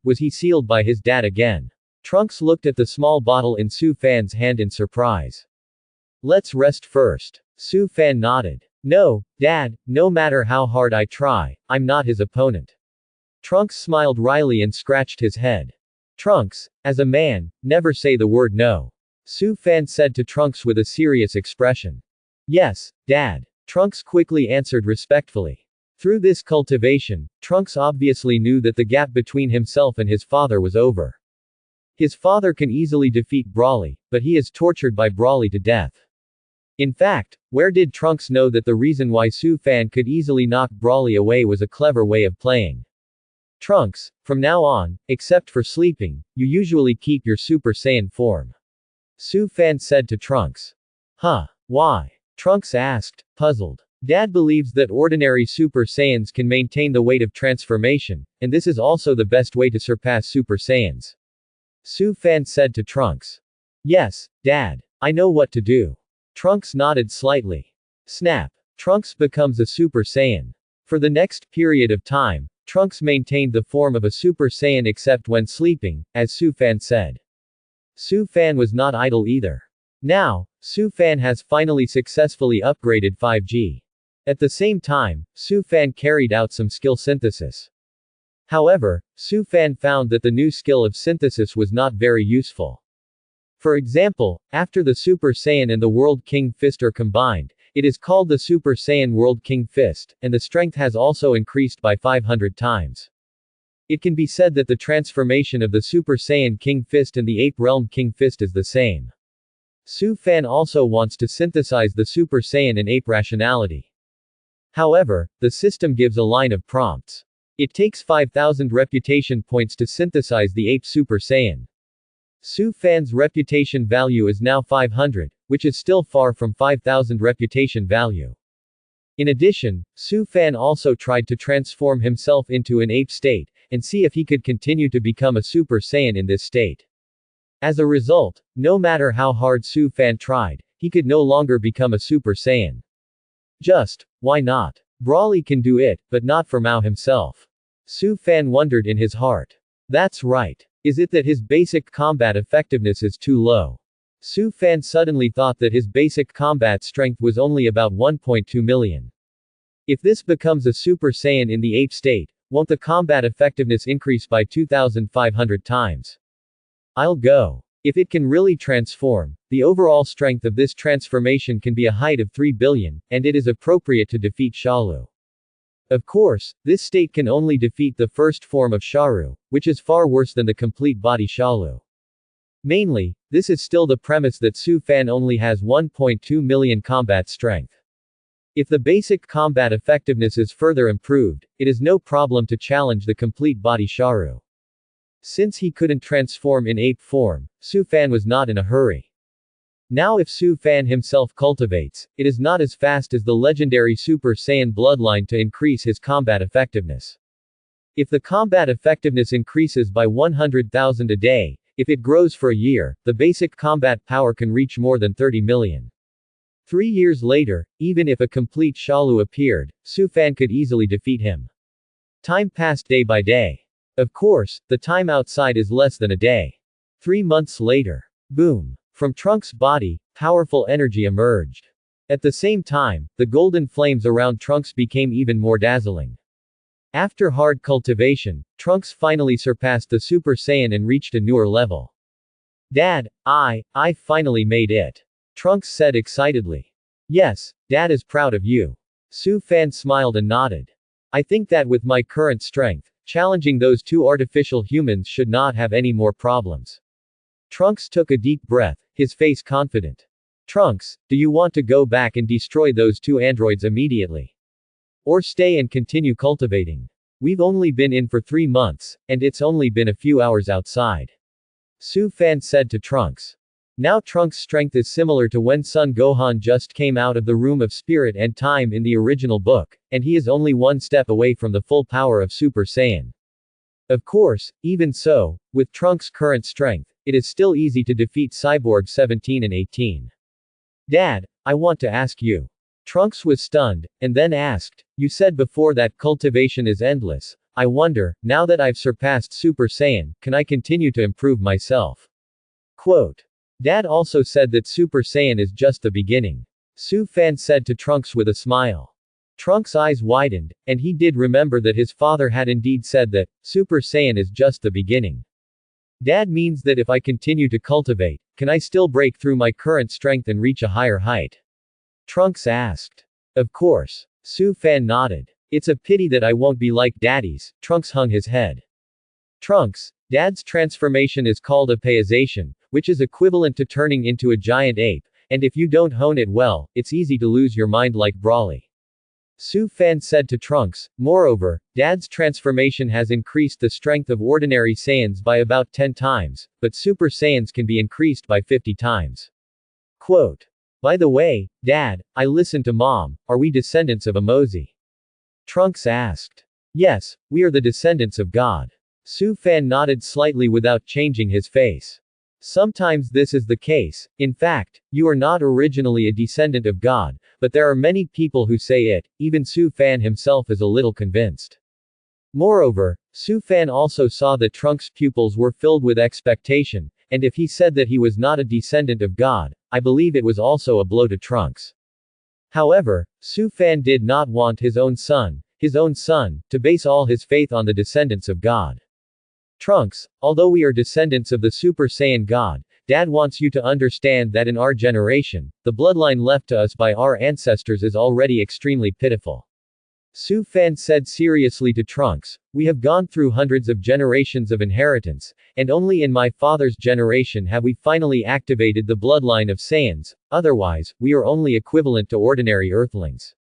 was he sealed by his dad again? Trunks looked at the small bottle in Su Fan's hand in surprise. Let's rest first. Su Fan nodded. No, Dad, no matter how hard I try, I'm not his opponent. Trunks smiled wryly and scratched his head. Trunks, as a man, never say the word no. Su Fan said to Trunks with a serious expression. Yes, Dad. Trunks quickly answered respectfully. Through this cultivation, Trunks obviously knew that the gap between himself and his father was over. His father can easily defeat Brawly, but he is tortured by Brawly to death. In fact, where did Trunks know that the reason why Su Fan could easily knock Brawly away was a clever way of playing? Trunks, from now on, except for sleeping, you usually keep your Super Saiyan form. Su Fan said to Trunks. Huh? Why? Trunks asked, puzzled. Dad believes that ordinary Super Saiyans can maintain the weight of transformation, and this is also the best way to surpass Super Saiyans. Su Fan said to Trunks. Yes, Dad. I know what to do. Trunks nodded slightly. Snap. Trunks becomes a Super Saiyan. For the next period of time, Trunks maintained the form of a Super Saiyan except when sleeping, as Su Fan said. Su Fan was not idle either. Now, Su Fan has finally successfully upgraded 5G. At the same time, Su Fan carried out some skill synthesis. However, Su Fan found that the new skill of synthesis was not very useful. For example, after the Super Saiyan and the World King Fist are combined, it is called the Super Saiyan World King Fist, and the strength has also increased by 500 times. It can be said that the transformation of the Super Saiyan King Fist and the Ape Realm King Fist is the same. Su Fan also wants to synthesize the Super Saiyan and Ape rationality. However, the system gives a line of prompts. It takes 5,000 reputation points to synthesize the Ape Super Saiyan. Su Fan's reputation value is now 500, which is still far from 5,000 reputation value. In addition, Su Fan also tried to transform himself into an ape state, and see if he could continue to become a Super Saiyan in this state. As a result, no matter how hard Su Fan tried, he could no longer become a Super Saiyan. Just, why not? Brawly can do it, but not for Mao himself. Su Fan wondered in his heart. That's right. Is it that his basic combat effectiveness is too low? Su Fan suddenly thought that his basic combat strength was only about 1.2 million. If this becomes a Super Saiyan in the ape state, won't the combat effectiveness increase by 2,500 times? I'll go. If it can really transform, the overall strength of this transformation can be a height of 3 billion, and it is appropriate to defeat Shalu. Of course, this state can only defeat the first form of Sharu, which is far worse than the complete body Shalu. Mainly, this is still the premise that Su Fan only has 1.2 million combat strength. If the basic combat effectiveness is further improved, it is no problem to challenge the complete body Sharu. Since he couldn't transform in ape form, Su Fan was not in a hurry. Now if Su Fan himself cultivates, it is not as fast as the legendary Super Saiyan bloodline to increase his combat effectiveness. If the combat effectiveness increases by 100,000 a day, if it grows for a year, the basic combat power can reach more than 30 million. 3 years later, even if a complete Shalu appeared, Su Fan could easily defeat him. Time passed day by day. Of course, the time outside is less than a day. 3 months later. Boom. From Trunks' body, powerful energy emerged. At the same time, the golden flames around Trunks became even more dazzling. After hard cultivation, Trunks finally surpassed the Super Saiyan and reached a newer level. Dad, I finally made it. Trunks said excitedly. Yes, Dad is proud of you. Su Fan smiled and nodded. I think that with my current strength, challenging those two artificial humans should not have any more problems. Trunks took a deep breath, his face confident. Trunks, do you want to go back and destroy those two androids immediately? Or stay and continue cultivating? We've only been in for 3 months, and it's only been a few hours outside. Su Fan said to Trunks. Now Trunks' strength is similar to when Son Gohan just came out of the Room of Spirit and Time in the original book, and he is only one step away from the full power of Super Saiyan. Of course, even so, with Trunks' current strength, it is still easy to defeat Cyborg 17 and 18. Dad, I want to ask you. Trunks was stunned, and then asked, you said before that cultivation is endless. I wonder, now that I've surpassed Super Saiyan, can I continue to improve myself? Quote. Dad also said that Super Saiyan is just the beginning. Su Fan said to Trunks with a smile. Trunks' eyes widened, and he did remember that his father had indeed said that, Super Saiyan is just the beginning. Dad means that if I continue to cultivate, can I still break through my current strength and reach a higher height? Trunks asked. Of course. Su Fan nodded. It's a pity that I won't be like Daddy's. Trunks hung his head. Trunks, Dad's transformation is called apeization, which is equivalent to turning into a giant ape, and if you don't hone it well, it's easy to lose your mind like Broly. Su Fan said to Trunks, moreover, Dad's transformation has increased the strength of ordinary Saiyans by about 10 times, but Super Saiyans can be increased by 50 times. Quote. By the way, Dad, I listened to Mom, are we descendants of Amozi? Trunks asked. Yes, we are the descendants of God. Su Fan nodded slightly without changing his face. Sometimes this is the case. In fact, you are not originally a descendant of God, but there are many people who say it. Even Su Fan himself is a little convinced. Moreover, Su Fan also saw that Trunks' pupils were filled with expectation, and if he said that he was not a descendant of God, I believe it was also a blow to Trunks. However, Su Fan did not want his own son, to base all his faith on the descendants of God. Trunks, although we are descendants of the Super Saiyan God, Dad wants you to understand that in our generation, the bloodline left to us by our ancestors is already extremely pitiful. Su Fan said seriously to Trunks, we have gone through hundreds of generations of inheritance, and only in my father's generation have we finally activated the bloodline of Saiyans, otherwise, we are only equivalent to ordinary Earthlings.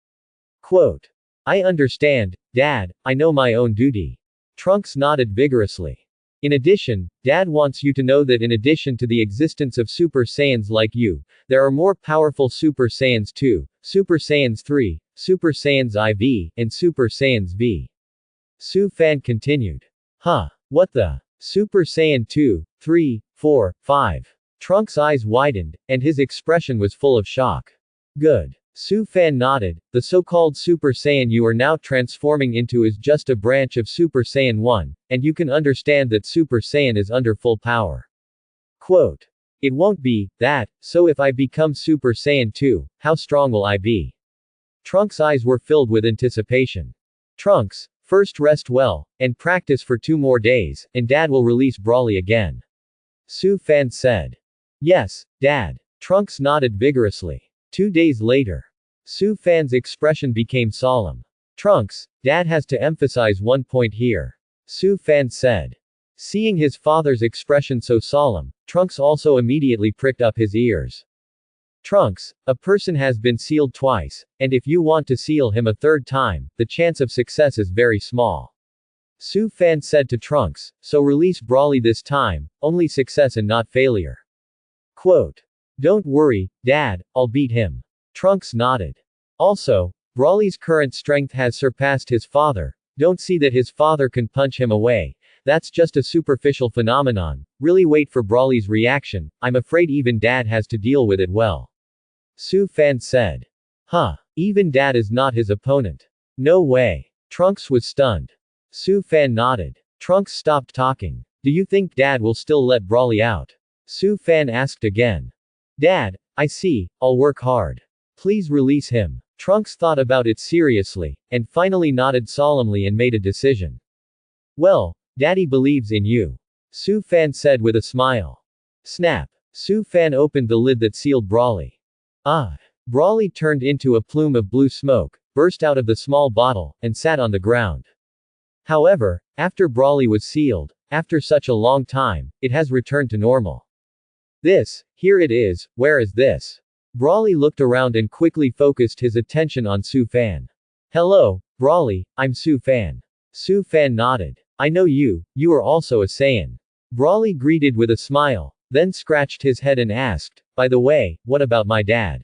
Quote. I understand, Dad, I know my own duty. Trunks nodded vigorously. In addition, Dad wants you to know that in addition to the existence of Super Saiyans like you, there are more powerful Super Saiyans 2, Super Saiyans 3, Super Saiyans IV, and Super Saiyans V. Su Fan continued. Huh. What the? Super Saiyan 2, 3, 4, 5. Trunks' eyes widened, and his expression was full of shock. Good. Su Fan nodded. The so-called Super Saiyan you are now transforming into is just a branch of Super Saiyan 1, and you can understand that Super Saiyan is under full power. Quote. It won't be that, so if I become Super Saiyan 2, how strong will I be? Trunks' eyes were filled with anticipation. Trunks, first rest well, and practice for 2 more days, and Dad will release Broly again. Su Fan said. Yes, Dad. Trunks nodded vigorously. 2 days later. Su Fan's expression became solemn. Trunks, Dad has to emphasize one point here. Su Fan said. Seeing his father's expression so solemn, Trunks also immediately pricked up his ears. Trunks, a person has been sealed twice, and if you want to seal him a 3rd time, the chance of success is very small. Su Fan said to Trunks, so release Broly this time, only success and not failure. Quote. Don't worry, Dad, I'll beat him. Trunks nodded. Also, Broly's current strength has surpassed his father. Don't see that his father can punch him away. That's just a superficial phenomenon. Really wait for Broly's reaction. I'm afraid even Dad has to deal with it well. Su Fan said. Huh. Even Dad is not his opponent. No way. Trunks was stunned. Su Fan nodded. Trunks stopped talking. Do you think Dad will still let Broly out? Su Fan asked again. Dad, I see, I'll work hard. Please release him. Trunks thought about it seriously, and finally nodded solemnly and made a decision. Well, Daddy believes in you. Su Fan said with a smile. Snap. Su Fan opened the lid that sealed Brawly. Ah. Brawly turned into a plume of blue smoke, burst out of the small bottle, and sat on the ground. However, after Brawly was sealed, after such a long time, it has returned to normal. Here it is, where is this? Brawly looked around and quickly focused his attention on Su Fan. Hello, Brawly, I'm Su Fan. Su Fan nodded. I know you are also a Saiyan. Brawly greeted with a smile, then scratched his head and asked, by the way, what about my dad?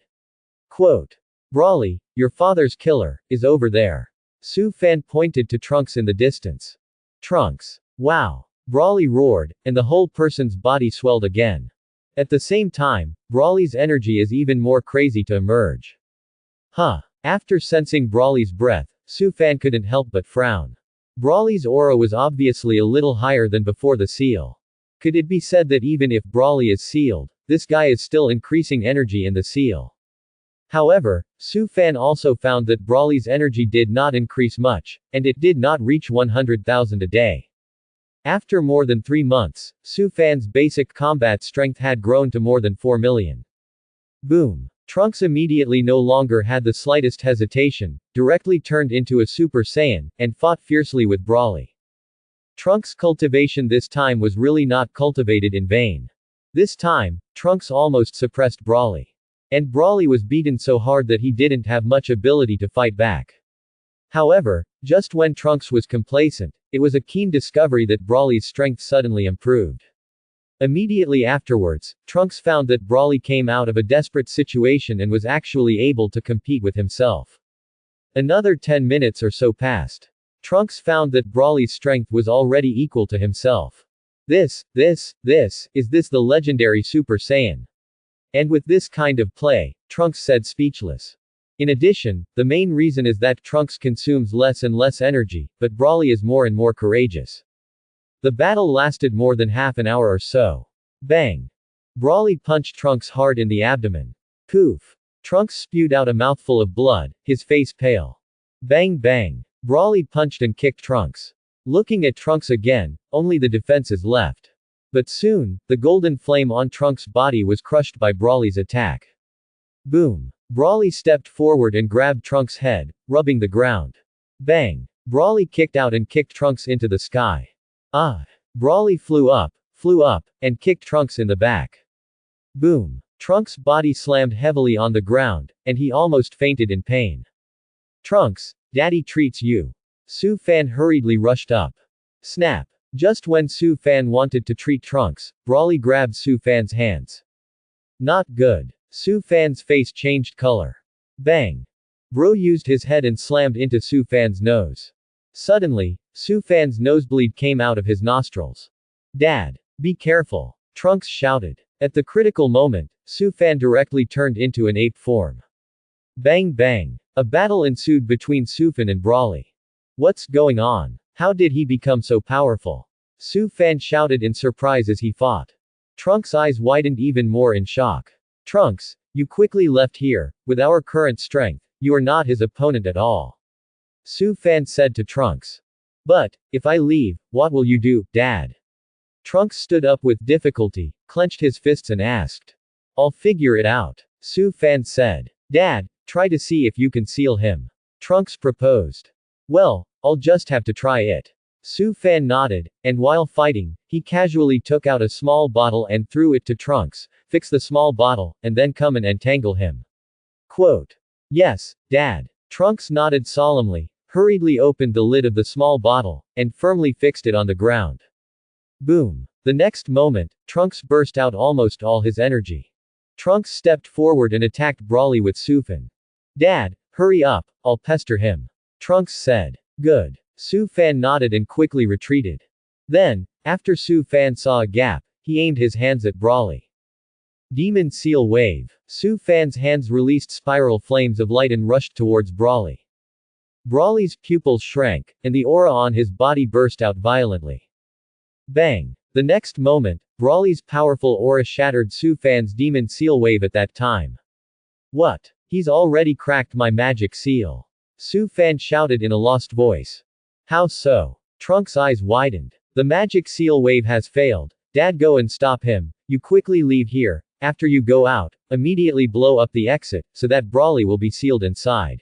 Quote. Brawly, your father's killer, is over there. Su Fan pointed to Trunks in the distance. Trunks. Wow. Brawly roared, and the whole person's body swelled again. At the same time, Brawly's energy is even more crazy to emerge. Huh. After sensing Brawly's breath, Su Fan couldn't help but frown. Brawly's aura was obviously a little higher than before the seal. Could it be said that even if Brawly is sealed, this guy is still increasing energy in the seal? However, Su Fan also found that Brawly's energy did not increase much, and it did not reach 100,000 a day. After more than 3 months, Su Fan's basic combat strength had grown to more than 4 million. Boom. Trunks immediately no longer had the slightest hesitation, directly turned into a Super Saiyan, and fought fiercely with Brawly. Trunks' cultivation this time was really not cultivated in vain. This time, Trunks almost suppressed Brawly. And Brawly was beaten so hard that he didn't have much ability to fight back. However, just when Trunks was complacent, it was a keen discovery that Brawly's strength suddenly improved. Immediately afterwards, Trunks found that Brawly came out of a desperate situation and was actually able to compete with himself. Another 10 minutes or so passed. Trunks found that Brawly's strength was already equal to himself. Is this the legendary Super Saiyan? And with this kind of play, Trunks said speechless. In addition, the main reason is that Trunks consumes less and less energy, but Brawly is more and more courageous. The battle lasted more than half an hour or so. Bang! Brawly punched Trunks hard in the abdomen. Poof! Trunks spewed out a mouthful of blood, his face pale. Bang bang! Brawly punched and kicked Trunks. Looking at Trunks again, only the defenses left. But soon, the golden flame on Trunks' body was crushed by Brawly's attack. Boom! Brawly stepped forward and grabbed Trunks' head, rubbing the ground. Bang! Brawly kicked out and kicked Trunks into the sky. Ah! Brawly flew up, and kicked Trunks in the back. Boom! Trunks' body slammed heavily on the ground, and he almost fainted in pain. Trunks, Daddy treats you. Su Fan hurriedly rushed up. Snap! Just when Su Fan wanted to treat Trunks, Brawly grabbed Su Fan's hands. Not good. Su Fan's face changed color. Bang! Bro used his head and slammed into Su Fan's nose. Suddenly, Su Fan's nosebleed came out of his nostrils. Dad! Be careful! Trunks shouted. At the critical moment, Su Fan directly turned into an ape form. Bang bang! A battle ensued between Su Fan and Brawly. What's going on? How did he become so powerful? Su Fan shouted in surprise as he fought. Trunks' eyes widened even more in shock. Trunks, you quickly left here. With our current strength, you are not his opponent at all. Su Fan said to Trunks. But, if I leave, what will you do, Dad? Trunks stood up with difficulty, clenched his fists and asked. I'll figure it out. Su Fan said. Dad, try to see if you can seal him. Trunks proposed. Well, I'll just have to try it. Su Fan nodded, and while fighting, he casually took out a small bottle and threw it to Trunks. Fix the small bottle, and then come and entangle him. Quote. Yes, Dad. Trunks nodded solemnly, hurriedly opened the lid of the small bottle, and firmly fixed it on the ground. Boom. The next moment, Trunks burst out almost all his energy. Trunks stepped forward and attacked Brawly with Su Fan. Dad, hurry up, I'll pester him. Trunks said. Good. Su Fan nodded and quickly retreated. Then, after Su Fan saw a gap, he aimed his hands at Brawly. Demon Seal Wave. Su Fan's hands released spiral flames of light and rushed towards Brawly. Brawly's pupils shrank, and the aura on his body burst out violently. Bang! The next moment, Brawly's powerful aura shattered Su Fan's demon seal wave at that time. What? He's already cracked my magic seal. Su Fan shouted in a lost voice. How so? Trunks' eyes widened. The magic seal wave has failed. Dad, go and stop him. You quickly leave here. After you go out, immediately blow up the exit, so that Brawly will be sealed inside.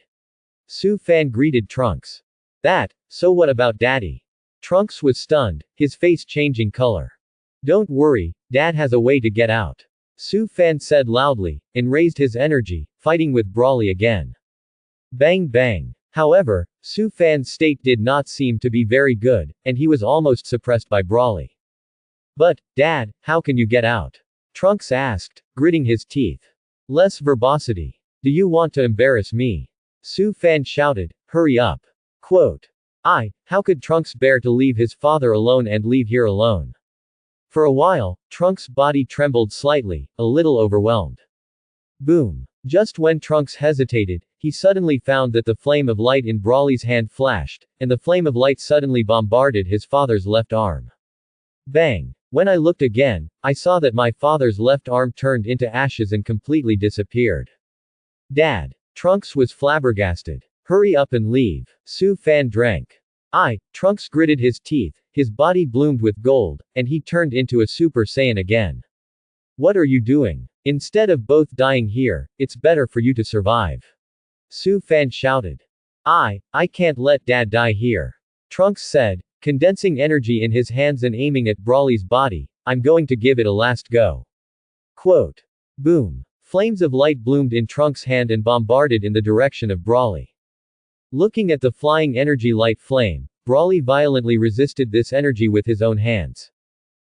Su Fan greeted Trunks. So what about Daddy? Trunks was stunned, his face changing color. Don't worry, Dad has a way to get out. Su Fan said loudly, and raised his energy, fighting with Brawly again. Bang bang. However, Su Fan's state did not seem to be very good, and he was almost suppressed by Brawly. But, Dad, how can you get out? Trunks asked, gritting his teeth. Less verbosity. Do you want to embarrass me? Su Fan shouted, hurry up. Quote. How could Trunks bear to leave his father alone and leave here alone? For a while, Trunks' body trembled slightly, a little overwhelmed. Boom. Just when Trunks hesitated, he suddenly found that the flame of light in Brawly's hand flashed, and the flame of light suddenly bombarded his father's left arm. Bang. When I looked again, I saw that my father's left arm turned into ashes and completely disappeared. Dad. Trunks was flabbergasted. Hurry up and leave. Su Fan drank. Trunks gritted his teeth, his body bloomed with gold, and he turned into a Super Saiyan again. What are you doing? Instead of both dying here, it's better for you to survive. Su Fan shouted. I can't let Dad die here. Trunks said, condensing energy in his hands and aiming at Brawly's body. I'm going to give it a last go. Quote. Boom. Flames of light bloomed in Trunks' hand and bombarded in the direction of Brawly. Looking at the flying energy light flame, Brawly violently resisted this energy with his own hands.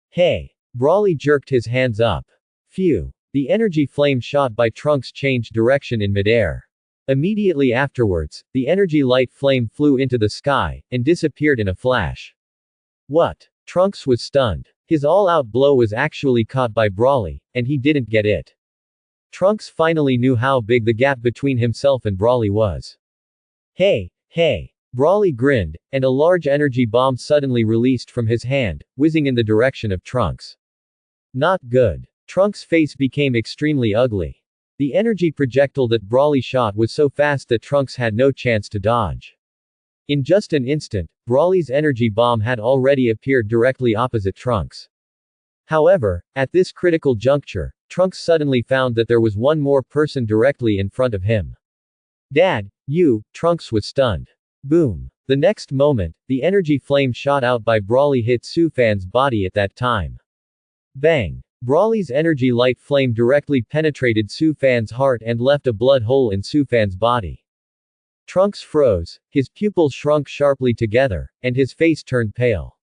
Hey! Brawly jerked his hands up. Phew! The energy flame shot by Trunks changed direction in midair. Immediately afterwards, the energy light flame flew into the sky, and disappeared in a flash. What? Trunks was stunned. His all-out blow was actually caught by Brawly, and he didn't get it. Trunks finally knew how big the gap between himself and Brawly was. Hey! Brawly grinned, and a large energy bomb suddenly released from his hand, whizzing in the direction of Trunks. Not good. Trunks' face became extremely ugly. The energy projectile that Brawly shot was so fast that Trunks had no chance to dodge. In just an instant, Brawly's energy bomb had already appeared directly opposite Trunks. However, at this critical juncture, Trunks suddenly found that there was one more person directly in front of him. Dad, Trunks was stunned. Boom. The next moment, the energy flame shot out by Brawly hit Su Fan's body at that time. Bang. Brawly's energy light flame directly penetrated Su Fan's heart and left a blood hole in Su Fan's body. Trunks froze, his pupils shrunk sharply together, and his face turned pale.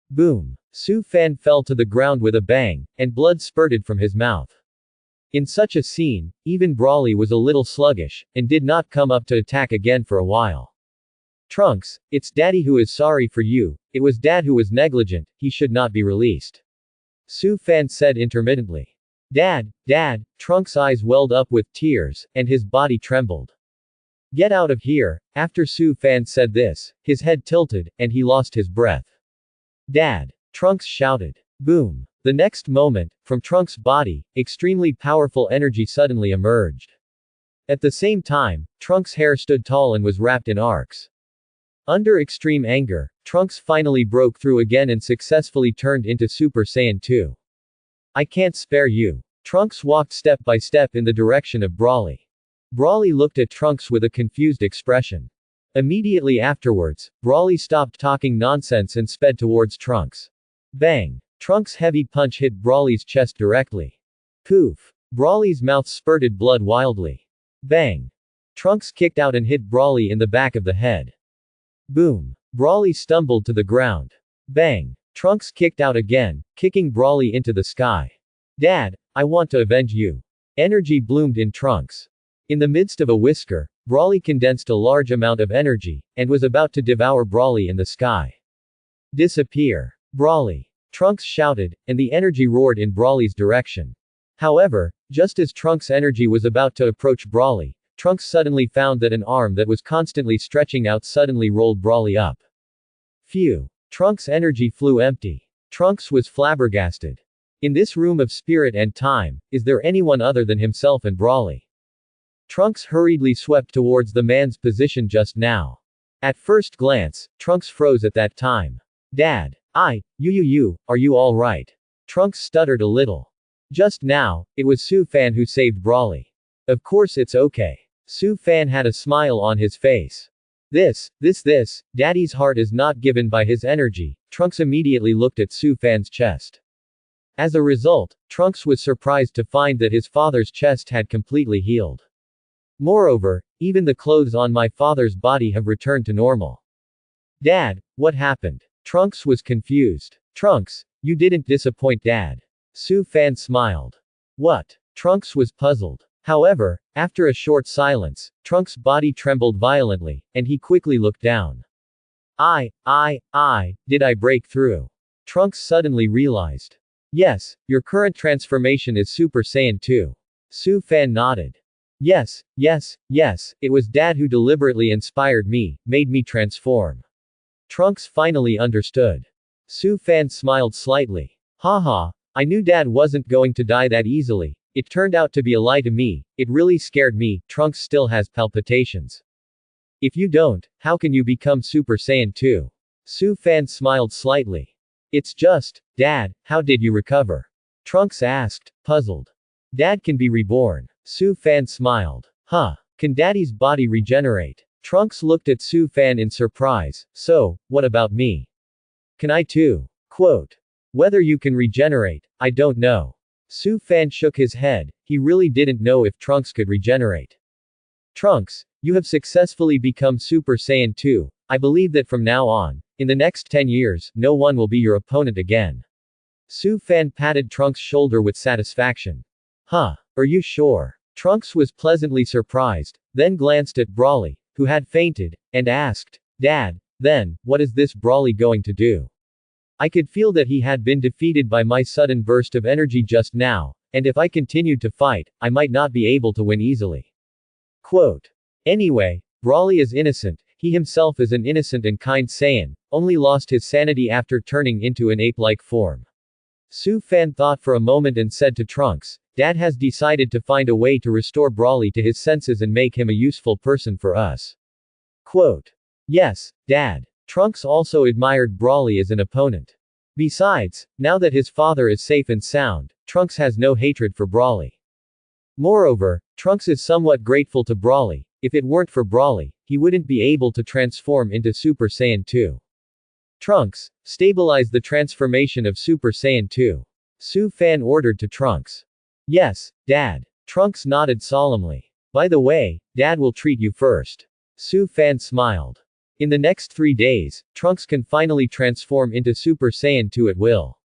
Boom. Su Fan fell to the ground with a bang, and blood spurted from his mouth. In such a scene, even Brawly was a little sluggish, and did not come up to attack again for a while. Trunks, it's Daddy who is sorry for you, it was Dad who was negligent, he should not be released. Su Fan said intermittently. Dad, Trunks' eyes welled up with tears, and his body trembled. Get out of here. After Su Fan said this, his head tilted, and he lost his breath. Dad! Trunks shouted. Boom! The next moment, from Trunks' body, extremely powerful energy suddenly emerged. At the same time, Trunks' hair stood tall and was wrapped in arcs. Under extreme anger, Trunks finally broke through again and successfully turned into Super Saiyan 2. I can't spare you. Trunks walked step by step in the direction of Brawly. Brawly looked at Trunks with a confused expression. Immediately afterwards, Brawly stopped talking nonsense and sped towards Trunks. Bang! Trunks' heavy punch hit Brawly's chest directly. Poof! Brawly's mouth spurted blood wildly. Bang! Trunks kicked out and hit Brawly in the back of the head. Boom! Brawly stumbled to the ground. Bang! Trunks kicked out again, kicking Brawly into the sky. Dad, I want to avenge you. Energy bloomed in Trunks. In the midst of a whisker, Brawly condensed a large amount of energy, and was about to devour Brawly in the sky. Disappear! Brawly! Trunks shouted, and the energy roared in Brawly's direction. However, just as Trunks' energy was about to approach Brawly, Trunks suddenly found that an arm that was constantly stretching out suddenly rolled Brawly up. Phew! Trunks' energy flew empty. Trunks was flabbergasted. In this room of spirit and time, is there anyone other than himself and Brawley? Trunks hurriedly swept towards the man's position just now. At first glance, Trunks froze at that time. Dad. Are you all right? Trunks stuttered a little. Just now, it was Su Fan who saved Brawley. Of course it's okay. Su Fan had a smile on his face. Daddy's heart is not given by his energy. Trunks immediately looked at Su Fan's chest. As a result, Trunks was surprised to find that his father's chest had completely healed. Moreover, even the clothes on my father's body have returned to normal. Dad, what happened? Trunks was confused. Trunks, you didn't disappoint Dad. Su Fan smiled. What? Trunks was puzzled. However, after a short silence, Trunks' body trembled violently, and he quickly looked down. Did I break through? Trunks suddenly realized. Yes, your current transformation is Super Saiyan 2. Su Fan nodded. Yes, it was Dad who deliberately inspired me, made me transform. Trunks finally understood. Su Fan smiled slightly. Haha, I knew Dad wasn't going to die that easily. It turned out to be a lie to me, it really scared me. Trunks still has palpitations. If you don't, how can you become Super Saiyan 2? Su Fan smiled slightly. It's just, Dad, how did you recover? Trunks asked, puzzled. Dad can be reborn. Su Fan smiled. Huh. Can Daddy's body regenerate? Trunks looked at Su Fan in surprise. So, what about me? Can I too? Quote. Whether you can regenerate, I don't know. Su Fan shook his head. He really didn't know if Trunks could regenerate. Trunks, you have successfully become Super Saiyan 2. I believe that from now on, in the next 10 years, no one will be your opponent again. Su Fan patted Trunks' shoulder with satisfaction. Huh. Are you sure? Trunks was pleasantly surprised, then glanced at Brawley, who had fainted, and asked, Dad, then, what is this Brawley going to do? I could feel that he had been defeated by my sudden burst of energy just now, and if I continued to fight, I might not be able to win easily. Quote. Anyway, Brawley is innocent, he himself is an innocent and kind Saiyan, only lost his sanity after turning into an ape-like form. Su Fan thought for a moment and said to Trunks, Dad has decided to find a way to restore Brawley to his senses and make him a useful person for us. Quote. Yes, Dad. Trunks also admired Brawley as an opponent. Besides, now that his father is safe and sound, Trunks has no hatred for Brawley. Moreover, Trunks is somewhat grateful to Brawley. If it weren't for Brawley, he wouldn't be able to transform into Super Saiyan 2. Trunks, stabilize the transformation of Super Saiyan 2. Su Fan ordered to Trunks. Yes, Dad. Trunks nodded solemnly. By the way, Dad will treat you first. Su Fan smiled. In the next 3 days, Trunks can finally transform into Super Saiyan 2 at will.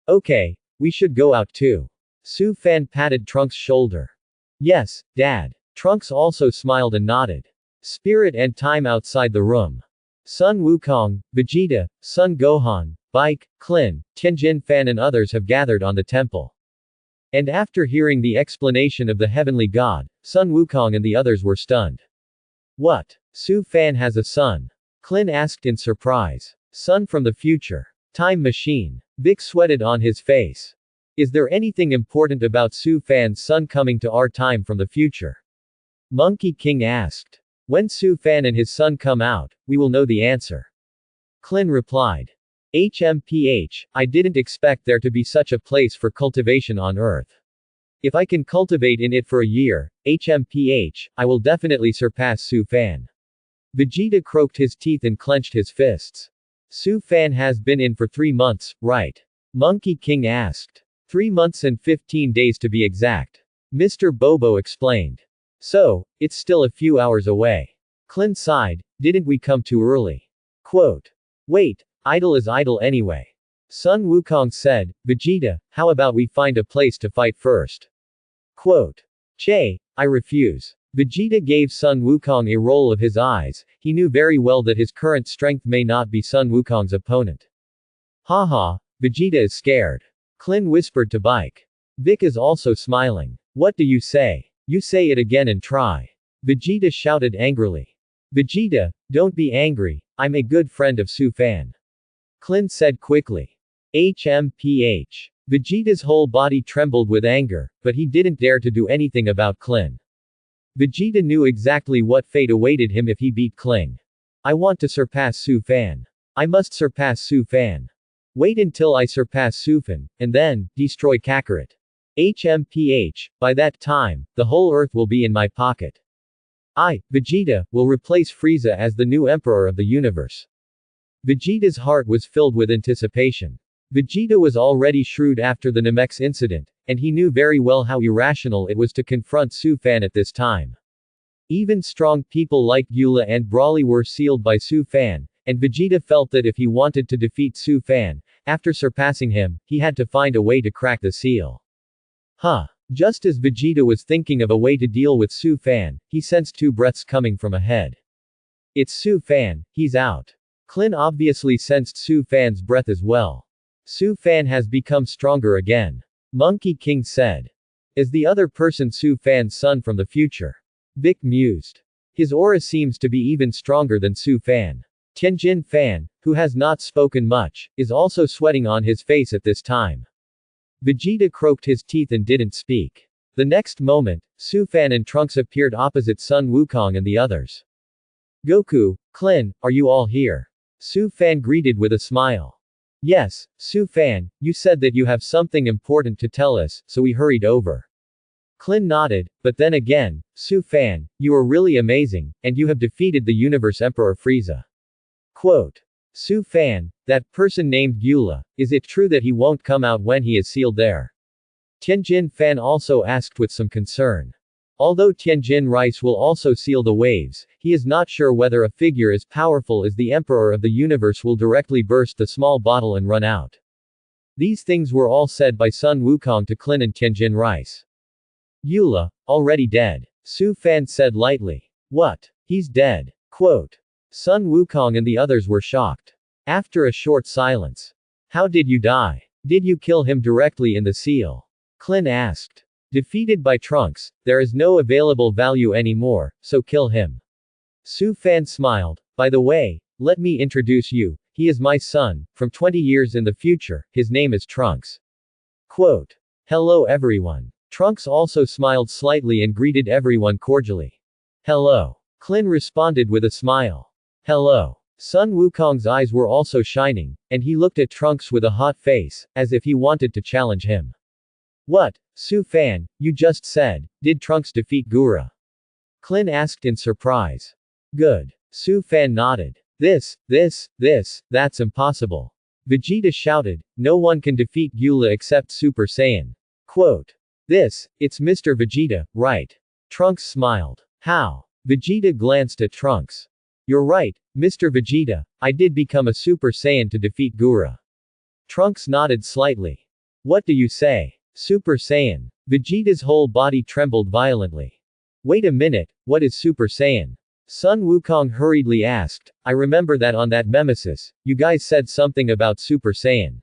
Okay, we should go out too. Su Fan patted Trunks' shoulder. Yes, Dad. Trunks also smiled and nodded. Spirit and time outside the room. Sun Wukong, Vegeta, Sun Gohan, Bike, Klin, Tianjin Fan and others have gathered on the temple. And after hearing the explanation of the heavenly god, Sun Wukong and the others were stunned. What? Su Fan has a son? Klin asked in surprise. Son from the future. Time machine. Vic sweated on his face. Is there anything important about Su Fan's son coming to our time from the future? Monkey King asked. When Su Fan and his son come out, we will know the answer. Klin replied. I didn't expect there to be such a place for cultivation on Earth. If I can cultivate in it for a year, I will definitely surpass Su Fan. Vegeta croaked his teeth and clenched his fists. Su Fan has been in for 3 months, right? Monkey King asked. 3 months and 15 days to be exact. Mr. Bobo explained. So, it's still a few hours away. Klin sighed, didn't we come too early? Quote. Wait, idle is idle anyway. Sun Wukong said, Vegeta, how about we find a place to fight first? Quote. Che, I refuse. Vegeta gave Sun Wukong a roll of his eyes, he knew very well that his current strength may not be Sun Wukong's opponent. Haha, Vegeta is scared. Klin whispered to Bike. Vic is also smiling. What do you say? You say it again and try. Vegeta shouted angrily. Vegeta, don't be angry, I'm a good friend of Su Fan. Klin said quickly. Vegeta's whole body trembled with anger, but he didn't dare to do anything about Klin. Vegeta knew exactly what fate awaited him if he beat Kling. I want to surpass Su Fan. I must surpass Su Fan. Wait until I surpass Su Fan, and then, destroy Kakarot. HMPH, by that time, the whole earth will be in my pocket. I, Vegeta, will replace Frieza as the new emperor of the universe. Vegeta's heart was filled with anticipation. Vegeta was already shrewd after the Namex incident, and he knew very well how irrational it was to confront Su Fan at this time. Even strong people like Gyula and Broly were sealed by Su Fan, and Vegeta felt that if he wanted to defeat Su Fan, after surpassing him, he had to find a way to crack the seal. Just as Vegeta was thinking of a way to deal with Su Fan, he sensed two breaths coming from ahead. It's Su Fan, he's out. Klin obviously sensed Su Fan's breath as well. Su Fan has become stronger again. Monkey King said. Is the other person Su Fan's son from the future? Vic mused. His aura seems to be even stronger than Su Fan. Tianjin Fan, who has not spoken much, is also sweating on his face at this time. Vegeta croaked his teeth and didn't speak. The next moment, Su Fan and Trunks appeared opposite Sun Wukong and the others. Goku, Klin, are you all here? Su Fan greeted with a smile. Yes, Su Fan, you said that you have something important to tell us, so we hurried over. Klin nodded, but then again, Su Fan, you are really amazing, and you have defeated the Universe Emperor Frieza. Quote. Su Fan, that person named Gyula, is it true that he won't come out when he is sealed there? Tianjin Fan also asked with some concern. Although Tianjin Rice will also seal the waves, he is not sure whether a figure as powerful as the Emperor of the Universe will directly burst the small bottle and run out. These things were all said by Sun Wukong to Klin and Tianjin Rice. Gyula, already dead. Su Fan said lightly. What? He's dead. Quote. Sun Wukong and the others were shocked. After a short silence. How did you die? Did you kill him directly in the seal? Klin asked. Defeated by Trunks, there is no available value anymore, so kill him. Su Fan smiled. By the way, let me introduce you, he is my son, from 20 years in the future, his name is Trunks. Quote. Hello everyone. Trunks also smiled slightly and greeted everyone cordially. Hello. Klin responded with a smile. Hello. Sun Wukong's eyes were also shining, and he looked at Trunks with a hot face, as if he wanted to challenge him. What, Su Fan, you just said, did Trunks defeat Gura? Klin asked in surprise. Good. Su Fan nodded. That's impossible. Vegeta shouted, no one can defeat Gyula except Super Saiyan. Quote. It's Mr. Vegeta, right? Trunks smiled. How? Vegeta glanced at Trunks. You're right, Mr. Vegeta, I did become a Super Saiyan to defeat Gura. Trunks nodded slightly. What do you say? Super Saiyan. Vegeta's whole body trembled violently. Wait a minute, what is Super Saiyan? Sun Wukong hurriedly asked. I remember that on that Nemesis, you guys said something about Super Saiyan.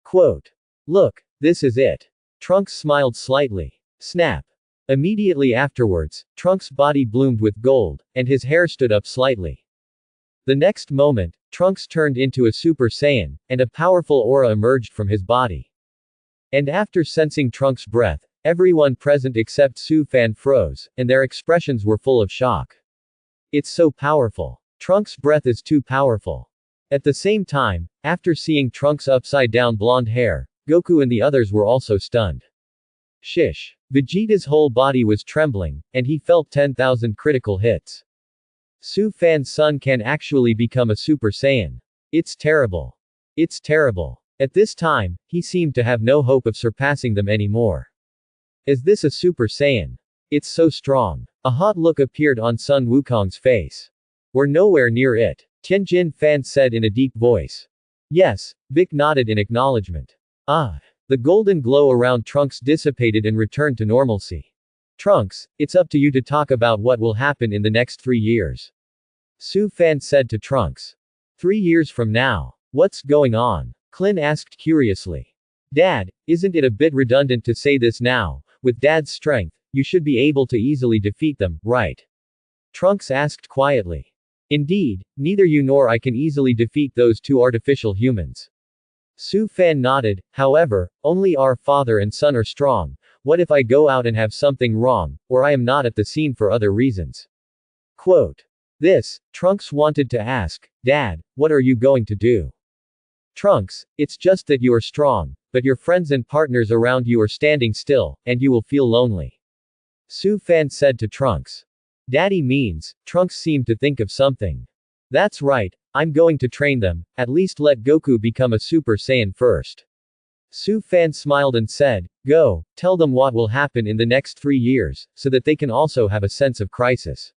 Quote. Look, this is it. Trunks smiled slightly. Snap. Immediately afterwards, Trunks' body bloomed with gold, and his hair stood up slightly. The next moment, Trunks turned into a Super Saiyan, and a powerful aura emerged from his body. And after sensing Trunks' breath, everyone present except Su Fan froze, and their expressions were full of shock. It's so powerful. Trunks' breath is too powerful. At the same time, after seeing Trunks' upside-down blonde hair, Goku and the others were also stunned. Shish. Vegeta's whole body was trembling, and he felt 10,000 critical hits. Su Fan's son can actually become a Super Saiyan. It's terrible. It's terrible. At this time, he seemed to have no hope of surpassing them anymore. Is this a Super Saiyan? It's so strong. A hot look appeared on Sun Wukong's face. We're nowhere near it, Tianjin Fan said in a deep voice. Yes, Vic nodded in acknowledgement. The golden glow around Trunks dissipated and returned to normalcy. Trunks, it's up to you to talk about what will happen in the next 3 years. Su Fan said to Trunks. 3 years from now. What's going on? Klin asked curiously. Dad, isn't it a bit redundant to say this now? With Dad's strength, you should be able to easily defeat them, right? Trunks asked quietly. Indeed, neither you nor I can easily defeat those two artificial humans. Su Fan nodded. However, only our father and son are strong. What if I go out and have something wrong, or I am not at the scene for other reasons? Quote. This, Trunks wanted to ask, Dad, what are you going to do? Trunks, it's just that you are strong, but your friends and partners around you are standing still, and you will feel lonely. Su Fan said to Trunks. Daddy means, Trunks seemed to think of something. That's right, I'm going to train them, at least let Goku become a Super Saiyan first. Su Fan smiled and said, Go, tell them what will happen in the next 3 years, so that they can also have a sense of crisis.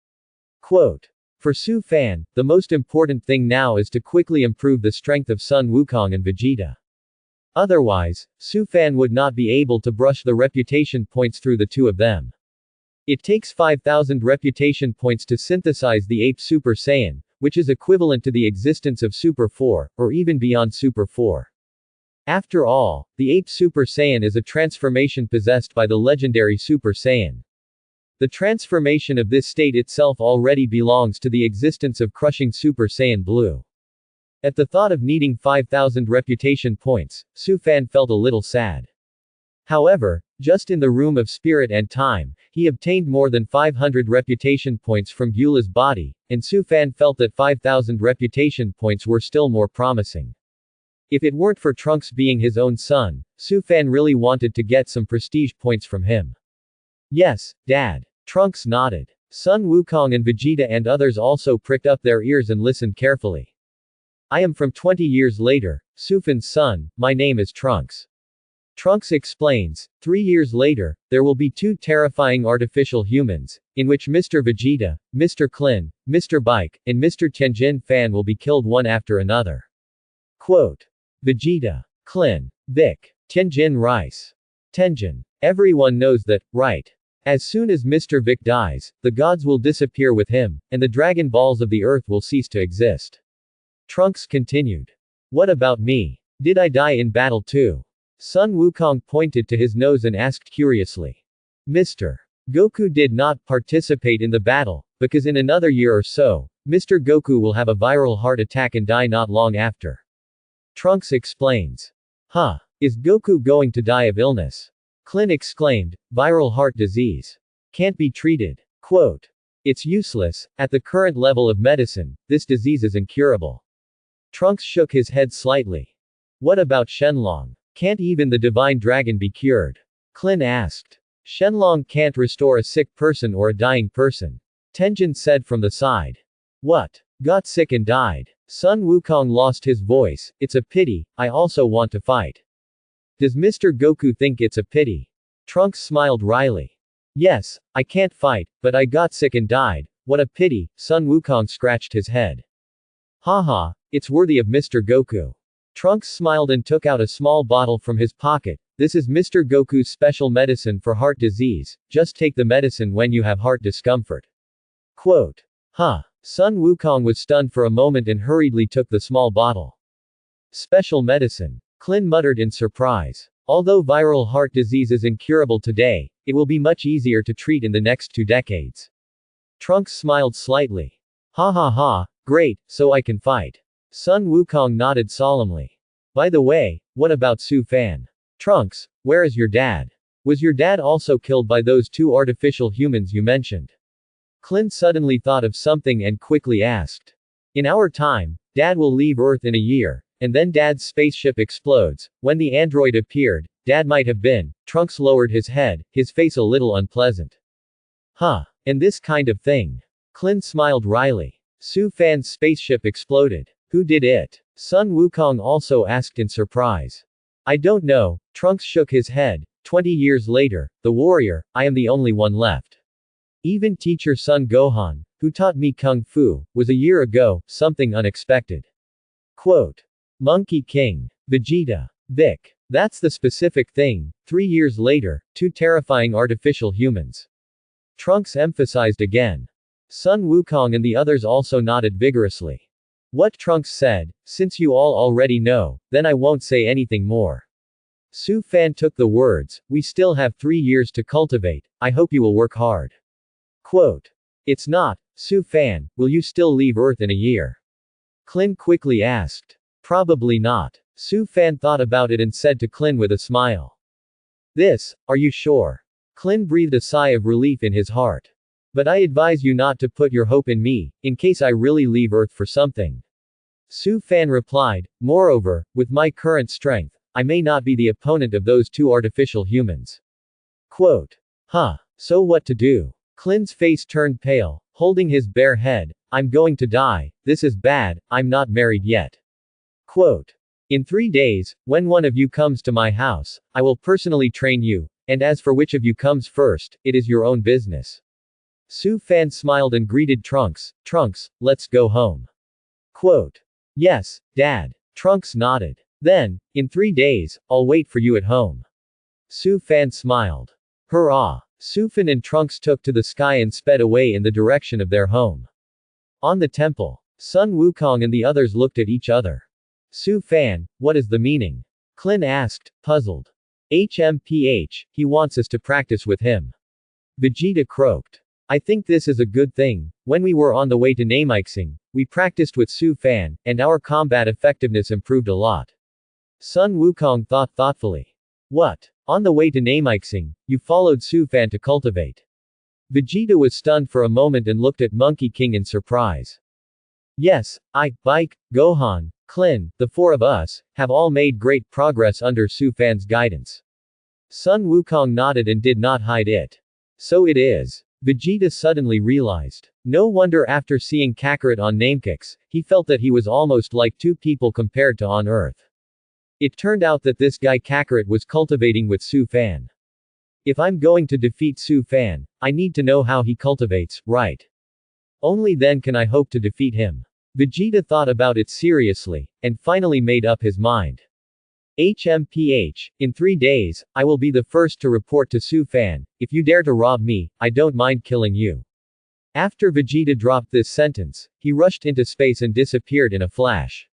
Quote. For Su Fan, the most important thing now is to quickly improve the strength of Sun Wukong and Vegeta. Otherwise, Su Fan would not be able to brush the reputation points through the two of them. It takes 5,000 reputation points to synthesize the Ape Super Saiyan, which is equivalent to the existence of Super 4, or even beyond Super 4. After all, the Ape Super Saiyan is a transformation possessed by the legendary Super Saiyan. The transformation of this state itself already belongs to the existence of crushing Super Saiyan Blue. At the thought of needing 5,000 reputation points, Su Fan felt a little sad. However, just in the room of spirit and time, he obtained more than 500 reputation points from Gyula's body, and Su Fan felt that 5,000 reputation points were still more promising. If it weren't for Trunks being his own son, Su Fan really wanted to get some prestige points from him. Yes, Dad. Trunks nodded. Sun Wukong and Vegeta and others also pricked up their ears and listened carefully. I am from 20 years later, Su Fan's son, my name is Trunks. Trunks explains, 3 years later, there will be 2 terrifying artificial humans, in which Mr. Vegeta, Mr. Klin, Mr. Bike, and Mr. Tianjin Fan will be killed one after another. Quote. Vegeta. Klin. Vic. Tianjin Rice. Tenjin. Everyone knows that, right? As soon as Mr. Vic dies, the gods will disappear with him, and the Dragon Balls of the Earth will cease to exist. Trunks continued. What about me? Did I die in battle too? Sun Wukong pointed to his nose and asked curiously. Mr. Goku did not participate in the battle, because in another year or so, Mr. Goku will have a viral heart attack and die not long after. Trunks explains. Huh. Is Goku going to die of illness? Klin exclaimed, viral heart disease. Can't be treated. Quote. It's useless, at the current level of medicine, this disease is incurable. Trunks shook his head slightly. What about Shenlong? Can't even the divine dragon be cured? Klin asked. Shenlong can't restore a sick person or a dying person. Tenjin said from the side. What? Got sick and died. Sun Wukong lost his voice, it's a pity, I also want to fight. Does Mr. Goku think it's a pity? Trunks smiled wryly. Yes, I can't fight, but I got sick and died, what a pity, Sun Wukong scratched his head. Haha, it's worthy of Mr. Goku. Trunks smiled and took out a small bottle from his pocket. This is Mr. Goku's special medicine for heart disease, just take the medicine when you have heart discomfort. Quote. Huh. Sun Wukong was stunned for a moment and hurriedly took the small bottle. Special medicine. Klin muttered in surprise. Although viral heart disease is incurable today, it will be much easier to treat in the next 2 decades. Trunks smiled slightly. Ha ha ha, great, so I can fight. Sun Wukong nodded solemnly. By the way, what about Su Fan? Trunks, where is your dad? Was your dad also killed by those 2 artificial humans you mentioned? Klin suddenly thought of something and quickly asked. In our time, Dad will leave Earth in a year, and then Dad's spaceship explodes. When the android appeared, Dad might have been. Trunks lowered his head, his face a little unpleasant. Huh. And this kind of thing. Klin smiled wryly. Su Fan's spaceship exploded. Who did it? Sun Wukong also asked in surprise. I don't know. Trunks shook his head. 20 years later, the warrior, I am the only one left. Even teacher Sun Gohan, who taught me Kung Fu, was a year ago, something unexpected. Quote. Monkey King. Vegeta. Vic. That's the specific thing, 3 years later, 2 terrifying artificial humans. Trunks emphasized again. Sun Wukong and the others also nodded vigorously. What Trunks said, since you all already know, then I won't say anything more. Su Fan took the words, we still have 3 years to cultivate, I hope you will work hard. Quote. It's not, Su Fan, will you still leave Earth in a year? Klin quickly asked. Probably not. Su Fan thought about it and said to Clin with a smile. Are you sure? Clin breathed a sigh of relief in his heart. But I advise you not to put your hope in me, in case I really leave Earth for something. Su Fan replied, moreover, with my current strength, I may not be the opponent of those two artificial humans. Quote. So what to do? Clin's face turned pale, holding his bare head. I'm going to die, this is bad, I'm not married yet. Quote. In 3 days, when one of you comes to my house, I will personally train you, and as for which of you comes first, it is your own business. Su Fan smiled and greeted Trunks, Trunks, let's go home. Quote. Yes, Dad. Trunks nodded. Then, in 3 days, I'll wait for you at home. Su Fan smiled. Hurrah! Su Fan and Trunks took to the sky and sped away in the direction of their home. On the temple, Sun Wukong and the others looked at each other. Su Fan, what is the meaning? Clin asked, puzzled. HMPH, he wants us to practice with him. Vegeta croaked. I think this is a good thing. When we were on the way to Namixing, we practiced with Su Fan, and our combat effectiveness improved a lot. Sun Wukong thought thoughtfully. What? On the way to Namixing, you followed Su Fan to cultivate. Vegeta was stunned for a moment and looked at Monkey King in surprise. Yes, I, Bike, Gohan, Clin, the 4 of us, have all made great progress under Su Fan's guidance. Sun Wukong nodded and did not hide it. So it is. Vegeta suddenly realized. No wonder after seeing Kakarot on Namekix, he felt that he was almost like 2 people compared to on Earth. It turned out that this guy Kakarot was cultivating with Su Fan. If I'm going to defeat Su Fan, I need to know how he cultivates, right? Only then can I hope to defeat him. Vegeta thought about it seriously, and finally made up his mind. HMPH, in 3 days, I will be the first to report to Su Fan. If you dare to rob me, I don't mind killing you. After Vegeta dropped this sentence, he rushed into space and disappeared in a flash.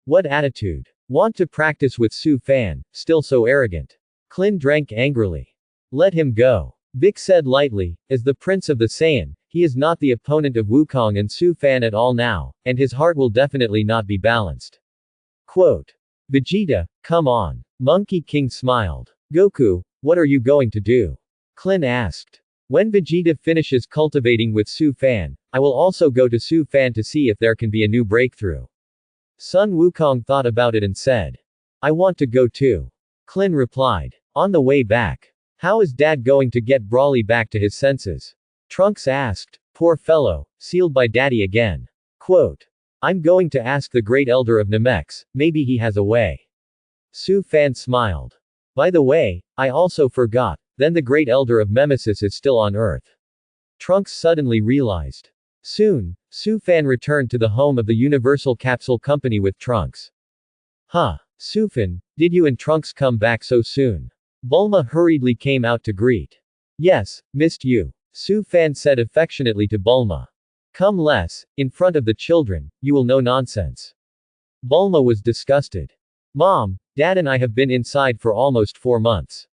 What attitude. Want to practice with Su Fan, still so arrogant. Clin drank angrily. Let him go. Vic said lightly, as the Prince of the Saiyan, he is not the opponent of Wukong and Su Fan at all now, and his heart will definitely not be balanced. Quote. Vegeta, come on. Monkey King smiled. Goku, what are you going to do? Clin asked. When Vegeta finishes cultivating with Su Fan, I will also go to Su Fan to see if there can be a new breakthrough. Sun Wukong thought about it and said. I want to go too. Clin replied. On the way back. How is Dad going to get Broly back to his senses? Trunks asked. Poor fellow, sealed by Daddy again. Quote. I'm going to ask the Great Elder of Namex, maybe he has a way. Su Fan smiled. By the way, I also forgot, then the Great Elder of Nemesis is still on Earth. Trunks suddenly realized. Soon, Su Fan returned to the home of the Universal Capsule Company with Trunks. Su Fan, did you and Trunks come back so soon? Bulma hurriedly came out to greet. Yes, missed you. Su Fan said affectionately to Bulma. Come less, in front of the children, you will know nonsense. Bulma was disgusted. Mom, Dad and I have been inside for almost 4 months.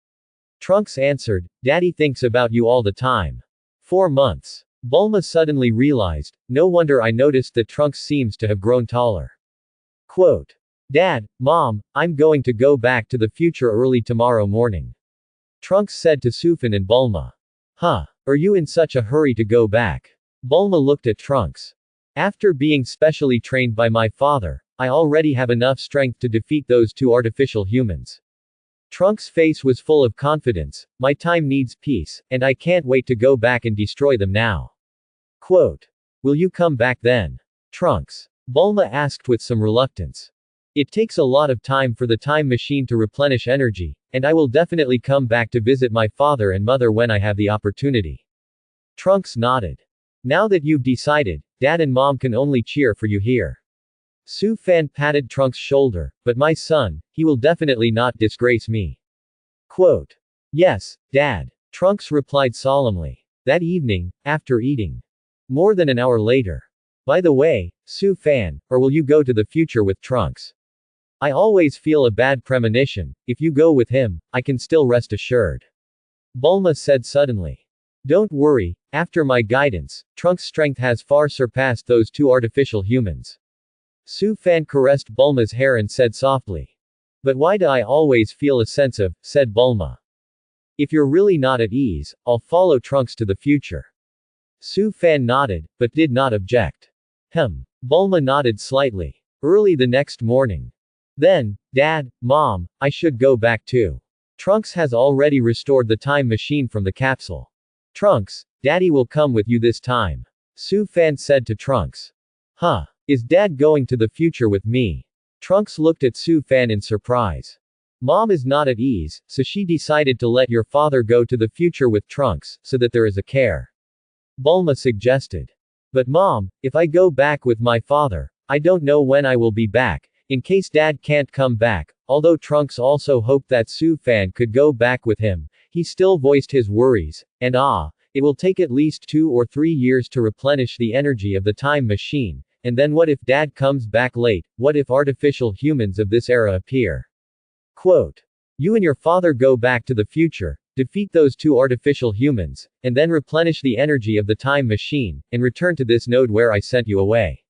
Trunks answered, Daddy thinks about you all the time. 4 months. Bulma suddenly realized, no wonder I noticed that Trunks seems to have grown taller. Quote. Dad, Mom, I'm going to go back to the future early tomorrow morning. Trunks said to Su Fan and Bulma. Are you in such a hurry to go back? Bulma looked at Trunks. After being specially trained by my father, I already have enough strength to defeat those 2 artificial humans. Trunks' face was full of confidence. My time needs peace, and I can't wait to go back and destroy them now. Quote. Will you come back then? Trunks. Bulma asked with some reluctance. It takes a lot of time for the time machine to replenish energy, and I will definitely come back to visit my father and mother when I have the opportunity. Trunks nodded. Now that you've decided, Dad and Mom can only cheer for you here. Su Fan patted Trunks' shoulder, but my son, he will definitely not disgrace me. Quote. Yes, Dad. Trunks replied solemnly. That evening, after eating. More than an hour later. By the way, Su Fan, or will you go to the future with Trunks? I always feel a bad premonition, if you go with him, I can still rest assured. Bulma said suddenly. Don't worry, after my guidance, Trunks' strength has far surpassed those 2 artificial humans. Su Fan caressed Bulma's hair and said softly. But why do I always feel a sense of, said Bulma. If you're really not at ease, I'll follow Trunks to the future. Su Fan nodded, but did not object. Bulma nodded slightly. Early the next morning. Then, Dad, Mom, I should go back too. Trunks has already restored the time machine from the capsule. Trunks, Daddy will come with you this time. Su Fan said to Trunks. Huh? Is Dad going to the future with me? Trunks looked at Su Fan in surprise. Mom is not at ease, so she decided to let your father go to the future with Trunks, so that there is a care. Bulma suggested. But Mom, if I go back with my father, I don't know when I will be back, in case Dad can't come back. Although Trunks also hoped that Su Fan could go back with him, he still voiced his worries, and it will take at least 2 or 3 years to replenish the energy of the time machine, and then what if Dad comes back late, what if artificial humans of this era appear? Quote. You and your father go back to the future, defeat those 2 artificial humans, and then replenish the energy of the time machine, and return to this node where I sent you away.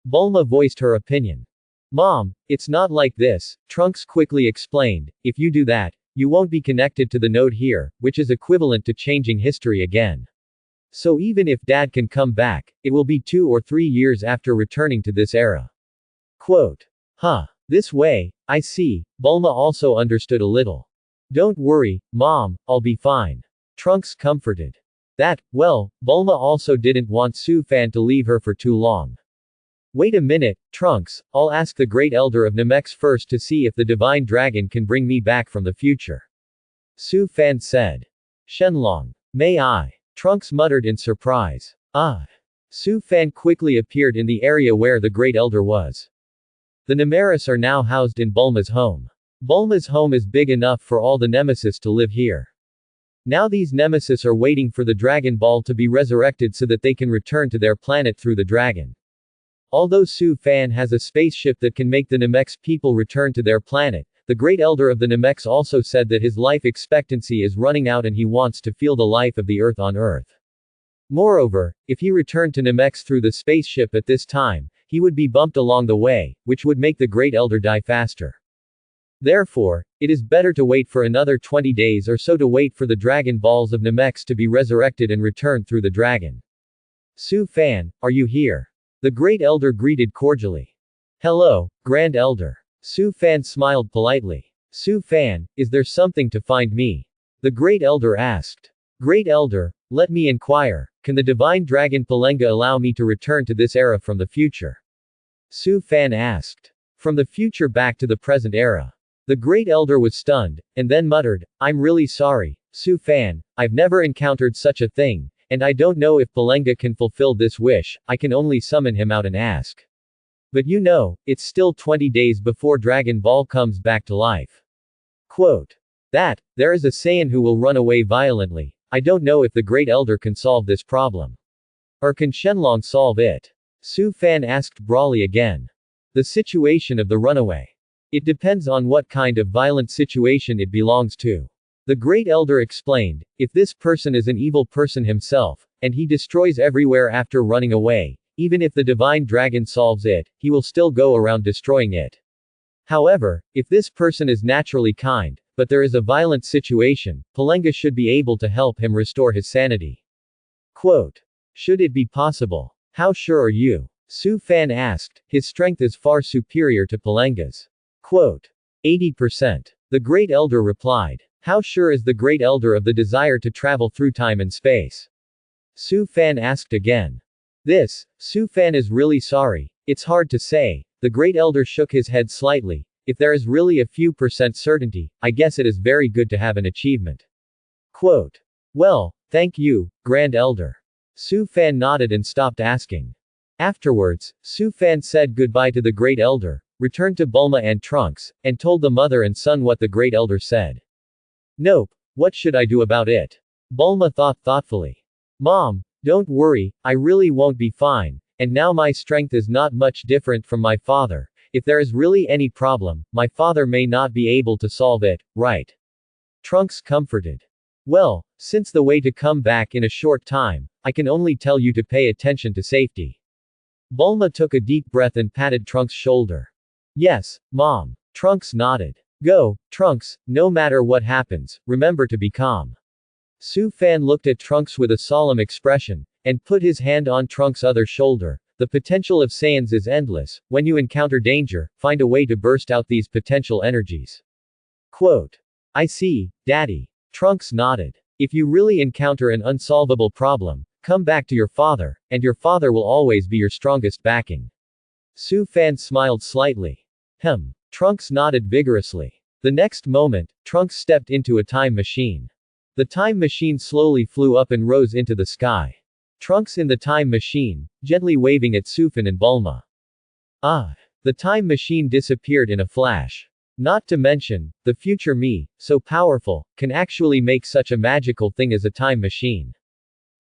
Bulma voiced her opinion. Mom, it's not like this, Trunks quickly explained. If you do that, you won't be connected to the node here, which is equivalent to changing history again. So even if Dad can come back, it will be 2 or 3 years after returning to this era. Quote. This way, I see. Bulma also understood a little. Don't worry, Mom, I'll be fine. Trunks comforted. Bulma also didn't want Su Fan to leave her for too long. Wait a minute, Trunks, I'll ask the Great Elder of Namex first to see if the Divine Dragon can bring me back from the future. Su Fan said. Shenlong. May I? Trunks muttered in surprise. Su Fan quickly appeared in the area where the Great Elder was. The Nemesis are now housed in Bulma's home. Bulma's home is big enough for all the Nemesis to live here. Now these Nemesis are waiting for the Dragon Ball to be resurrected so that they can return to their planet through the dragon. Although Su Fan has a spaceship that can make the Namex people return to their planet, the Great Elder of the Namex also said that his life expectancy is running out and he wants to feel the life of the Earth on Earth. Moreover, if he returned to Namex through the spaceship at this time, he would be bumped along the way, which would make the Great Elder die faster. Therefore, it is better to wait for another 20 days or so to wait for the Dragon Balls of Namex to be resurrected and return through the dragon. Su Fan, are you here? The Great Elder greeted cordially. Hello, Grand Elder. Su Fan smiled politely. Su Fan, is there something to find me? The Great Elder asked. Great Elder, let me inquire, can the Divine Dragon Palenga allow me to return to this era from the future? Su Fan asked. From the future back to the present era. The Great Elder was stunned, and then muttered, I'm really sorry, Su Fan, I've never encountered such a thing, and I don't know if Palenga can fulfill this wish. I can only summon him out and ask. But you know, it's still 20 days before Dragon Ball comes back to life. Quote. There is a Saiyan who will run away violently. I don't know if the Great Elder can solve this problem. Or can Shenlong solve it? Su Fan asked Brawly again. The situation of the runaway. It depends on what kind of violent situation it belongs to. The Great Elder explained, if this person is an evil person himself, and he destroys everywhere after running away, even if the Divine Dragon solves it, he will still go around destroying it. However, if this person is naturally kind, but there is a violent situation, Palenga should be able to help him restore his sanity. Quote. Should it be possible? How sure are you? Su Fan asked. His strength is far superior to Palenga's. Quote. 80%. The Great Elder replied. How sure is the Great Elder of the desire to travel through time and space? Su Fan asked again. Su Fan is really sorry. It's hard to say. The Great Elder shook his head slightly. If there is really a few percent certainty, I guess it is very good to have an achievement. Quote. Well, thank you, Grand Elder. Su Fan nodded and stopped asking. Afterwards, Su Fan said goodbye to the Great Elder, returned to Bulma and Trunks, and told the mother and son what the Great Elder said. Nope, what should I do about it? Bulma thought thoughtfully. Mom, don't worry, I really won't be fine, and now my strength is not much different from my father. If there is really any problem, my father may not be able to solve it, right? Trunks comforted. Well, since the way to come back in a short time, I can only tell you to pay attention to safety. Bulma took a deep breath and patted Trunks' shoulder. Yes, Mom. Trunks nodded. Go, Trunks, no matter what happens, remember to be calm. Su Fan looked at Trunks with a solemn expression, and put his hand on Trunks' other shoulder. The potential of Saiyans is endless. When you encounter danger, find a way to burst out these potential energies. Quote. I see, Daddy. Trunks nodded. If you really encounter an unsolvable problem, come back to your father, and your father will always be your strongest backing. Su Fan smiled slightly. Trunks nodded vigorously. The next moment, Trunks stepped into a time machine. The time machine slowly flew up and rose into the sky. Trunks in the time machine, gently waving at Sufan and Bulma. The time machine disappeared in a flash. Not to mention, the future me, so powerful, can actually make such a magical thing as a time machine.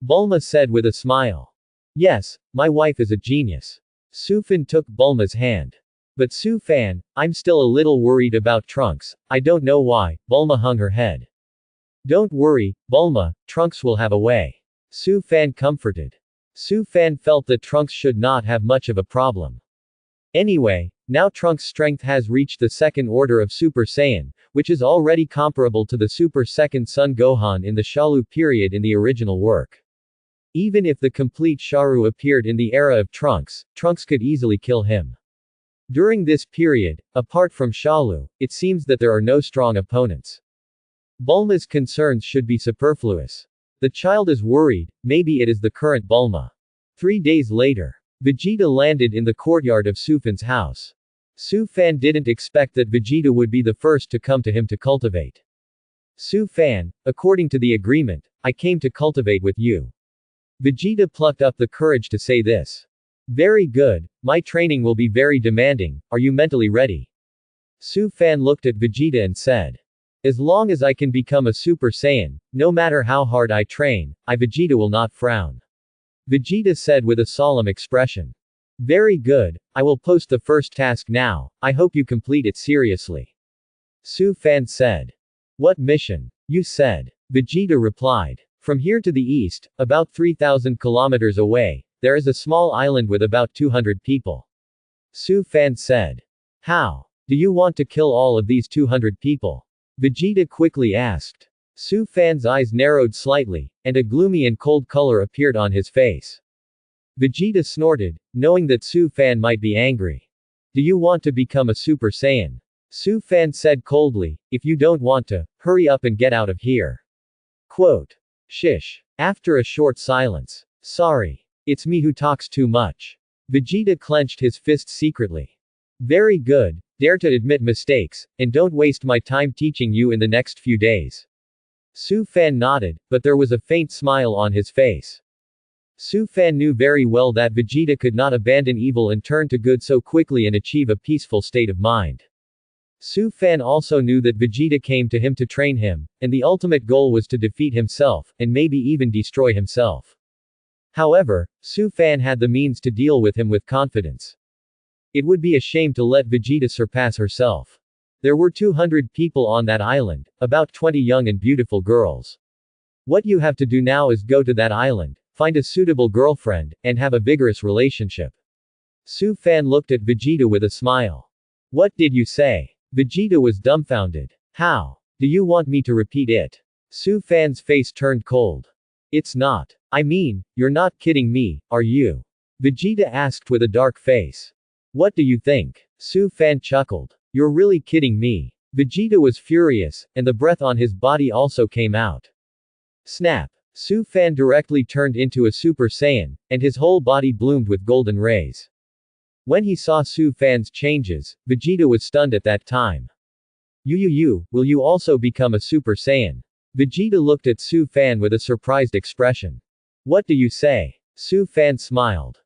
Bulma said with a smile. Yes, my wife is a genius. Sufan took Bulma's hand. But Su Fan, I'm still a little worried about Trunks, I don't know why. Bulma hung her head. Don't worry, Bulma, Trunks will have a way. Su Fan comforted. Su Fan felt that Trunks should not have much of a problem. Anyway, now Trunks' strength has reached the second order of Super Saiyan, which is already comparable to the Super Second Son Gohan in the Shalu period in the original work. Even if the complete Sharu appeared in the era of Trunks, Trunks could easily kill him. During this period, apart from Shalu, it seems that there are no strong opponents. Bulma's concerns should be superfluous. The child is worried, maybe it is the current Bulma. 3 days later, Vegeta landed in the courtyard of Sufan's house. Su Fan didn't expect that Vegeta would be the first to come to him to cultivate. Su Fan, according to the agreement, I came to cultivate with you. Vegeta plucked up the courage to say this. Very good, my training will be very demanding, are you mentally ready? Su Fan looked at Vegeta and said. As long as I can become a Super Saiyan, no matter how hard I train, Vegeta will not frown. Vegeta said with a solemn expression. Very good, I will post the first task now, I hope you complete it seriously. Su Fan said. What mission? You said. Vegeta replied. From here to the east, about 3,000 kilometers away, there is a small island with about 200 people. Su Fan said. How? Do you want to kill all of these 200 people? Vegeta quickly asked. Su Fan's eyes narrowed slightly, and a gloomy and cold color appeared on his face. Vegeta snorted, knowing that Su Fan might be angry. Do you want to become a Super Saiyan? Su Fan said coldly, if you don't want to, hurry up and get out of here. Quote. Shish. After a short silence. Sorry. It's me who talks too much. Vegeta clenched his fist secretly. Very good, dare to admit mistakes, and don't waste my time teaching you in the next few days. Su Fan nodded, but there was a faint smile on his face. Su Fan knew very well that Vegeta could not abandon evil and turn to good so quickly and achieve a peaceful state of mind. Su Fan also knew that Vegeta came to him to train him, and the ultimate goal was to defeat himself, and maybe even destroy himself. However, Su Fan had the means to deal with him with confidence. It would be a shame to let Vegeta surpass herself. There were 200 people on that island, about 20 young and beautiful girls. What you have to do now is go to that island, find a suitable girlfriend, and have a vigorous relationship. Su Fan looked at Vegeta with a smile. What did you say? Vegeta was dumbfounded. How? Do you want me to repeat it? Su Fan's face turned cold. It's not. I mean, you're not kidding me, are you? Vegeta asked with a dark face. What do you think? Su Fan chuckled. You're really kidding me. Vegeta was furious, and the breath on his body also came out. Snap. Su Fan directly turned into a Super Saiyan, and his whole body bloomed with golden rays. When he saw Su Fan's changes, Vegeta was stunned at that time. Will you also become a Super Saiyan? Vegeta looked at Su Fan with a surprised expression. What do you say? Su Fan smiled.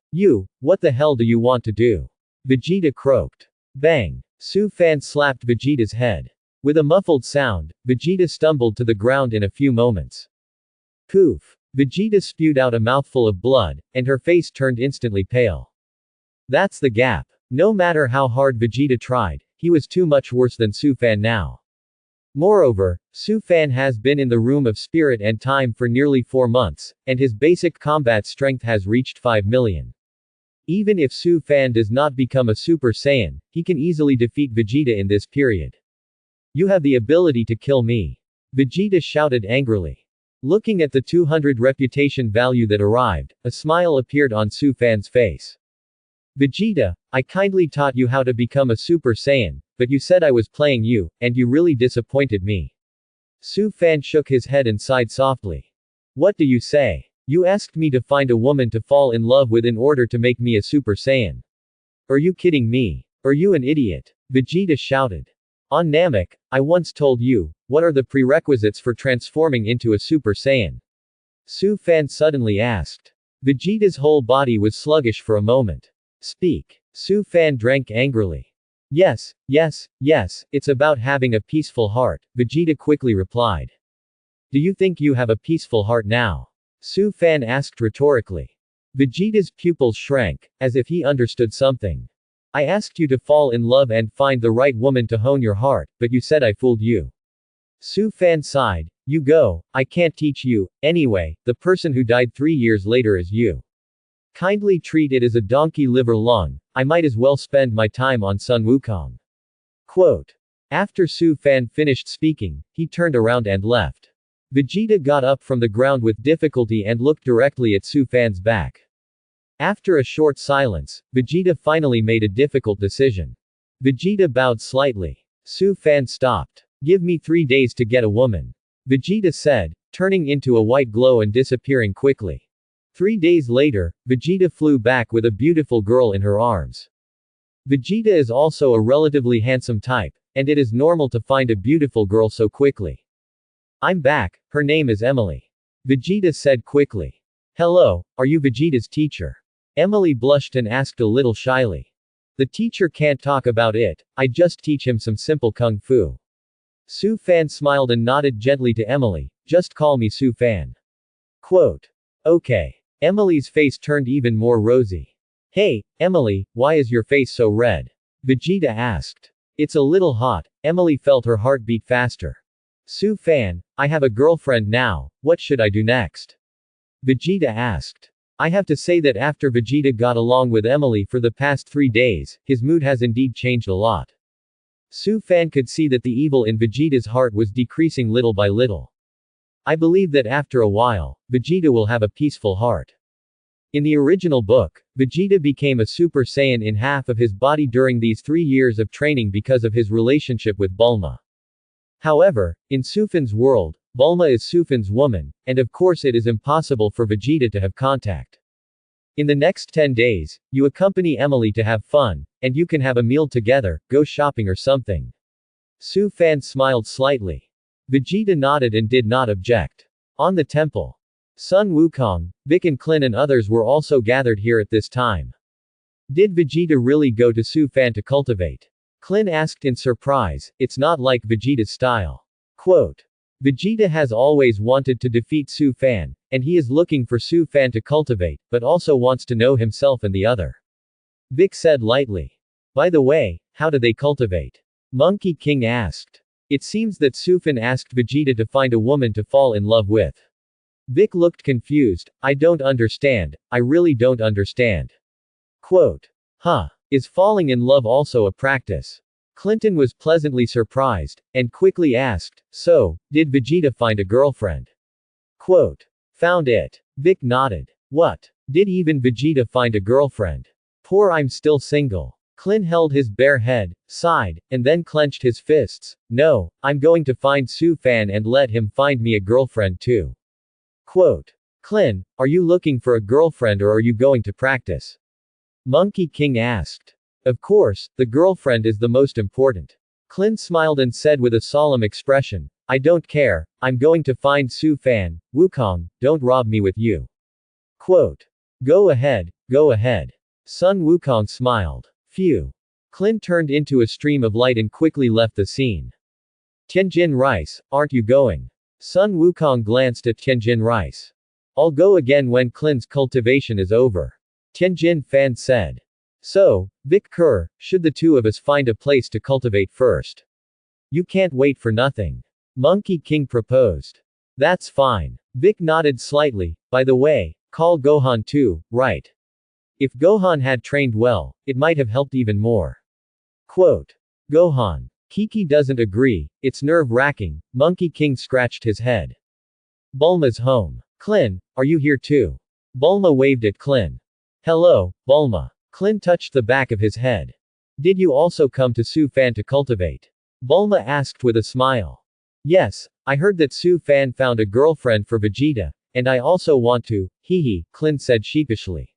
What the hell do you want to do? Vegeta croaked. Bang! Su Fan slapped Vegeta's head. With a muffled sound, Vegeta stumbled to the ground in a few moments. Poof! Vegeta spewed out a mouthful of blood, and her face turned instantly pale. That's the gap. No matter how hard Vegeta tried, he was too much worse than Su Fan now. Moreover, Su Fan has been in the room of spirit and time for nearly 4 months, and his basic combat strength has reached 5 million. Even if Su Fan does not become a Super Saiyan, he can easily defeat Vegeta in this period. You have the ability to kill me. Vegeta shouted angrily. Looking at the 200 reputation value that arrived, a smile appeared on Su Fan's face. Vegeta, I kindly taught you how to become a Super Saiyan, but you said I was playing you, and you really disappointed me. Su Fan shook his head and sighed softly. What do you say? You asked me to find a woman to fall in love with in order to make me a Super Saiyan. Are you kidding me? Are you an idiot? Vegeta shouted. On Namek, I once told you, what are the prerequisites for transforming into a Super Saiyan? Su Fan suddenly asked. Vegeta's whole body was sluggish for a moment. Speak. Su Fan drank angrily. Yes, it's about having a peaceful heart, Vegeta quickly replied. Do you think you have a peaceful heart now? Su Fan asked rhetorically. Vegeta's pupils shrank, as if he understood something. I asked you to fall in love and find the right woman to hone your heart, but you said I fooled you. Su Fan sighed. You go, I can't teach you, anyway, the person who died 3 years later is you. Kindly treat it as a donkey liver lung, I might as well spend my time on Sun Wukong. Quote. After Su Fan finished speaking, he turned around and left. Vegeta got up from the ground with difficulty and looked directly at Su Fan's back. After a short silence, Vegeta finally made a difficult decision. Vegeta bowed slightly. Su Fan stopped. Give me 3 days to get a woman. Vegeta said, turning into a white glow and disappearing quickly. 3 days later, Vegeta flew back with a beautiful girl in her arms. Vegeta is also a relatively handsome type, and it is normal to find a beautiful girl so quickly. I'm back, her name is Emily. Vegeta said quickly. Hello, are you Vegeta's teacher? Emily blushed and asked a little shyly. The teacher can't talk about it, I just teach him some simple kung fu. Su Fan smiled and nodded gently to Emily, just call me Su Fan. Quote. Okay. Emily's face turned even more rosy. Hey, Emily, why is your face so red? Vegeta asked. It's a little hot, Emily felt her heart beat faster. Su Fan, I have a girlfriend now, what should I do next? Vegeta asked. I have to say that after Vegeta got along with Emily for the past 3 days, his mood has indeed changed a lot. Su Fan could see that the evil in Vegeta's heart was decreasing little by little. I believe that after a while, Vegeta will have a peaceful heart. In the original book, Vegeta became a Super Saiyan in half of his body during these 3 years of training because of his relationship with Bulma. However, in Sufan's world, Bulma is Sufan's woman, and of course it is impossible for Vegeta to have contact. In the next 10 days, you accompany Emily to have fun, and you can have a meal together, go shopping or something. Su Fan smiled slightly. Vegeta nodded and did not object. On the temple. Sun Wukong, Vic and Klin and others were also gathered here at this time. Did Vegeta really go to Su Fan to cultivate? Klin asked in surprise, it's not like Vegeta's style. Quote. Vegeta has always wanted to defeat Su Fan, and he is looking for Su Fan to cultivate, but also wants to know himself and the other. Vic said lightly. By the way, how do they cultivate? Monkey King asked. It seems that Sufan asked Vegeta to find a woman to fall in love with. Vic looked confused, I don't understand, I really don't understand. Quote. Huh. Is falling in love also a practice? Clinton was pleasantly surprised, and quickly asked, so, did Vegeta find a girlfriend? Quote. Found it. Vic nodded. What? Did even Vegeta find a girlfriend? Poor I'm still single. Klin held his bare head, sighed, and then clenched his fists. No, I'm going to find Su Fan and let him find me a girlfriend too. Quote. Klin, are you looking for a girlfriend or are you going to practice? Monkey King asked. Of course, the girlfriend is the most important. Klin smiled and said with a solemn expression, I don't care, I'm going to find Su Fan. Wukong, don't rob me with you. Quote. Go ahead, go ahead. Sun Wukong smiled. Phew. Klin turned into a stream of light and quickly left the scene. Tianjin Rice, aren't you going? Sun Wukong glanced at Tianjin Rice. I'll go again when Klin's cultivation is over. Tianjin Fan said. So, Vic Kerr, should the two of us find a place to cultivate first? You can't wait for nothing. Monkey King proposed. That's fine. Vic nodded slightly. By the way, call Gohan too, right? If Gohan had trained well, it might have helped even more. Quote. Gohan. Kiki doesn't agree, it's nerve-wracking. Monkey King scratched his head. Bulma's home. Clin, are you here too? Bulma waved at Clin. Hello, Bulma. Clin touched the back of his head. Did you also come to Su Fan to cultivate? Bulma asked with a smile. Yes, I heard that Su Fan found a girlfriend for Vegeta, and I also want to, hee, Clin said sheepishly.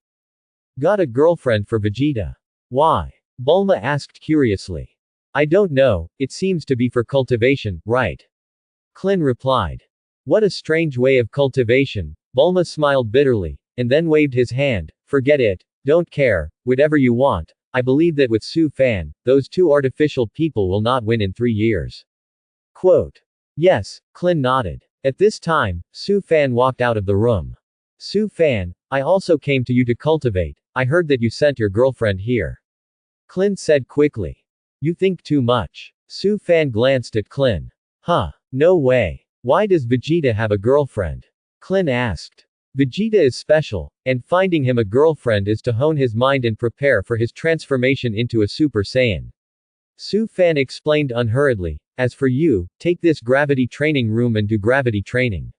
Got a girlfriend for Vegeta? Why? Bulma asked curiously. I don't know, it seems to be for cultivation, right? Clin replied. What a strange way of cultivation. Bulma smiled bitterly, and then waved his hand. Forget it, don't care, whatever you want. I believe that with Su Fan, those two artificial people will not win in 3 years. Quote. Yes, Clin nodded. At this time, Su Fan walked out of the room. Su Fan, I also came to you to cultivate. I heard that you sent your girlfriend here. Clin said quickly. You think too much. Su Fan glanced at Clin. Huh, no way. Why does Vegeta have a girlfriend? Clin asked. Vegeta is special, and finding him a girlfriend is to hone his mind and prepare for his transformation into a Super Saiyan. Su Fan explained unhurriedly, as for you, take this gravity training room and do gravity training.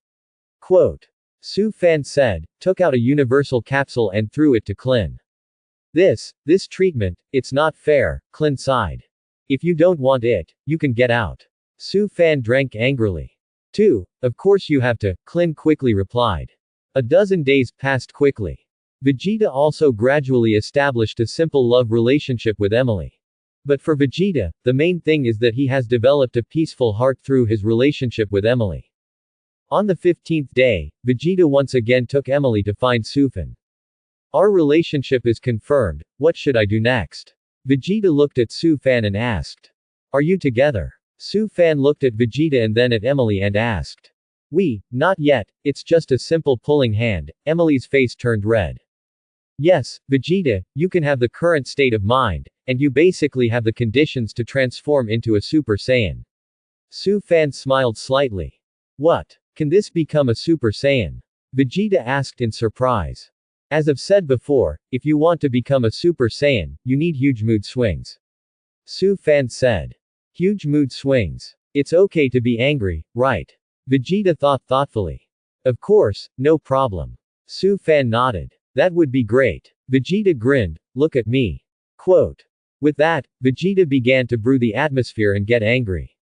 Quote. Su Fan said, took out a universal capsule and threw it to Clin. This treatment, it's not fair, Clin sighed. If you don't want it, you can get out. Su Fan drank angrily. Of course you have to, Clin quickly replied. A dozen days passed quickly. Vegeta also gradually established a simple love relationship with Emily. But for Vegeta, the main thing is that he has developed a peaceful heart through his relationship with Emily. On the 15th day, Vegeta once again took Emily to find Su Fan. Our relationship is confirmed, what should I do next? Vegeta looked at Su Fan and asked. Are you together? Su Fan looked at Vegeta and then at Emily and asked. Not yet, it's just a simple pulling hand. Emily's face turned red. Yes, Vegeta, you can have the current state of mind, and you basically have the conditions to transform into a Super Saiyan. Su Fan smiled slightly. What? Can this become a Super Saiyan? Vegeta asked in surprise. As I've said before, if you want to become a Super Saiyan, you need huge mood swings. Su Fan said. Huge mood swings. It's okay to be angry, right? Vegeta thought thoughtfully. Of course, no problem. Su Fan nodded. That would be great. Vegeta grinned, look at me. Quote. With that, Vegeta began to brew the atmosphere and get angry.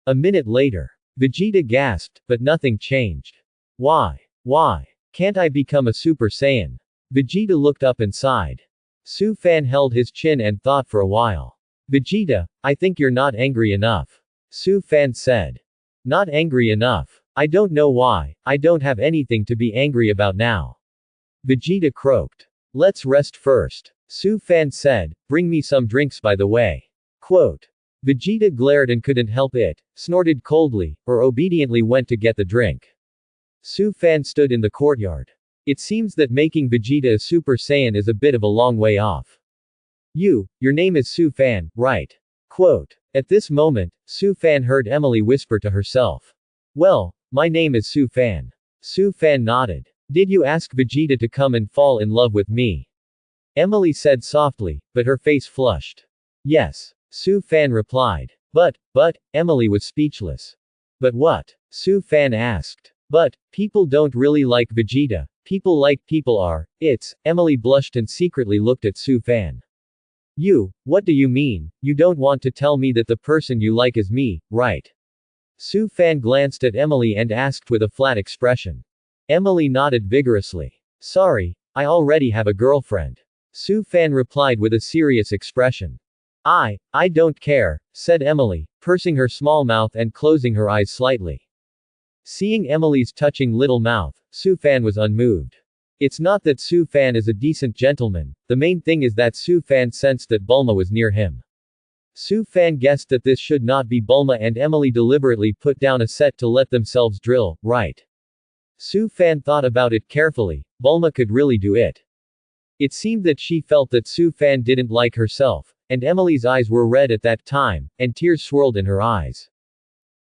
A minute later. Vegeta gasped, but nothing changed. Why? Can't I become a Super Saiyan? Vegeta looked up and sighed. Su Fan held his chin and thought for a while. Vegeta, I think you're not angry enough. Su Fan said. Not angry enough. I don't know why, I don't have anything to be angry about now. Vegeta croaked. Let's rest first. Su Fan said, bring me some drinks by the way. Quote. Vegeta glared and couldn't help it, snorted coldly, or obediently went to get the drink. Su Fan stood in the courtyard. It seems that making Vegeta a Super Saiyan is a bit of a long way off. Your name is Su Fan, right? Quote. At this moment, Su Fan heard Emily whisper to herself. Well, my name is Su Fan. Su Fan nodded. Did you ask Vegeta to come and fall in love with me? Emily said softly, but her face flushed. Yes. Su Fan replied. But, Emily was speechless. But what? Su Fan asked. But, people don't really like Vegeta, people like people are, Emily blushed and secretly looked at Su Fan. What do you mean, you don't want to tell me that the person you like is me, right? Su Fan glanced at Emily and asked with a flat expression. Emily nodded vigorously. Sorry, I already have a girlfriend. Su Fan replied with a serious expression. I don't care, said Emily, pursing her small mouth and closing her eyes slightly. Seeing Emily's touching little mouth, Su Fan was unmoved. It's not that Su Fan is a decent gentleman, the main thing is that Su Fan sensed that Bulma was near him. Su Fan guessed that this should not be Bulma and Emily deliberately put down a set to let themselves drill, right? Su Fan thought about it carefully, Bulma could really do it. It seemed that she felt that Su Fan didn't like herself, and Emily's eyes were red at that time, and tears swirled in her eyes.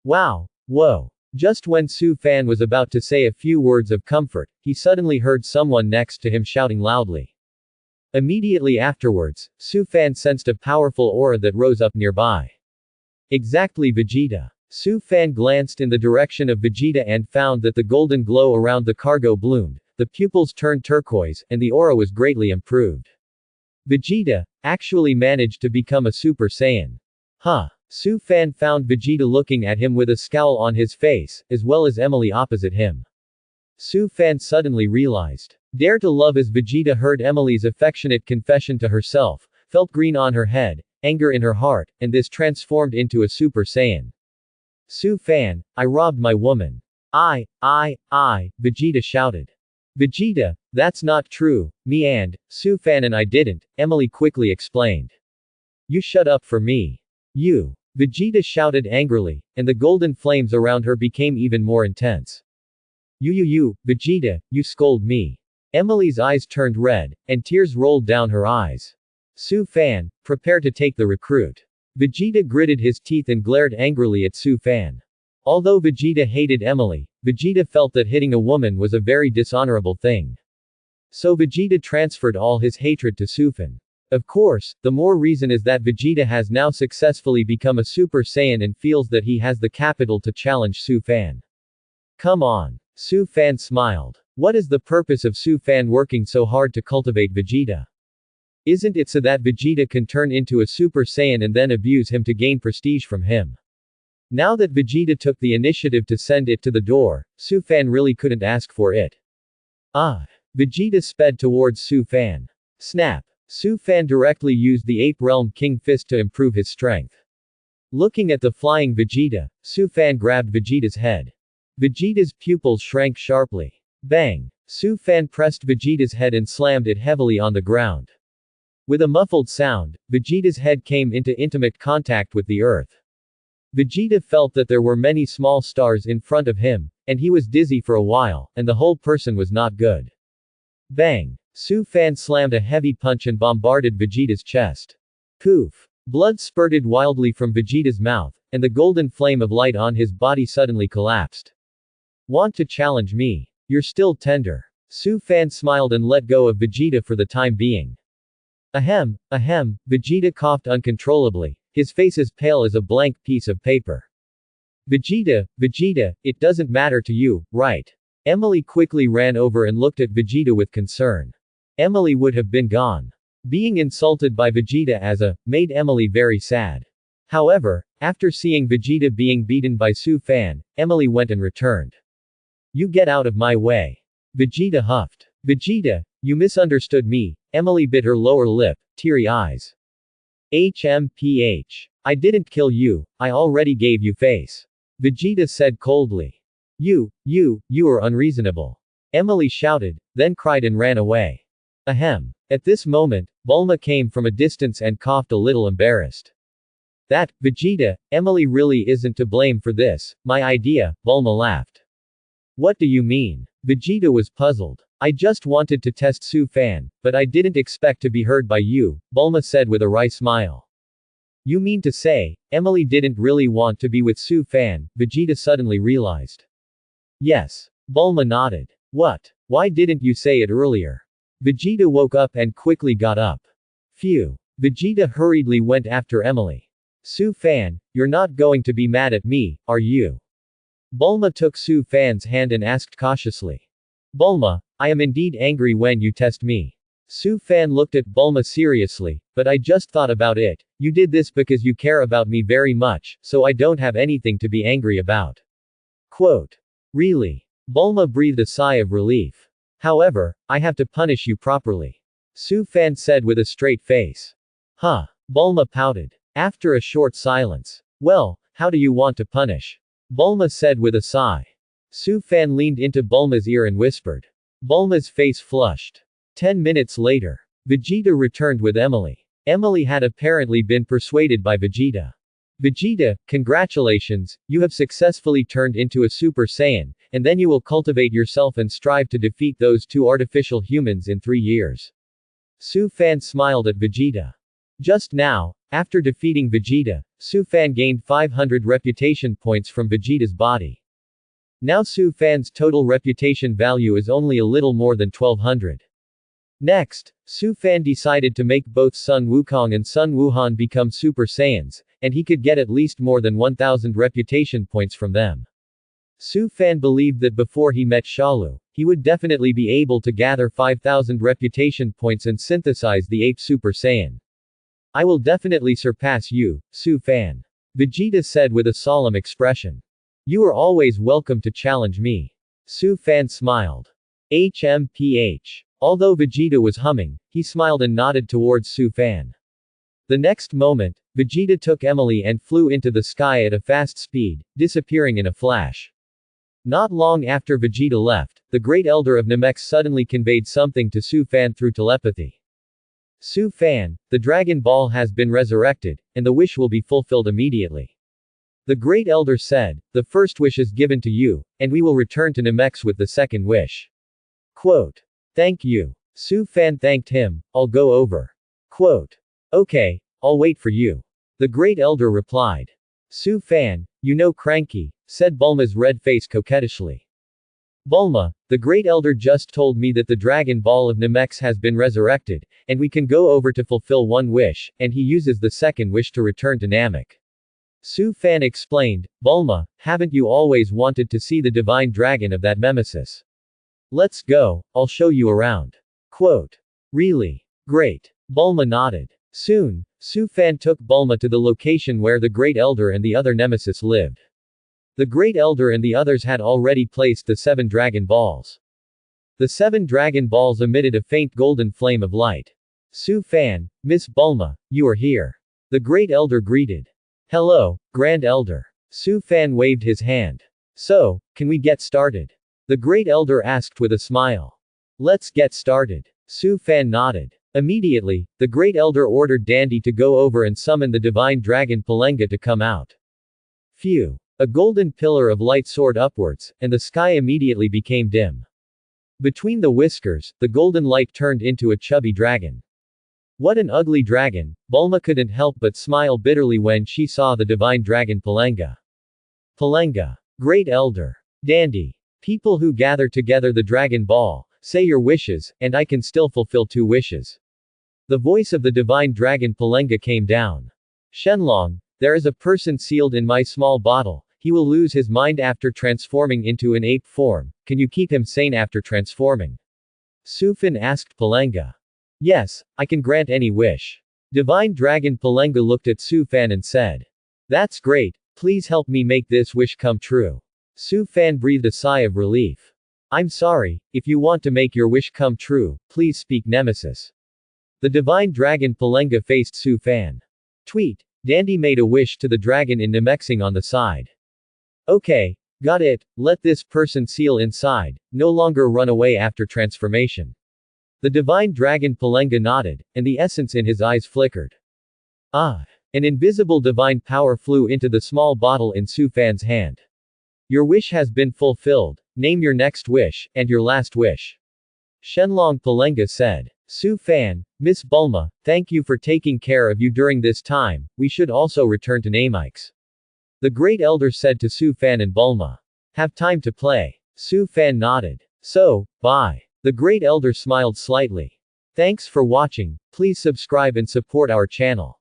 Wow. Whoa. Just when Su Fan was about to say a few words of comfort, he suddenly heard someone next to him shouting loudly. Immediately afterwards, Su Fan sensed a powerful aura that rose up nearby. Exactly, Vegeta. Su Fan glanced in the direction of Vegeta and found that the golden glow around the cargo bloomed, the pupils turned turquoise, and the aura was greatly improved. Vegeta actually managed to become a Super Saiyan. Huh. Su Fan found Vegeta looking at him with a scowl on his face, as well as Emily opposite him. Su Fan suddenly realized. Dare to love as Vegeta heard Emily's affectionate confession to herself, felt green on her head, anger in her heart, and this transformed into a Super Saiyan. Su Fan, I robbed my woman. I, Vegeta shouted. Vegeta, that's not true, me and Su Fan and I didn't, Emily quickly explained. You shut up for me. You. Vegeta shouted angrily, and the golden flames around her became even more intense. You, Vegeta, you scold me. Emily's eyes turned red, and tears rolled down her eyes. Su Fan, prepare to take the recruit. Vegeta gritted his teeth and glared angrily at Su Fan. Although Vegeta hated Emily, Vegeta felt that hitting a woman was a very dishonorable thing. So Vegeta transferred all his hatred to Su Fan. Of course, the more reason is that Vegeta has now successfully become a Super Saiyan and feels that he has the capital to challenge Su Fan. Come on. Su Fan smiled. What is the purpose of Su Fan working so hard to cultivate Vegeta? Isn't it so that Vegeta can turn into a Super Saiyan and then abuse him to gain prestige from him? Now that Vegeta took the initiative to send it to the door, Su Fan really couldn't ask for it. Vegeta sped towards Su Fan. Snap. Su Fan directly used the Ape Realm King Fist to improve his strength. Looking at the flying Vegeta, Su Fan grabbed Vegeta's head. Vegeta's pupils shrank sharply. Bang! Su Fan pressed Vegeta's head and slammed it heavily on the ground. With a muffled sound, Vegeta's head came into intimate contact with the earth. Vegeta felt that there were many small stars in front of him, and he was dizzy for a while, and the whole person was not good. Bang! Su Fan slammed a heavy punch and bombarded Vegeta's chest. Poof! Blood spurted wildly from Vegeta's mouth, and the golden flame of light on his body suddenly collapsed. Want to challenge me? You're still tender. Su Fan smiled and let go of Vegeta for the time being. Ahem, Vegeta coughed uncontrollably, his face as pale as a blank piece of paper. Vegeta, it doesn't matter to you, right? Emily quickly ran over and looked at Vegeta with concern. Emily would have been gone. Being insulted by Vegeta as a made Emily very sad. However, after seeing Vegeta being beaten by Su Fan, Emily went and returned. You get out of my way. Vegeta huffed. Vegeta, you misunderstood me. Emily bit her lower lip, teary eyes. HMPH. I didn't kill you, I already gave you face. Vegeta said coldly. You are unreasonable. Emily shouted, then cried and ran away. Ahem. At this moment, Bulma came from a distance and coughed a little embarrassed. That, Vegeta, Emily really isn't to blame for this, my idea, Bulma laughed. What do you mean? Vegeta was puzzled. I just wanted to test Su Fan, but I didn't expect to be heard by you, Bulma said with a wry smile. You mean to say, Emily didn't really want to be with Su Fan, Vegeta suddenly realized. Yes. Bulma nodded. What? Why didn't you say it earlier? Vegeta woke up and quickly got up. Phew. Vegeta hurriedly went after Emily. Su Fan, you're not going to be mad at me, are you? Bulma took Su Fan's hand and asked cautiously. Bulma, I am indeed angry when you test me. Su Fan looked at Bulma seriously, but I just thought about it. You did this because you care about me very much, so I don't have anything to be angry about. Quote. Really? Bulma breathed a sigh of relief. However, I have to punish you properly. Su Fan said with a straight face. Huh. Bulma pouted. After a short silence. Well, how do you want to punish? Bulma said with a sigh. Su Fan leaned into Bulma's ear and whispered. Bulma's face flushed. 10 minutes later. Vegeta returned with Emily. Emily had apparently been persuaded by Vegeta. Vegeta, congratulations, you have successfully turned into a Super Saiyan, and then you will cultivate yourself and strive to defeat those two artificial humans in 3 years. Su Fan smiled at Vegeta. Just now, after defeating Vegeta, Su Fan gained 500 reputation points from Vegeta's body. Now Su Fan's total reputation value is only a little more than 1200. Next, Su Fan decided to make both Sun Wukong and Sun Wuhan become Super Saiyans, and he could get at least more than 1,000 reputation points from them. Su Fan believed that before he met Shalu, he would definitely be able to gather 5,000 reputation points and synthesize the 8th Super Saiyan. I will definitely surpass you, Su Fan. Vegeta said with a solemn expression. You are always welcome to challenge me. Su Fan smiled. HMPH. Although Vegeta was humming, he smiled and nodded towards Su Fan. The next moment, Vegeta took Emily and flew into the sky at a fast speed, disappearing in a flash. Not long after Vegeta left, the Great Elder of Namek suddenly conveyed something to Su Fan through telepathy. Su Fan, the Dragon Ball has been resurrected, and the wish will be fulfilled immediately. The Great Elder said, the first wish is given to you, and we will return to Namek with the second wish. Quote. Thank you. Su Fan thanked him, I'll go over. Quote. Okay, I'll wait for you. The Great Elder replied. Su Fan, you know Cranky, said Bulma's red face coquettishly. Bulma, the Great Elder just told me that the Dragon Ball of Namek has been resurrected, and we can go over to fulfill one wish, and he uses the second wish to return to Namek. Su Fan explained, Bulma, haven't you always wanted to see the divine dragon of that Nemesis? Let's go, I'll show you around. Quote. Really? Great. Bulma nodded. Soon, Su Fan took Bulma to the location where the Great Elder and the other Nemesis lived. The Great Elder and the others had already placed the 7 Dragon Balls. The 7 Dragon Balls emitted a faint golden flame of light. Su Fan, Miss Bulma, you are here. The Great Elder greeted. Hello, Grand Elder. Su Fan waved his hand. So, can we get started? The Great Elder asked with a smile. Let's get started. Su Fan nodded. Immediately, the Great Elder ordered Dandy to go over and summon the divine dragon Palenga to come out. Phew. A golden pillar of light soared upwards, and the sky immediately became dim. Between the whiskers, the golden light turned into a chubby dragon. What an ugly dragon, Bulma couldn't help but smile bitterly when she saw the divine dragon Palenga. Palenga. Great Elder. Dandy. People who gather together the Dragon Ball, say your wishes, and I can still fulfill 2 wishes. The voice of the divine dragon Palenga came down. Shenlong, there is a person sealed in my small bottle, he will lose his mind after transforming into an ape form, can you keep him sane after transforming? Su Fan asked Palenga. Yes, I can grant any wish. Divine dragon Palenga looked at Su Fan and said. That's great, please help me make this wish come true. Su Fan breathed a sigh of relief. I'm sorry, if you want to make your wish come true, please speak Nemesis. The divine dragon Palenga faced Su Fan. Tweet. Dandy made a wish to the dragon in Nemexing on the side. Okay, got it, let this person seal inside, no longer run away after transformation. The divine dragon Palenga nodded, and the essence in his eyes flickered. Ah! An invisible divine power flew into the small bottle in Su Fan's hand. Your wish has been fulfilled, name your next wish, and your last wish. Shenlong Palenga said. Su Fan, Miss Bulma, thank you for taking care of you during this time, we should also return to Namikes. The Great Elder said to Su Fan and Bulma. Have time to play. Su Fan nodded. So, bye. The Great Elder smiled slightly. Thanks for watching, please subscribe and support our channel.